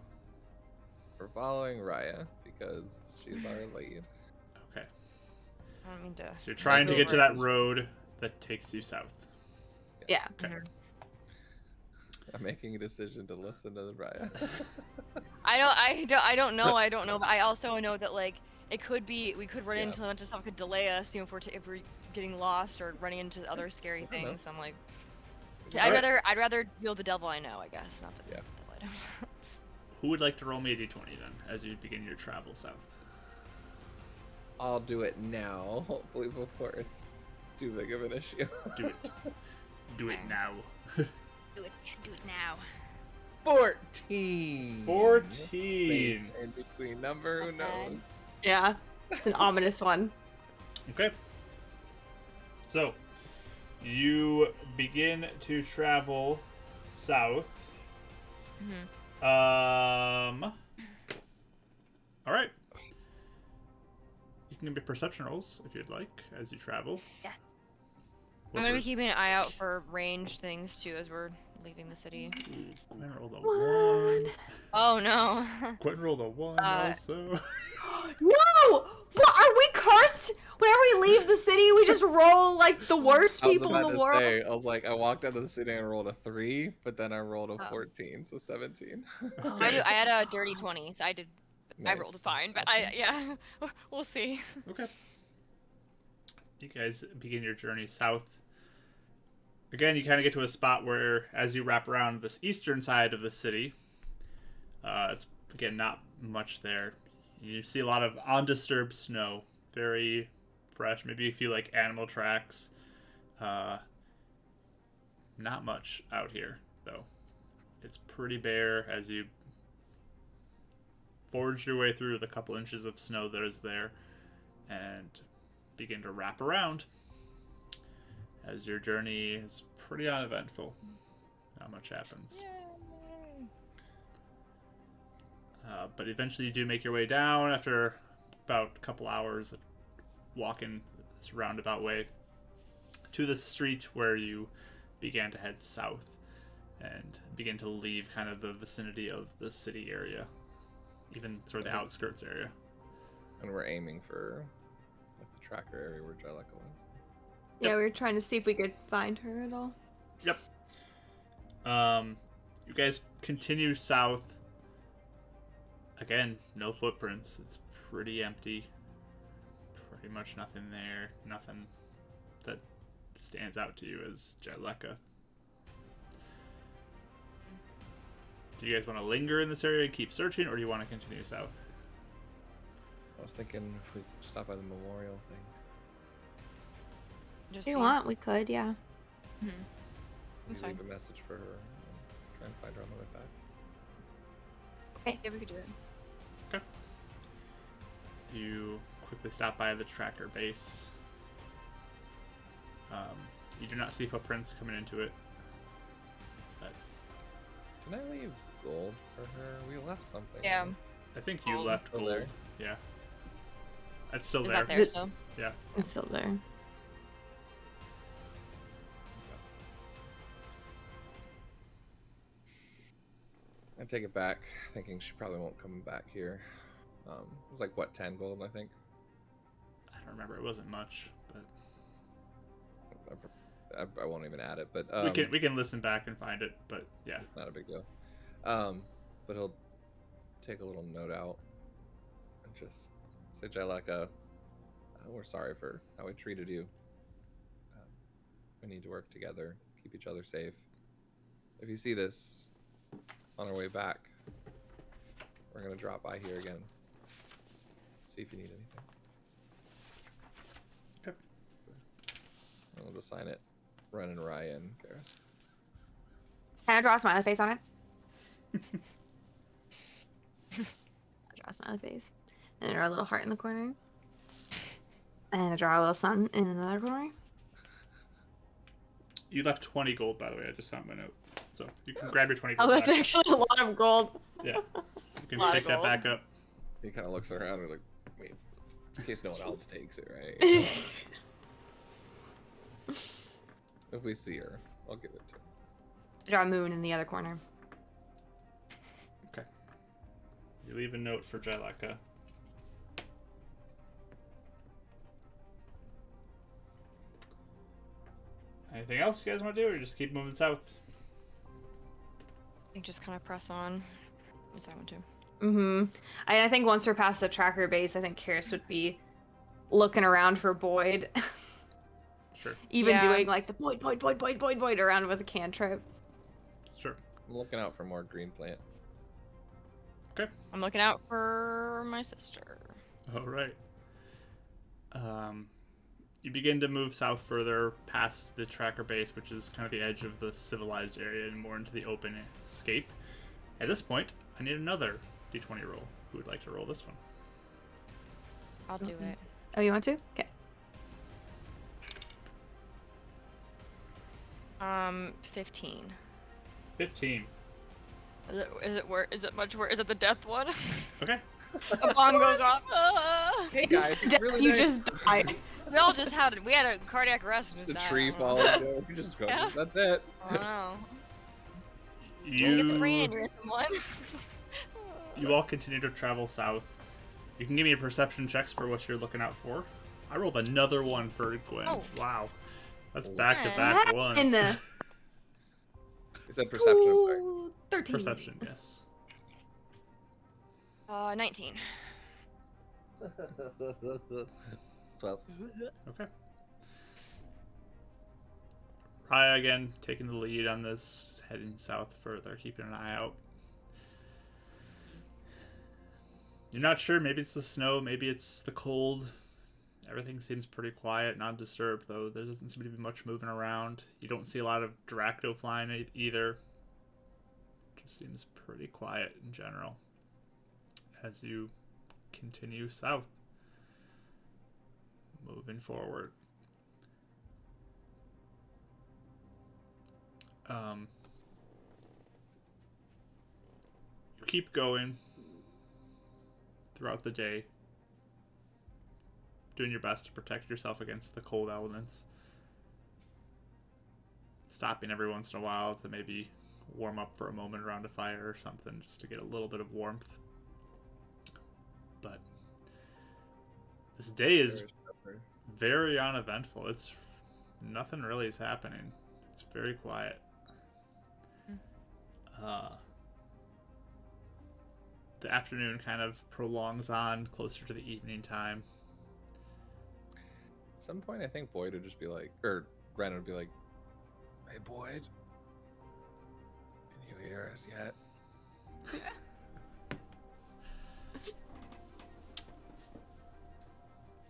We're following Raya because she's our lead. Okay. I don't mean to. So you're trying to take get to over. that road that takes you south. Yeah. Okay. Mhm. I'm making a decision to listen to the Raya. I don't know. But I also know that like it could be we could run Yeah. into a bunch of stuff that could delay us. You know, if we're getting lost or running into other scary I don't know. things. So I'm like, Alright. I'd rather deal with the devil I know. I guess not the Yeah. devil I don't. Who would like to roll me a d20 then, as you begin your travel south? I'll do it now, hopefully before it's too big of an issue. Do it. Do it Okay. now. Do it now. 14! 14. In between number, who Not bad. knows? Yeah. It's an ominous one. Okay. So, you begin to travel south. Mhm. All right. You can give me perception rolls if you'd like as you travel. Yeah. What I'm gonna be was- keeping an eye out for range things too as we're leaving the city. Ooh, Quinn rolled a What? 1. Oh no. Quinn rolled a 1 also. No! What, are we cursed? Whenever we leave the city, we just roll like the worst I was people about in the to world. say, I was like, I walked out of the city and rolled a 3, but then I rolled a Oh. 14, so 17. Okay. I had a dirty 20, so I Nice. rolled a fine, but we'll see. Okay. You guys begin your journey south. Again, you kind of get to a spot where, as you wrap around this eastern side of the city, it's, again, not much there. You see a lot of undisturbed snow, very fresh, maybe a few, like, animal tracks. Not much out here, though. It's pretty bare as you forge your way through the couple inches of snow that is there and begin to wrap around as your journey is pretty uneventful. Not much happens. But eventually you do make your way down after about a couple hours of walking this roundabout way to the street where you began to head south and begin to leave kind of the vicinity of the city area, even sort of the outskirts area. And we're aiming for like the tracker area where Jellica was. Yeah, we were trying to see if we could find her at all. Yep. You guys continue south. Again, no footprints. It's pretty empty. Pretty much nothing there. Nothing that stands out to you as Jellica. Do you guys want to linger in this area and keep searching, or do you want to continue south? I was thinking if we stop by the memorial thing. Just If you see. want, we could, yeah. Mhm. Maybe That's fine. leave a message for her and try and find her on the way back. Yeah, we could do it. You quickly stop by the tracker base. You do not see footprints coming into it. But Can I leave gold for her? We left something. Yeah. right? I think you Gold. left Still gold. there? Yeah. It's still Is there. that there still? It's still there. I take it back, thinking she probably won't come back here. It was like what, 10 gold, I think. I don't remember. It wasn't much, but I won't even add it, but we can listen back and find it. But yeah, not a big deal. But he'll take a little note out and just say, Jellica, we're sorry for how we treated you. We need to work together, keep each other safe. If you see this on our way back, we're gonna drop by here again. See if you need anything. Okay. And we'll just sign it. Ren and Ryan, Garrus. Can I draw a smiley face on it? I'll draw a smiley face. And then our little heart in the corner. And a dry little sun in another corner. You left 20 gold, by the way. I just found my note. So you can grab your 20 Oh, gold that's back. actually a lot of gold. Yeah. You can Lot of pick that gold. back up. He kind of looks around and like, wait, in case no one else takes it, right? If we see her, I'll give it to her. Draw a moon in the other corner. Okay. You leave a note for Jaleka. Anything else you guys want to do, or just keep moving south? I think just kind of press on. Yes, I want to. Mm-hmm. I think once we're past the tracker base, I think Karis would be looking around for Boyd. Sure. Even Yeah. doing like the Boyd around with a cantrip. Sure. I'm looking out for more green plants. Okay. I'm looking out for my sister. All right. You begin to move south further past the tracker base, which is kind of the edge of the civilized area, and more into the open escape. At this point, I need another d20 roll. Who would like to roll this one? I'll do it. Oh, you want to? Okay. 15. 15. Is it much worse? Is it the death one? Okay. A bomb goes off. Ah! Hey guys, Instead, it's really you nice. just die. We had a cardiac arrest and just The died. tree I don't know. falls down. You just go. Yeah. That's it. I don't know. You get the brain You, aneurysm one. you all continue to travel south. You can give me a perception checks for what you're looking out for. I rolled another one for Gwen. Oh. Wow. That's Oh. back-to-back And ones. the Is that perception? I'm sorry. 13. Perception, yes. 19. 12. Okay. Raya again taking the lead on this, heading south further, keeping an eye out. You're not sure, maybe it's the snow, maybe it's the cold. Everything seems pretty quiet, not disturbed though. There doesn't seem to be much moving around. You don't see a lot of Dracto flying either. Just seems pretty quiet in general as you continue south. Moving forward. You keep going throughout the day, doing your best to protect yourself against the cold elements. Stopping every once in a while to maybe warm up for a moment around a fire or something, just to get a little bit of warmth. But this day is very uneventful. It's nothing really is happening. It's very quiet. The afternoon kind of prolongs on closer to the evening time. At some point, I think Boyd would just be like, or Ren would be like, "Hey, Boyd, can you hear us yet?"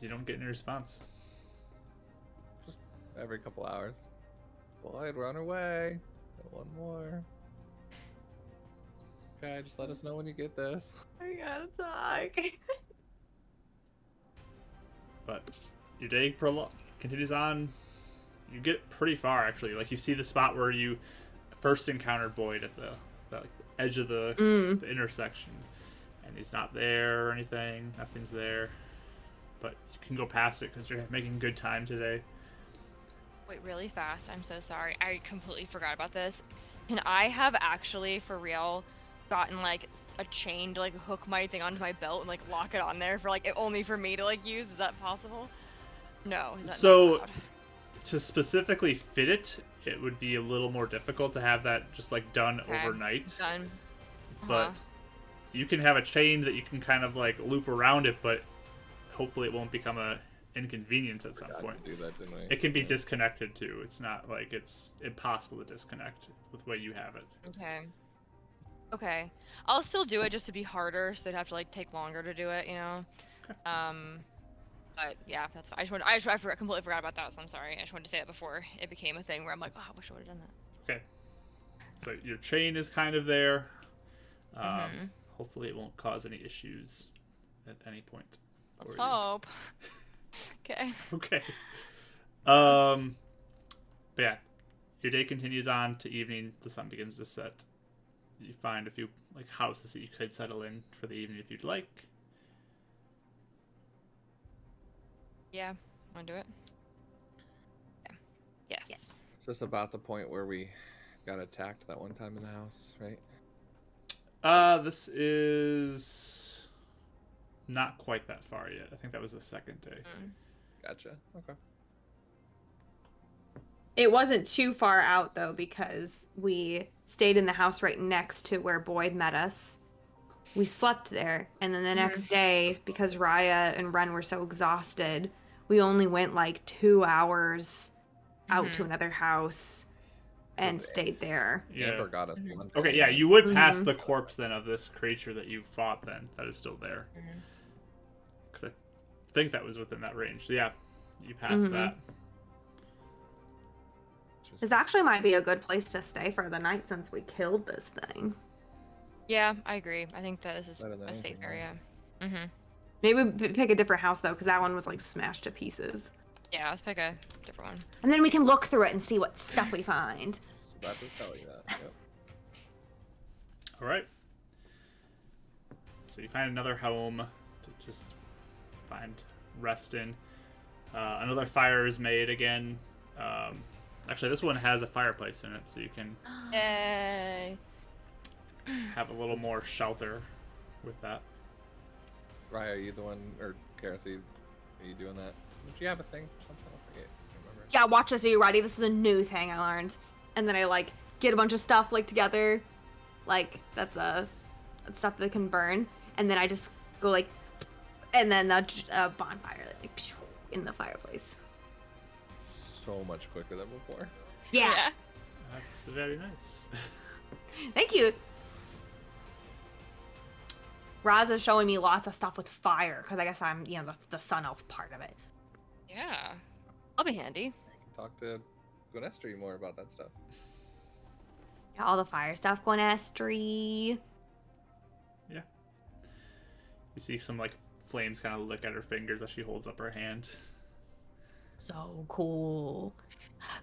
You don't get any response. Just every couple hours. Boyd, we're on our way. Got one more. Okay, just let us know when you get this. I gotta talk. But your day continues on. You get pretty far, actually. Like, you see the spot where you first encountered Boyd at the edge of the intersection. And he's not there or anything. Nothing's there. But you can go past it because you're making good time today. Wait, really fast. I'm so sorry. I completely forgot about this. Can I have actually, for real, gotten like a chain to like hook my thing onto my belt and like lock it on there for like only for me to like use? Is that possible? No. Is that So, not allowed? to specifically fit it, it would be a little more difficult to have that just like done Okay. overnight. Done. But you can have a chain that you can kind of like loop around it, but hopefully it won't become a inconvenience at some Forgot to point. do that, didn't we? It can be Yeah. disconnected too. It's not like it's impossible to disconnect with the way you have it. Okay. Okay. I'll still do it just to be harder, so they'd have to like take longer to do it, you know. Okay. But yeah, that's fine. I completely forgot about that, so I'm sorry. I just wanted to say it before it became a thing where I'm like, oh, I wish I would have done that. Okay. So your chain is kind of there. Mhm. Hopefully it won't cause any issues at any point. Let's for you. hope. Okay. Okay. But yeah, your day continues on to evening. The sun begins to set. You find a few like houses that you could settle in for the evening if you'd like. Yeah. Want to do it? Yeah. Yes. Yes. Is this about the point where we got attacked that one time in the house, right? This is not quite that far yet. I think that was the second day. Gotcha. Okay. It wasn't too far out though because we stayed in the house right next to where Boyd met us. We slept there, and then the next day, because Raya and Ren were so exhausted, we only went like 2 hours out to another house and stayed there. Yeah. Amber got us one. Okay, yeah, you would pass the corpse then of this creature that you fought then. That is still there. Because I think that was within that range. So yeah, you passed that. This actually might be a good place to stay for the night since we killed this thing. Yeah, I agree. I think that this is Better than a safe anything, area. Maybe pick a different house though, because that one was like smashed to pieces. Yeah, let's pick a different one. And then we can look through it and see what stuff we find. Just about to tell you that. Yep. All right. So you find another home to just find rest in. Another fire is made again. Actually, this one has a fireplace in it, so you can Yay. have a little more shelter with that. Raya, are you the one, or Karis, are you doing that? Did you have a thing or something? I forget. I don't remember. Yeah, watch this. Are you ready? This is a new thing I learned. And then I like get a bunch of stuff like together, like that's stuff that can burn. And then I just go like, and then a bonfire like in the fireplace. So much quicker than before. Yeah. That's very nice. Thank you. Raza's showing me lots of stuff with fire because I guess I'm, the sun elf part of it. Yeah. I'll be handy. Talk to Gwenestry more about that stuff. Yeah, all the fire stuff, Gwenestry. Yeah. You see some like flames kind of lick at her fingers as she holds up her hand. So cool.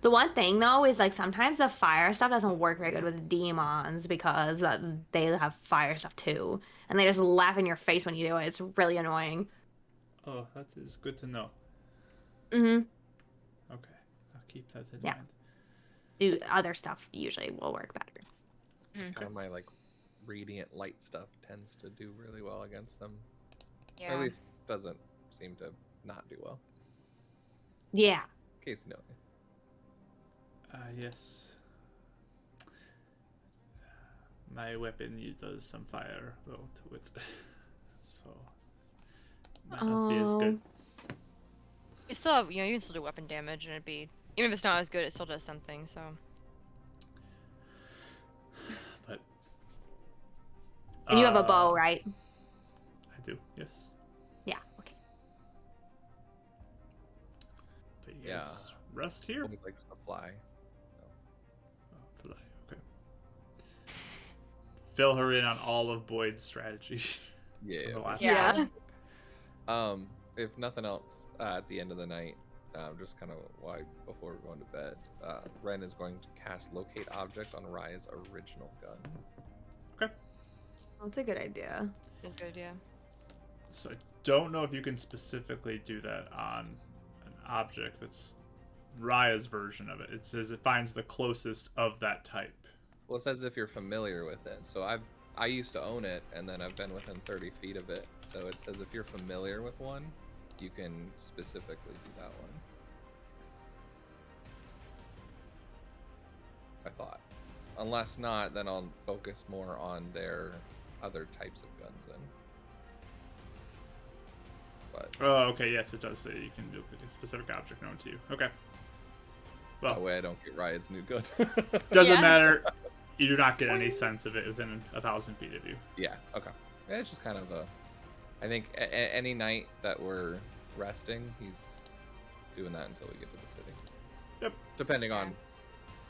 The one thing though is like sometimes the fire stuff doesn't work very good with demons because they have fire stuff too, and they just laugh in your face when you do it. It's really annoying. Oh, that is good to know. Mhm. Okay, I'll keep that in Yeah. mind. Do other stuff usually will work better. Kind of my like radiant light stuff tends to do really well against them. Yeah. Or at least doesn't seem to not do well. Yeah. In case you know. Yes. My weapon does some fire though to it, so might not be as good. You still have, you can still do weapon damage, and it'd be, even if it's not as good, it still does something. So. But And you have a bow, right? I do, yes. Yeah. Okay. But you guys rest here. Only likes to fly. Oh, fly, okay. Fill her in on all of Boyd's strategy. Yeah. for the last Yeah. If nothing else, at the end of the night, just kind of before we're going to bed, Ren is going to cast Locate Object on Raya's original gun. Okay. That's a good idea. That's a good idea. So I don't know if you can specifically do that on an object that's Raya's version of it. It says it finds the closest of that type. Well, it says if you're familiar with it. So I used to own it, and then I've been within 30 feet of it. So it says if you're familiar with one, you can specifically do that one. I thought. Unless not, then I'll focus more on their other types of guns then. But Oh, okay, yes, it does say you can do a specific object known to you. Okay. that Well, way I don't get Riot's new gun. doesn't Yeah. matter. You do not get any sense of it within 1,000 feet of you. Yeah, okay. Yeah, it's just kind of I think any night that we're resting, he's doing that until we get to the city. Yep. Depending on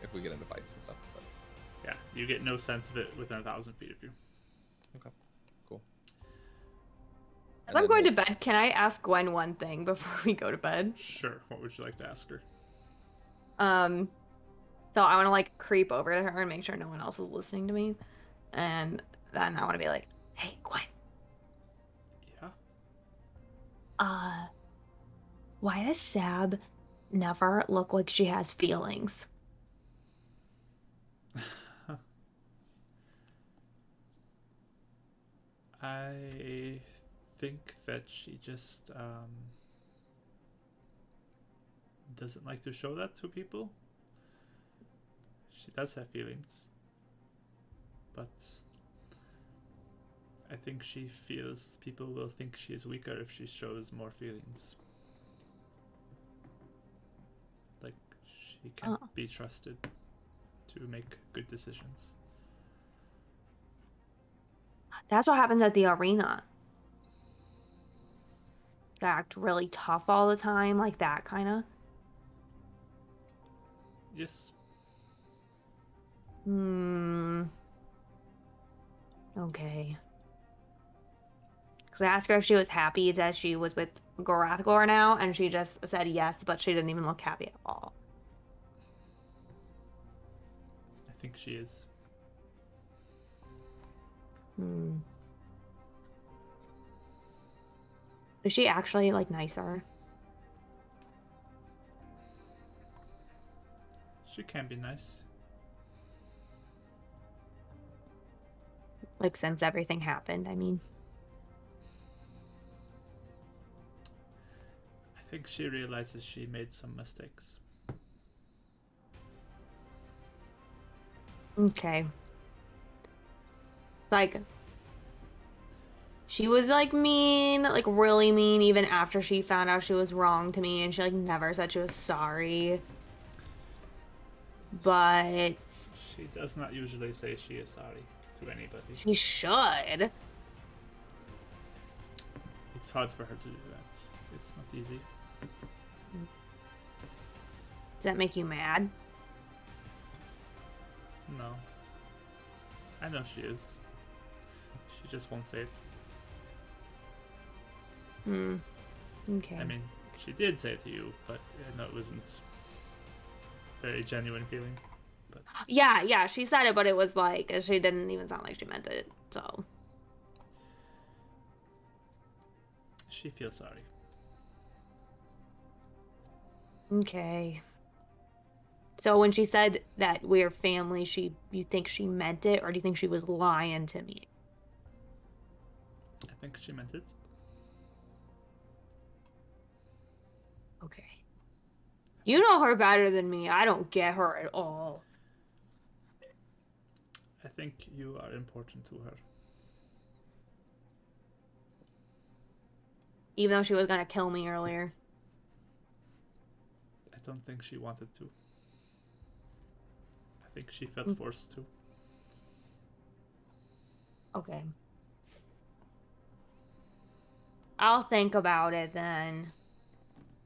if we get into fights and stuff. But Yeah, you get no sense of it within 1,000 feet of you. okay, cool. As I'm going to bed, can I ask Gwen one thing before we go to bed? Sure. What would you like to ask her? So I want to like creep over to her and make sure no one else is listening to me, and then I want to be like, "Hey, Gwen, Yeah. why does Sab never look like she has feelings?" I think that she just doesn't like to show that to people. She does have feelings, but I think she feels people will think she is weaker if she shows more feelings. Like, she can't be trusted to make good decisions. That's what happens at the arena. They act really tough all the time, like that kind of. Yes. Okay. Because I asked her if she was happy that she was with Gorathgor now, and she just said yes, but she didn't even look happy at all. I think she is. Is she actually, like, nicer? She can be nice. Like, since everything happened, I mean. I think she realizes she made some mistakes. Okay. Like, she was, like, mean, like, really mean, even after she found out she was wrong to me, and she, like, never said she was sorry. But She does not usually say she is sorry to anybody. she should. It's hard for her to do that. It's not easy. Does that make you mad? No. I know she is. She just won't say it. Okay. I mean, she did say it to you, but I know it wasn't very genuine feeling. But Yeah, she said it, but it was like, she didn't even sound like she meant it, so. she feels sorry. Okay. So when she said that we're family, you think she meant it, or do you think she was lying to me? I think she meant it. Okay. You know her better than me. I don't get her at all. I think you are important to her. Even though she was gonna kill me earlier. I don't think she wanted to. I think she felt forced to. Okay. I'll think about it then.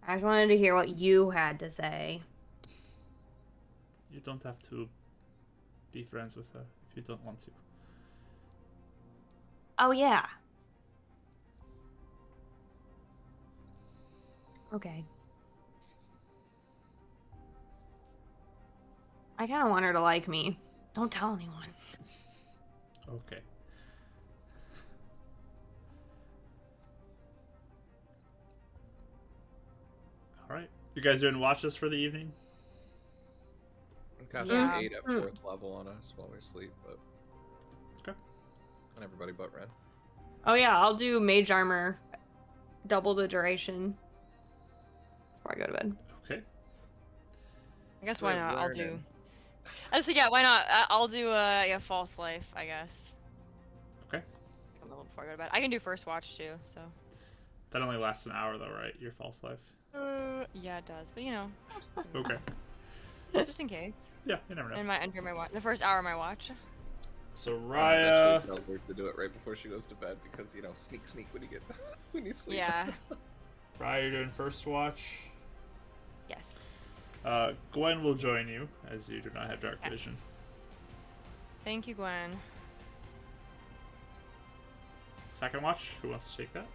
I just wanted to hear what you had to say. You don't have to be friends with her if you don't want to. Oh, yeah. Okay. I kind of want her to like me. Don't tell anyone. Okay. Alright. You guys doing watches for the evening? I'm casting Yeah. 8 at 4th level on us while we sleep, but. Okay. On everybody but Ren. Oh, yeah, I'll do mage armor. Double the duration. Before I go to bed. Okay. I guess why Good not? I'll do. learning. I just yeah, why not? I'll do yeah, false life, I guess. Okay. A little before I go to bed. I can do first watch too, so. That only lasts an hour though, right? Your false life. Yeah, it does, but you know, Okay. just in case. Yeah, you never know. During my watch, the first hour of my watch. So Eventually Raya. tells her to do it right before she goes to bed because, you know, sneak when you get when you sleep. Yeah. Raya, you're doing first watch. Yes. Gwen will join you as you do not have dark vision. Thank you, Gwen. Second watch. Who wants to take that?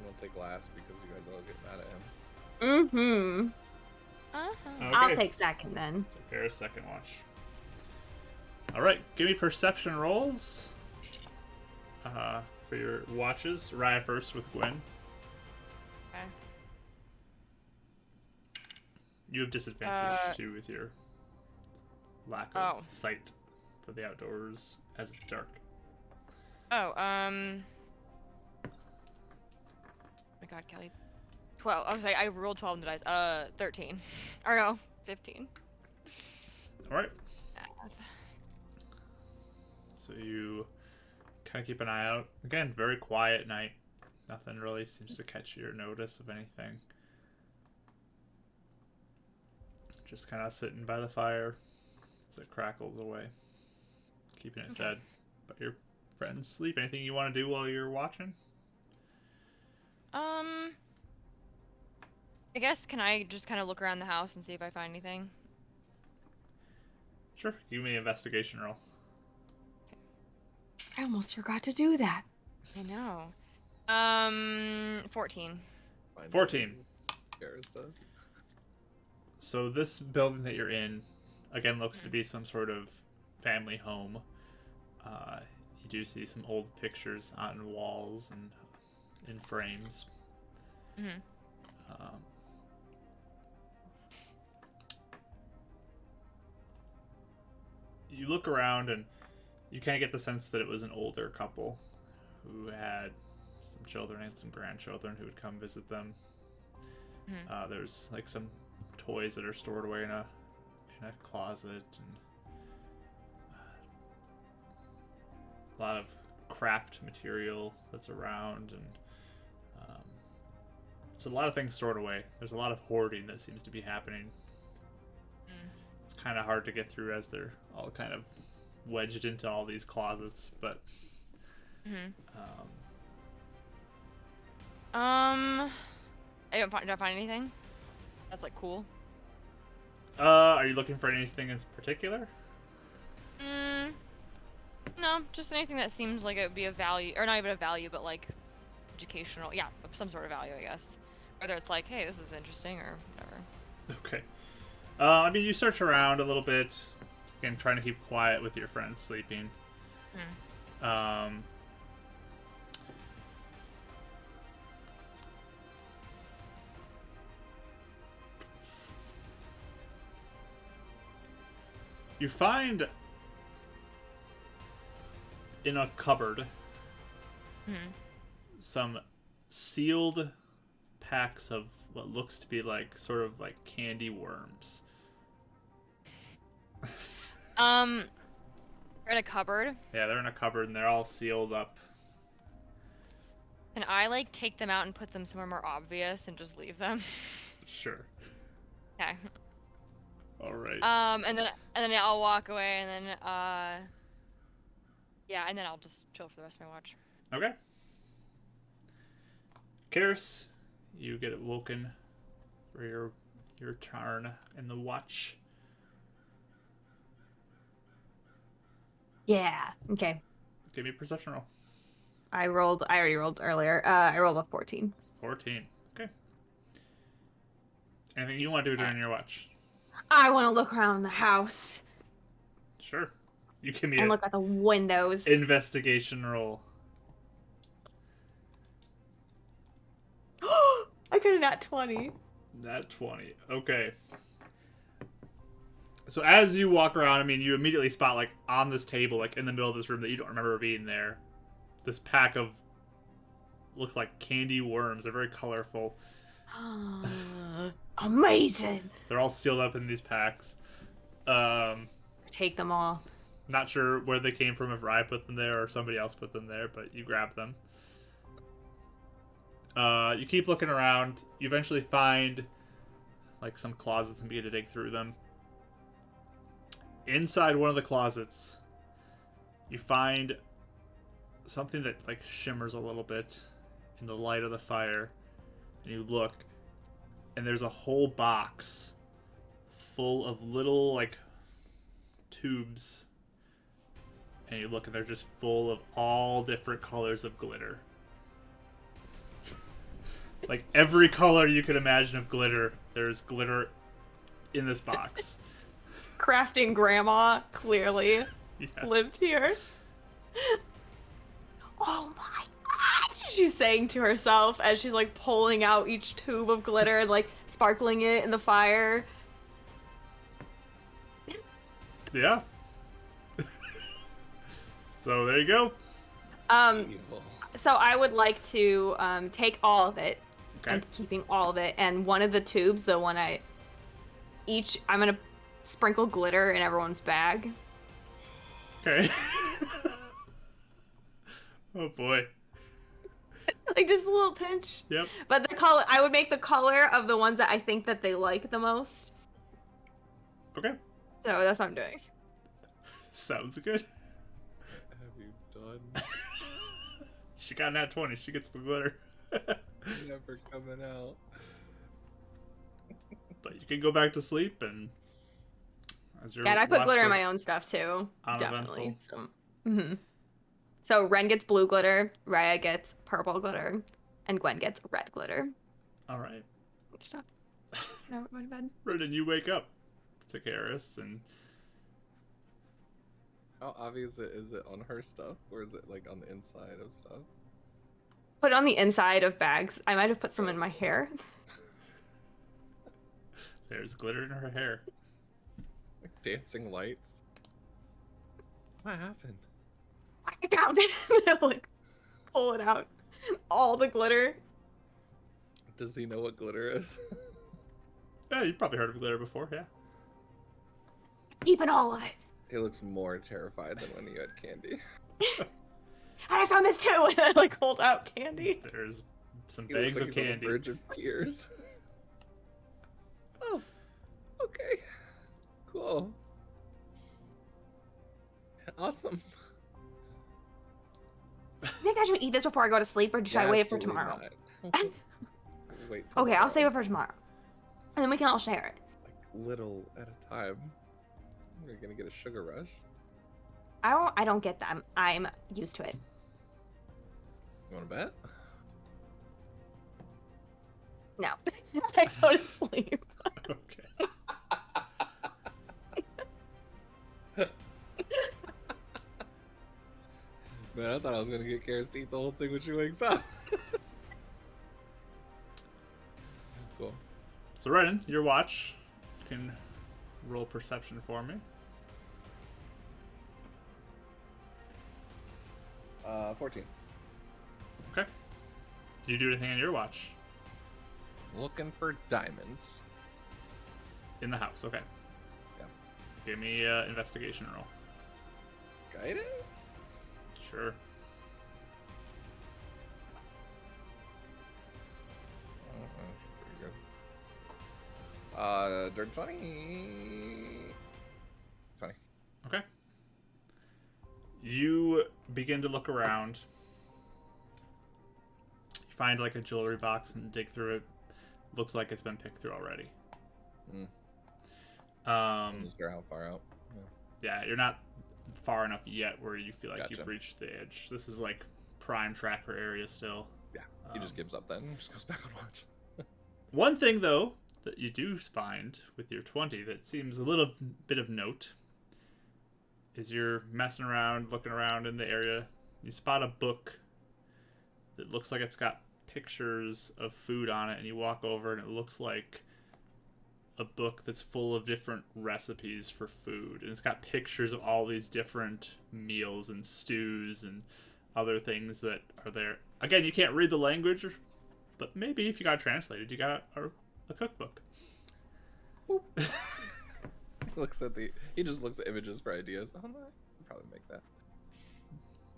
Ryan will take last because you guys always get mad at him. Mm-hmm. Uh-huh. I'll Okay. take second then. So Karis second watch. All right, give me perception rolls. For your watches. Raya first with Gwen. Okay. You have disadvantage too with your lack of sight for the outdoors as it's dark. Oh, my God, Kelly. 12. I was like, I rolled 12 on the dice. 13. Or no, 15. All right. So you kind of keep an eye out. Again, very quiet night. Nothing really seems to catch your notice of anything. Just kind of sitting by the fire as it crackles away, keeping it fed. But your friends sleep. Anything you want to do while you're watching? I guess, can I just kind of look around the house and see if I find anything? Sure. Give me an investigation roll. I almost forgot to do that. I know. 14. 14. Karis does. So this building that you're in, again, looks to be some sort of family home. You do see some old pictures on walls and in frames. Mm-hmm. You look around and you kind of get the sense that it was an older couple who had some children and some grandchildren who would come visit them. Mm-hmm. There's like some toys that are stored away in a closet, and a lot of craft material that's around, and so a lot of things stored away. There's a lot of hoarding that seems to be happening. It's kind of hard to get through as they're all kind of wedged into all these closets, but did I find anything that's like cool? Are you looking for anything in particular? No, just anything that seems like it would be of value, or not even a value, but like educational, yeah, of some sort of value, I guess. Whether it's like, hey, this is interesting, or whatever. Okay. I mean, you search around a little bit, again, trying to keep quiet with your friends sleeping. You find in a cupboard some sealed packs of what looks to be like sort of like candy worms. They're in a cupboard. Yeah, they're in a cupboard and they're all sealed up. Can I like take them out and put them somewhere more obvious and just leave them? Sure. Okay. All right. And then I'll walk away, and then yeah, and then I'll just chill for the rest of my watch. Okay. Karis, you get woken for your turn in the watch. Yeah. Okay. Give me a perception roll. I already rolled earlier. I rolled a 14. 14. Okay. Anything you want to do during your watch? I want to look around the house Sure. You give me and an look at the windows. investigation roll. I could have not 20. Nat 20. Okay. So as you walk around, I mean, you immediately spot, like, on this table, like, in the middle of this room that you don't remember being there, this pack of, look like candy worms. They're very colorful. Amazing. They're all sealed up in these packs. Take them all. Not sure where they came from, if Rye put them there or somebody else put them there, but you grab them. You keep looking around. You eventually find, like, some closets and begin to dig through them. Inside one of the closets, you find something that, like, shimmers a little bit in the light of the fire. And you look, and there's a whole box full of little, like, tubes. And you look, and they're just full of all different colors of glitter. Like every color you could imagine of glitter, there's glitter in this box. Crafting grandma clearly Yes. lived here. Oh my gosh, she's saying to herself as she's like pulling out each tube of glitter and like sparkling it in the fire. Yeah. So there you go. Evil. So I would like to take all of it. Okay. I'm keeping all of it, and one of the tubes, I'm gonna sprinkle glitter in everyone's bag. Okay. Oh boy. Like just a little pinch. Yep. But the color, I would make the color of the ones that I think that they like the most. Okay. So that's what I'm doing. Sounds good. Have you done? She got that 20. She gets the glitter. Never coming out. But you can go back to sleep and as your Yeah, and I put watch glitter in goes my own stuff too. uneventful. Definitely. So, so Ren gets blue glitter, Raya gets purple glitter, and Gwen gets red glitter. All right. Good stuff. Now we're going to bed. Brendan, you wake up to Karis and How obvious is it on her stuff, or is it like on the inside of stuff? Put it on the inside of bags. I might have put some in my hair. there's glitter in her hair. Like dancing lights. What happened? I found it. Like, pull it out. All the glitter. Does he know what glitter is? Yeah, you've probably heard of glitter before, yeah. Keeping all of it. He looks more terrified than when you had candy. And I found this too. And I like hold out candy. There's some He looks bags like of he's on the candy. verge of tears. Oh, okay. Cool. Awesome. I think I should eat this before I go to sleep, or should I wait for Absolutely tomorrow? not. Wait. till Okay, I'll tomorrow. save it for tomorrow. And then we can all share it. Like little at a time. You're gonna get a sugar rush. I don't get them. I'm used to it. You wanna bet? No. I go to sleep. Okay. Man, I thought I was gonna get Karis to eat the whole thing when she wakes up. Cool. So Renan, your watch. You can roll perception for me. 14. Okay. Do you do anything on your watch? Looking for diamonds. In the house, okay. Yeah. Give me investigation roll. Guidance? Sure. Pretty good. Dirt 20. 20. Okay. You begin to look around. You find like a jewelry box and dig through it. Looks like it's been picked through already. I'm not sure how far out. Yeah, you're not far enough yet where you feel like Gotcha. you've reached the edge. This is like prime tracker area still. Yeah, he just gives up then. Just goes back on watch. One thing though that you do find with your 20 that seems a little bit of note is you're messing around, looking around in the area. You spot a book that looks like it's got pictures of food on it, and you walk over and it looks like a book that's full of different recipes for food, and it's got pictures of all these different meals and stews and other things that are there. Again, you can't read the language, but maybe if you got it translated, you got a cookbook. He just looks at images for ideas. Oh no, I could probably make that.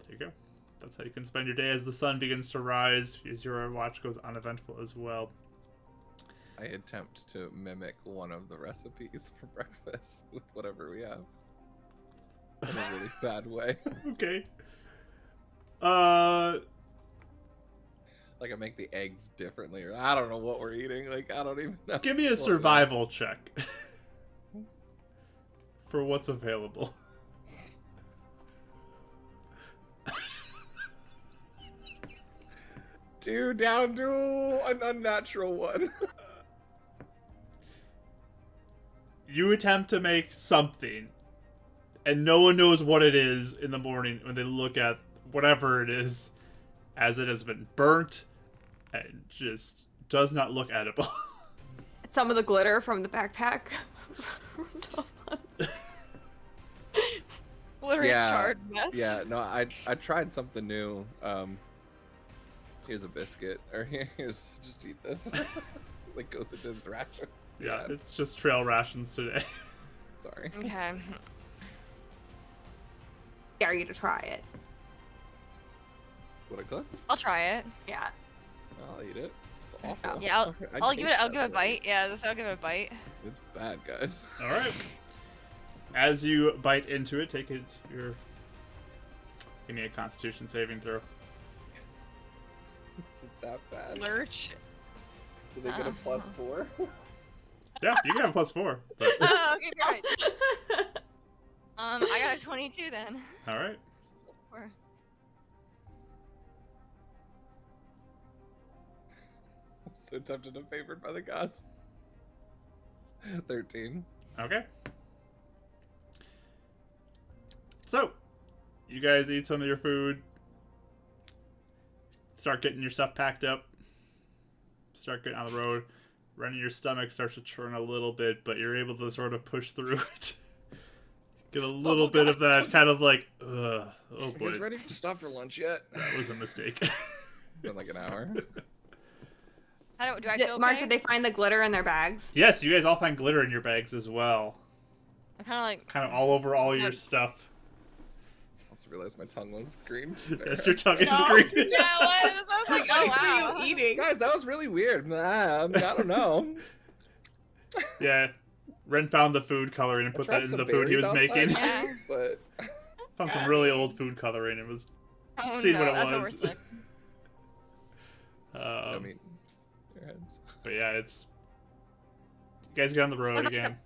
There you go. That's how you can spend your day as the sun begins to rise, as your watch goes uneventful as well. I attempt to mimic one of the recipes for breakfast with whatever we have. In a really bad way. Okay. Like I make the eggs differently, or I don't know what we're eating. Like I don't even know. Give me a what survival check for what's available. 2 down to an unnatural 1. You attempt to make something, and no one knows what it is in the morning when they look at whatever it is, as it has been burnt and just does not look edible. Some of the glitter from the backpack. Glittery Yeah, charred mess. Yeah, no, I tried something new. Here's a biscuit, or here's just eat this. Like goes into his ration. Yeah, it's just trail rations today. Sorry. Okay. Dare you to try it. What a good. I'll try it. Yeah. I'll eat it. It's awful. Yeah, I'll give it. I'll taste give it a that bite. Yeah, I'll give it a bite. It's bad, guys. All right. As you bite into it, take it. Give me a Constitution saving throw. Is it that bad? Lurch. Do they get a +4? Yeah, you can have a +4. But... Oh, okay, great. I got a 22 then. All right. Or- So tempted and favored by the gods. 13. Okay. So, you guys eat some of your food. Start getting your stuff packed up. Start getting on the road. Running your stomach starts to churn a little bit, but you're able to sort of push through it. Get a little bit of that kind of like, oh You boy, guys ready to stop for lunch yet? that was a mistake. Been like an hour. do I feel okay? Mark, did they find the glitter in their bags? Yes, you guys all find glitter in your bags as well. I kind of like. Kind of all over all your stuff. I also realized my tongue was green. Yes, your tongue is No. green. Yeah, I was like, oh What wow. are you eating? Guys, that was really weird. Nah, I don't know. Yeah. Ren found the food coloring and put that in the food he was making. Yeah. But Found some really old food coloring and was Oh seeing no, what it that's was. what we're saying. I mean, your heads. But yeah, it's... You guys get on the road again.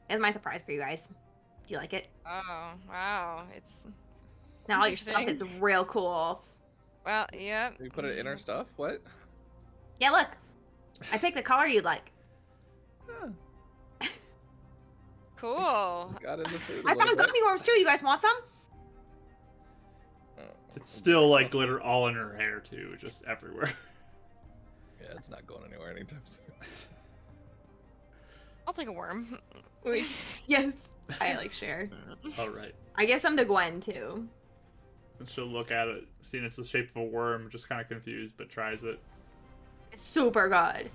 It's my surprise for you guys. Do you like it? Oh wow, it's. Now all your stuff is Interesting. real cool. Well, yeah. We put it in our stuff? What? Yeah, look. I picked the color you'd like. Huh. Cool. Got in the food. I found gummy worms too. You guys want some? It's still like glitter all in her hair too, just everywhere. Yeah, it's not going anywhere anytime soon. I'll take a worm. Yes. I like share. All right. I give some to Gwen too. And she'll look at it, seeing it's the shape of a worm, just kind of confused, but tries it. It's super good. It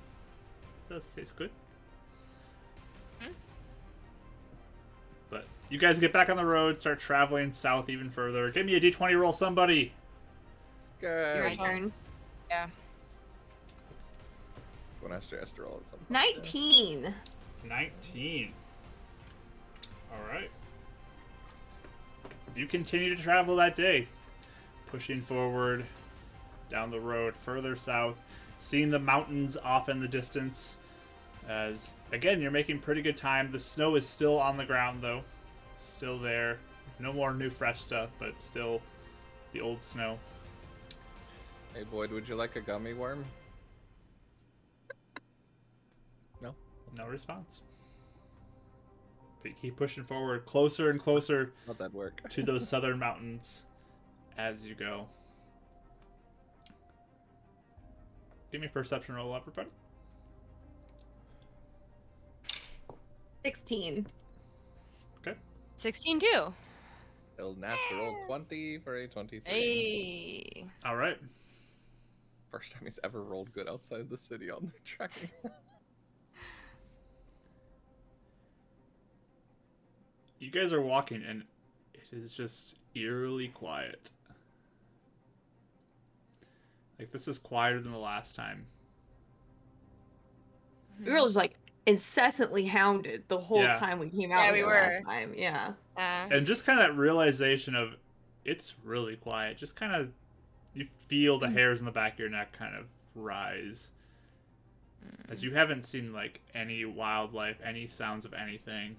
does taste good. But you guys get back on the road, start traveling south even further. Give me a d20 roll, somebody. Your Good. turn. Yeah. When I has to roll at some point. 19. 19. All right. You continue to travel that day, pushing forward down the road further south, seeing the mountains off in the distance. As again, you're making pretty good time. The snow is still on the ground, though. It's still there. No more new fresh stuff, but still the old snow. Hey Boyd, would you like a gummy worm? No? No response. But you keep pushing forward, closer and closer How'd that work? to those southern mountains as you go. Give me a perception roll, everybody. 16. 16 too. El natural 20 for a 23. Hey. All right. First time he's ever rolled good outside the city on their tracking. You guys are walking, and it is just eerily quiet. Like, this is quieter than the last time. We were just like incessantly hounded the whole Yeah. time we came out Yeah, we here were. last time. Yeah. And just kind of that realization of it's really quiet. Just kind of, you feel the hairs in the back of your neck kind of rise. As you haven't seen, like, any wildlife, any sounds of anything.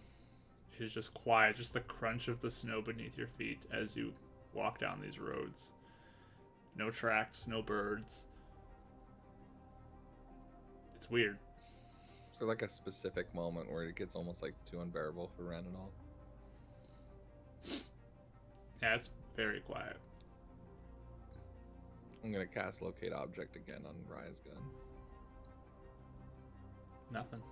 It is just quiet, just the crunch of the snow beneath your feet as you walk down these roads. No tracks, no birds. It's weird. So like a specific moment where it gets almost like too unbearable for Ren and all. Yeah, it's very quiet. I'm gonna cast Locate Object again on Raya's gun. Nothing.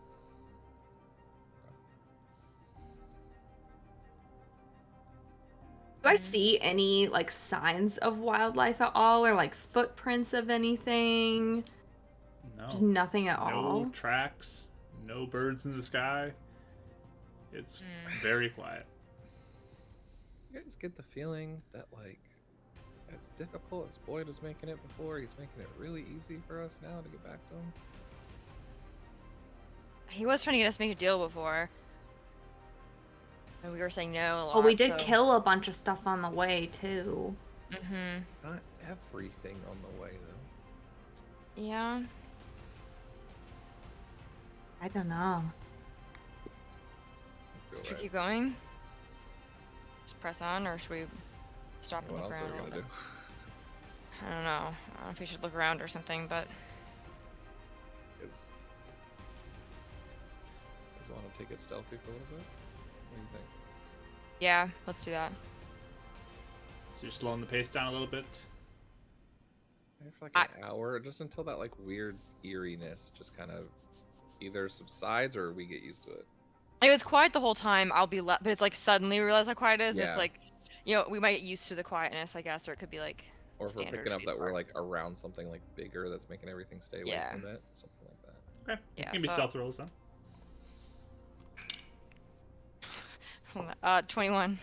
Do I see any like signs of wildlife at all, or like footprints of anything? Just No. nothing at all. No tracks. No birds in the sky. It's very quiet. You guys get the feeling that like as difficult as Boyd was making it before, he's making it really easy for us now to get back to him? He was trying to get us to make a deal before. And we were saying no a lot. Well, we did so... kill a bunch of stuff on the way too. Mm-hmm. Not everything on the way though. Yeah. I don't know. I feel Should we right. keep going? Just press on, or should we stop and What look else around are a we little gonna bit? do? I don't know. I don't know if we should look around or something, but Guys want to take it stealthy for a little bit? What do you think? yeah, let's do that. So you're slowing the pace down a little bit. Maybe for like an hour, just until that like weird eeriness just kind of either subsides or we get used to it. It was quiet the whole time. I'll be but it's like suddenly we realize how quiet it is. Yeah. It's like, you know, we might get used to the quietness, I guess, or it could be like Or if we're standard picking up for that these we're parts. like around something like bigger that's making everything stay away Yeah. from it, something like that. Okay. Yeah, It can be so- stealth rolls then. 21.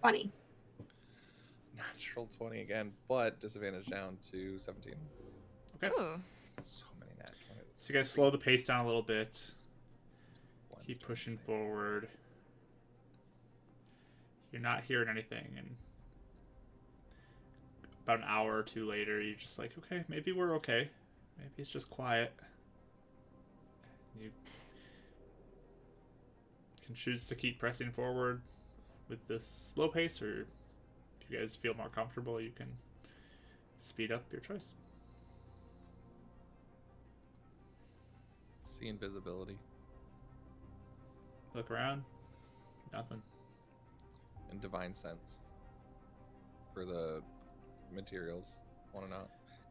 20. Natural 20 again, but disadvantage down to 17. Okay. Ooh. So many nat 20s. So you guys slow the pace down a little bit. One Keep turn. pushing forward. You're not hearing anything, and about an hour or two later, you're just like, okay, maybe we're okay. Maybe it's just quiet. You can choose to keep pressing forward with this slow pace, or if you guys feel more comfortable, you can speed up your choice. See invisibility Look around. Nothing. and divine sense for the materials. Want to know?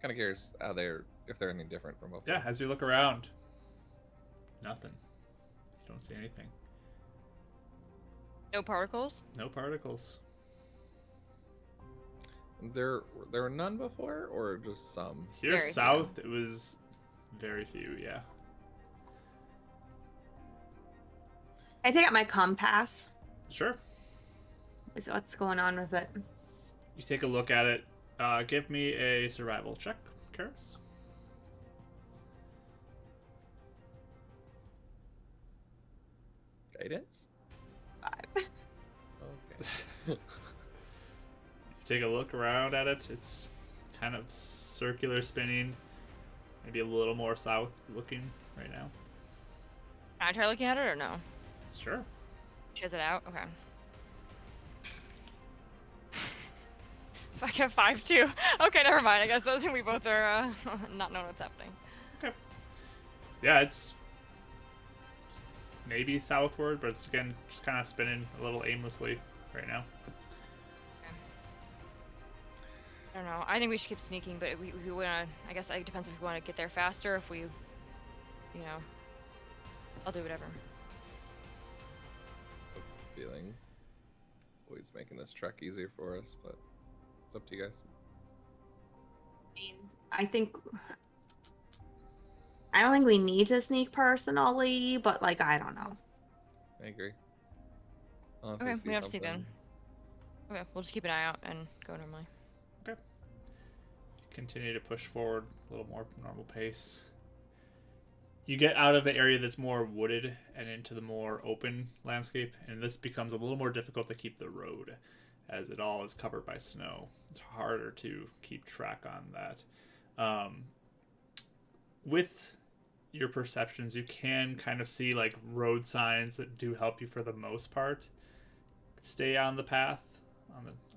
Kind of curious how if they're any different from before. Yeah, as you look around, nothing. You don't see anything. No particles? No particles. There were none before, or just some. Here Very few. south, it was very few, yeah. I take out my compass. Sure. Is what's going on with it? You take a look at it. Give me a survival check, Karis. Guidance? 5. Okay. You take a look around at it. It's kind of circular spinning. Maybe a little more south looking right now. Can I try looking at it or no? Sure. She has it out? Okay. If I get 5 too. Okay, never mind. I guess we both are not knowing what's happening. Okay. Yeah, it's maybe southward, but it's again just kind of spinning a little aimlessly right now. I don't know. I think we should keep sneaking, but we want to. I guess it depends if we want to get there faster. If we, you know, I'll do whatever. Feeling Boyd's making this trek easier for us, but it's up to you guys. I don't think we need to sneak personally, but like I don't know. I agree. Unless Okay, see we have to sneak something. then. Okay, we'll just keep an eye out and go normally. Continue to push forward a little more normal pace. You get out of the area that's more wooded and into the more open landscape, and this becomes a little more difficult to keep the road as it all is covered by snow. It's harder to keep track on that. With your perceptions, you can kind of see like road signs that do help you for the most part stay on the path,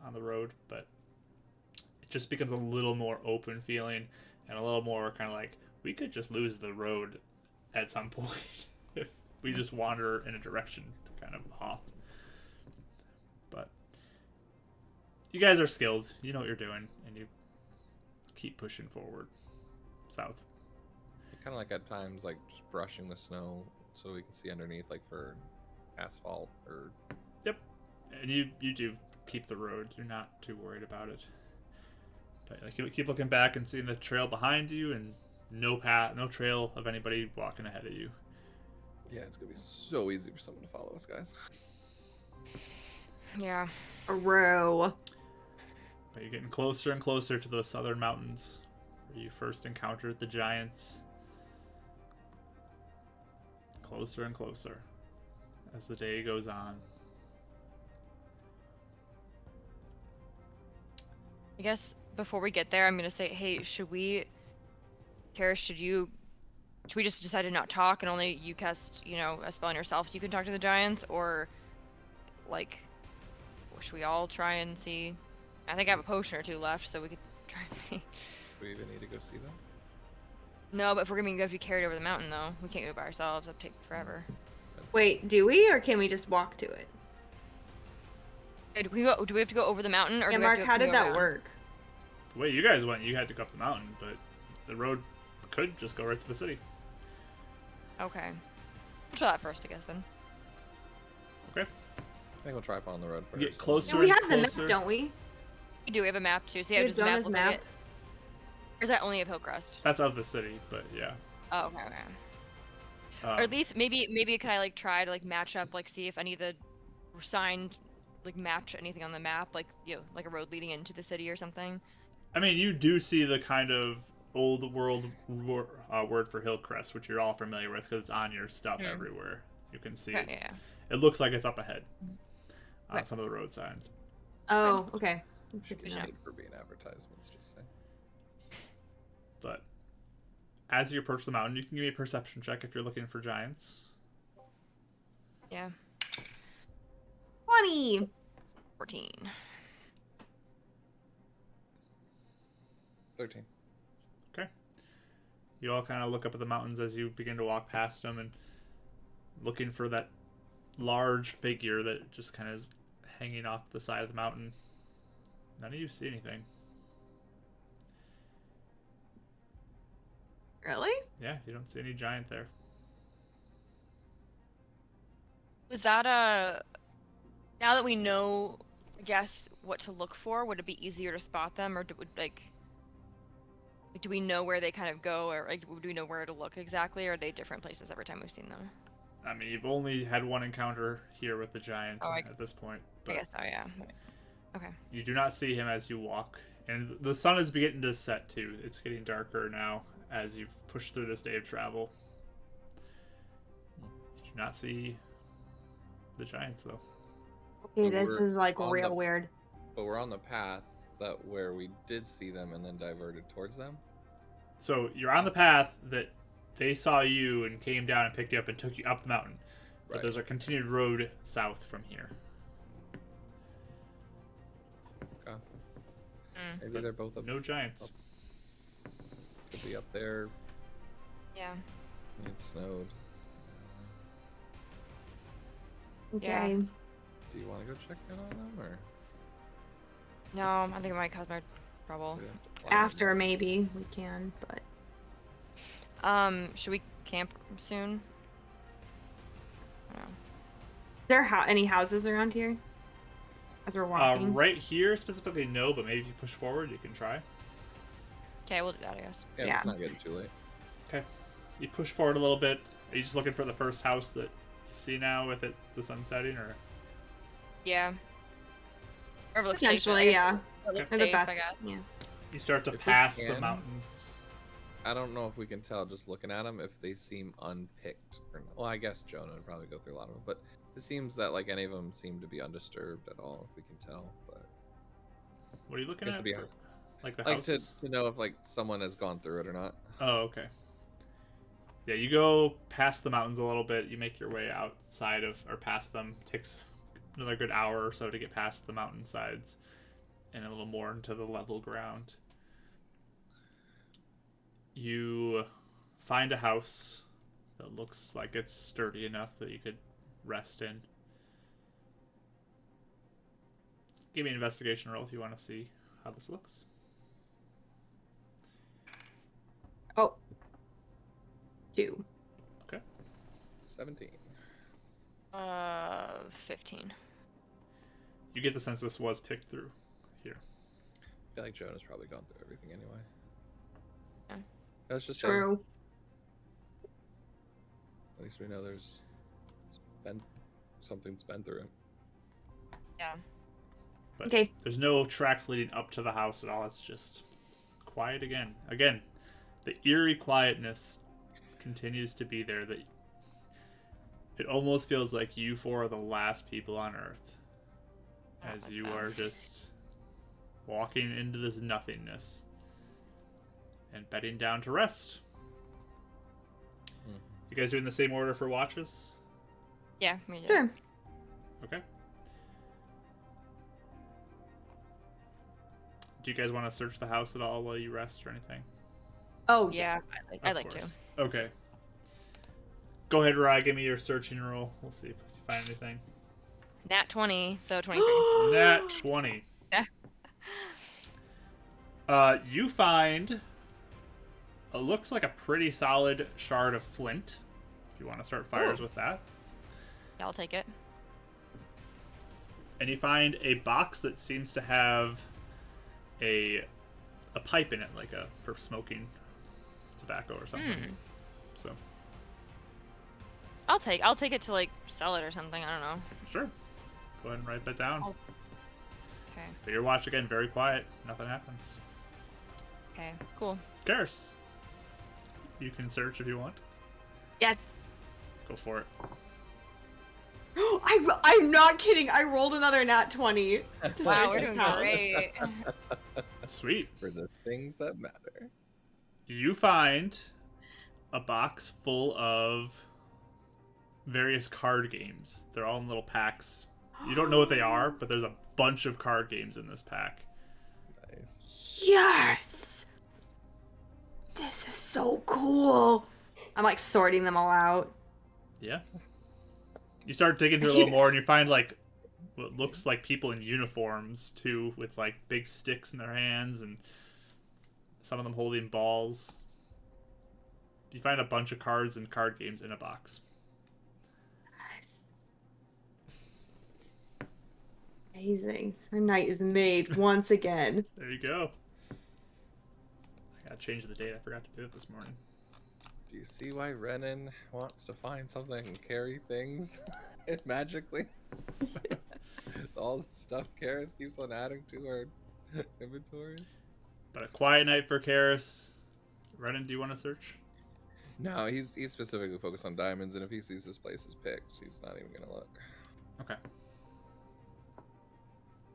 on the road, but it just becomes a little more open feeling and a little more kind of like we could just lose the road at some point if we just wander in a direction kind of off. But you guys are skilled. You know what you're doing, and you keep pushing forward south. Kind of like at times, like just brushing the snow so we can see underneath, like for asphalt or. Yep, and you do keep the road. You're not too worried about it. But like you keep looking back and seeing the trail behind you, and no path, no trail of anybody walking ahead of you. Yeah, it's gonna be so easy for someone to follow us, guys. Yeah. A row. But you're getting closer and closer to the southern mountains where you first encountered the giants. Closer and closer as the day goes on. I guess before we get there, I'm gonna say, hey, Karis, should we just decide to not talk and only you cast, a spell on yourself? You can talk to the giants, or like, should we all try and see? I think I have a potion or two left, so we could try and see. Do we even need to go see them? No, but if we're gonna have to be carried over the mountain, though, we can't go by ourselves. That'd take forever. Wait, do we, or can we just walk to it? Do we have to go over the mountain, or Yeah, do we have Mark, to how did go that around? work? The way you guys went, you had to go up the mountain, but the road could just go right to the city. Okay. We'll try that first, I guess, then. Okay. I think we'll try following the road first. Get closer. Yeah, we and have the closer. map, don't we? We do. We have a map, too. So, yeah, We have does the map Zona's look like map. it? Or is that only of Hillcrest? That's of the city, but yeah. Oh, okay. Or at least, maybe could I, like, try to, like, match up, like, see if any of the signed, like, match anything on the map, like, like a road leading into the city or something? I mean, you do see the kind of old world word for Hillcrest, which you're all familiar with because it's on your stuff everywhere. You can see it. Yeah. It looks like it's up ahead on Okay. some of the road signs. Oh, okay. That's good to know. Paid for being advertisements, just say. But as you approach the mountain, you can give me a perception check if you're looking for giants. Yeah. 20! 14. 13. Okay. You all kind of look up at the mountains as you begin to walk past them and looking for that large figure that just kind of is hanging off the side of the mountain. None of you see anything. Really? Yeah, you don't see any giant there. Was that now that we know, I guess, what to look for, would it be easier to spot them, or do we know where they kind of go, or like, do we know where to look exactly, or are they different places every time we've seen them? I mean, you've only had one encounter here with the giant at this point. I But guess so, yeah. Okay. you do not see him as you walk. And the sun is beginning to set, too. It's getting darker now as you've pushed through this day of travel. You do not see the giants, though. Okay, But this we're is like on real the- weird. But we're on the path where we did see them and then diverted towards them. So you're on the path that they saw you and came down and picked you up and took you up the mountain. But Right. there's a continued road south from here. Okay. Maybe But they're both up. No giants. Could be up there. Yeah. It snowed. Okay. Do you want to go check in on them, or No, I think it might cause my trouble. do we have to plan After, maybe we can, but. Should we camp soon? I don't know. There any houses around here? As we're walking? Right here, specifically, no, but maybe if you push forward, you can try. Okay, we'll do that, I guess. Yeah, Yeah. it's not getting too late. Okay. You push forward a little bit. Are you just looking for the first house that you see now with the sun setting, or? Yeah. Or looks safe, Potentially, yeah. Or looks They're the safe, I best. guess. Yeah. You start to If we pass the can- mountains. I don't know if we can tell just looking at them if they seem unpicked or not. Well, I guess Jonah would probably go through a lot of them, but it seems that like any of them seem to be undisturbed at all, if we can tell. But What are you looking Guess at? it'd be for- hard. Like the like houses? to know if like someone has gone through it or not. Oh, okay. Yeah, you go past the mountains a little bit. You make your way outside of, or past them. Takes another good hour or so to get past the mountainsides and a little more into the level ground. You find a house that looks like it's sturdy enough that you could rest in. Give me an investigation roll if you want to see how this looks. Oh. 2. 17. 15. You get the sense this was picked through here. I feel like Jonah's probably gone through everything anyway. Yeah. That's just True. At least we know something's been through it. Yeah. But Okay. there's no tracks leading up to the house at all. It's just quiet again. Again, the eerie quietness continues to be there. That it almost feels like you four are the last people on Earth, as like you that. are just walking into this nothingness and bedding down to rest. You guys doing the same order for watches? Yeah, me too. Sure. Okay. Do you guys want to search the house at all while you rest or anything? Oh, Yeah, I'd Of like to. course. Okay. Go ahead, Rye. Give me your searching roll. We'll see if you find anything. Nat 20, so 23. Nat 20. Yeah. You find it looks like a pretty solid shard of flint. If you want to start fires with that. Yeah, I'll take it. And you find a box that seems to have a pipe in it, like for smoking tobacco or something. So I'll take it to like sell it or something. I don't know. sure. Go ahead and write that down. Okay. But your watch again, very quiet. Nothing happens. Okay. Cool. Karis, you can search if you want. Yes. Go for it. I'm not kidding. I rolled another nat 20. to Wow, search we're his doing house. great. Sweet. For the things that matter. You find a box full of various card games. They're all in little packs. You don't know what they are, but there's a bunch of card games in this pack. Nice. Yes. This is so cool. I'm like sorting them all out. Yeah. You start digging through a little more, and you find like what looks like people in uniforms too, with like big sticks in their hands, and some of them holding balls. You find a bunch of cards and card games in a box. Yes. Amazing. Our night is made once again. There you go. I gotta change the date. I forgot to do it this morning. Do you see why Renan wants to find something and carry things magically? All the stuff Karis keeps on adding to her inventories. But a quiet night for Karis. Renan, do you want to search? No, he's specifically focused on diamonds, and if he sees this place is picked, he's not even gonna look. Okay.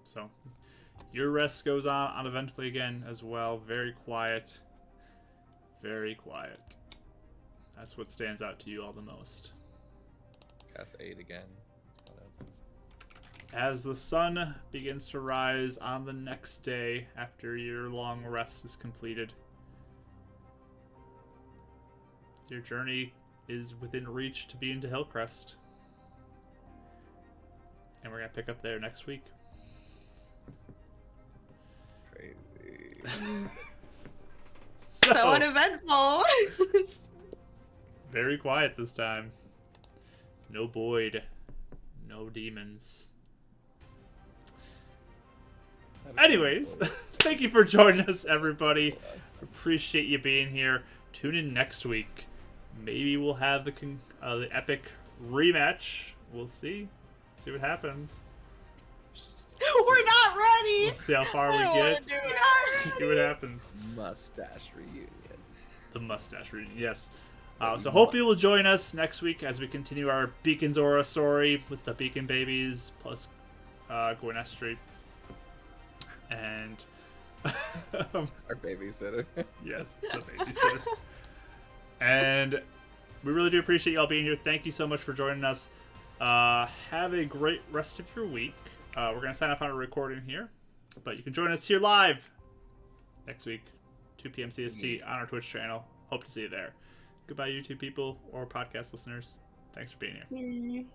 So, your rest goes on uneventfully again as well. Very quiet. Very quiet. That's what stands out to you all the most. Cast 8 again. As the sun begins to rise on the next day after your long rest is completed, your journey is within reach to be into Hillcrest. And we're going to pick up there next week. Crazy. So uneventful. Very quiet this time. No Boyd. No demons. Anyways, thank you for joining us, everybody. Appreciate you being here. Tune in next week. Maybe we'll have the epic rematch. We'll see. See what happens. We're not ready. We'll see how far we get. See what happens. Mustache reunion. The mustache reunion, yes. So hope you will join us next week as we continue our Beacon Zora story with the Beacon babies plus Gwynestri. And Our babysitter. yes, the babysitter. And we really do appreciate y'all being here. Thank you so much for joining us. Have a great rest of your week. We're going to sign off on a recording here. But you can join us here live next week, 2 p.m. CST on our Twitch channel. Hope to see you there. Goodbye, YouTube people or podcast listeners. Thanks for being here. Yay.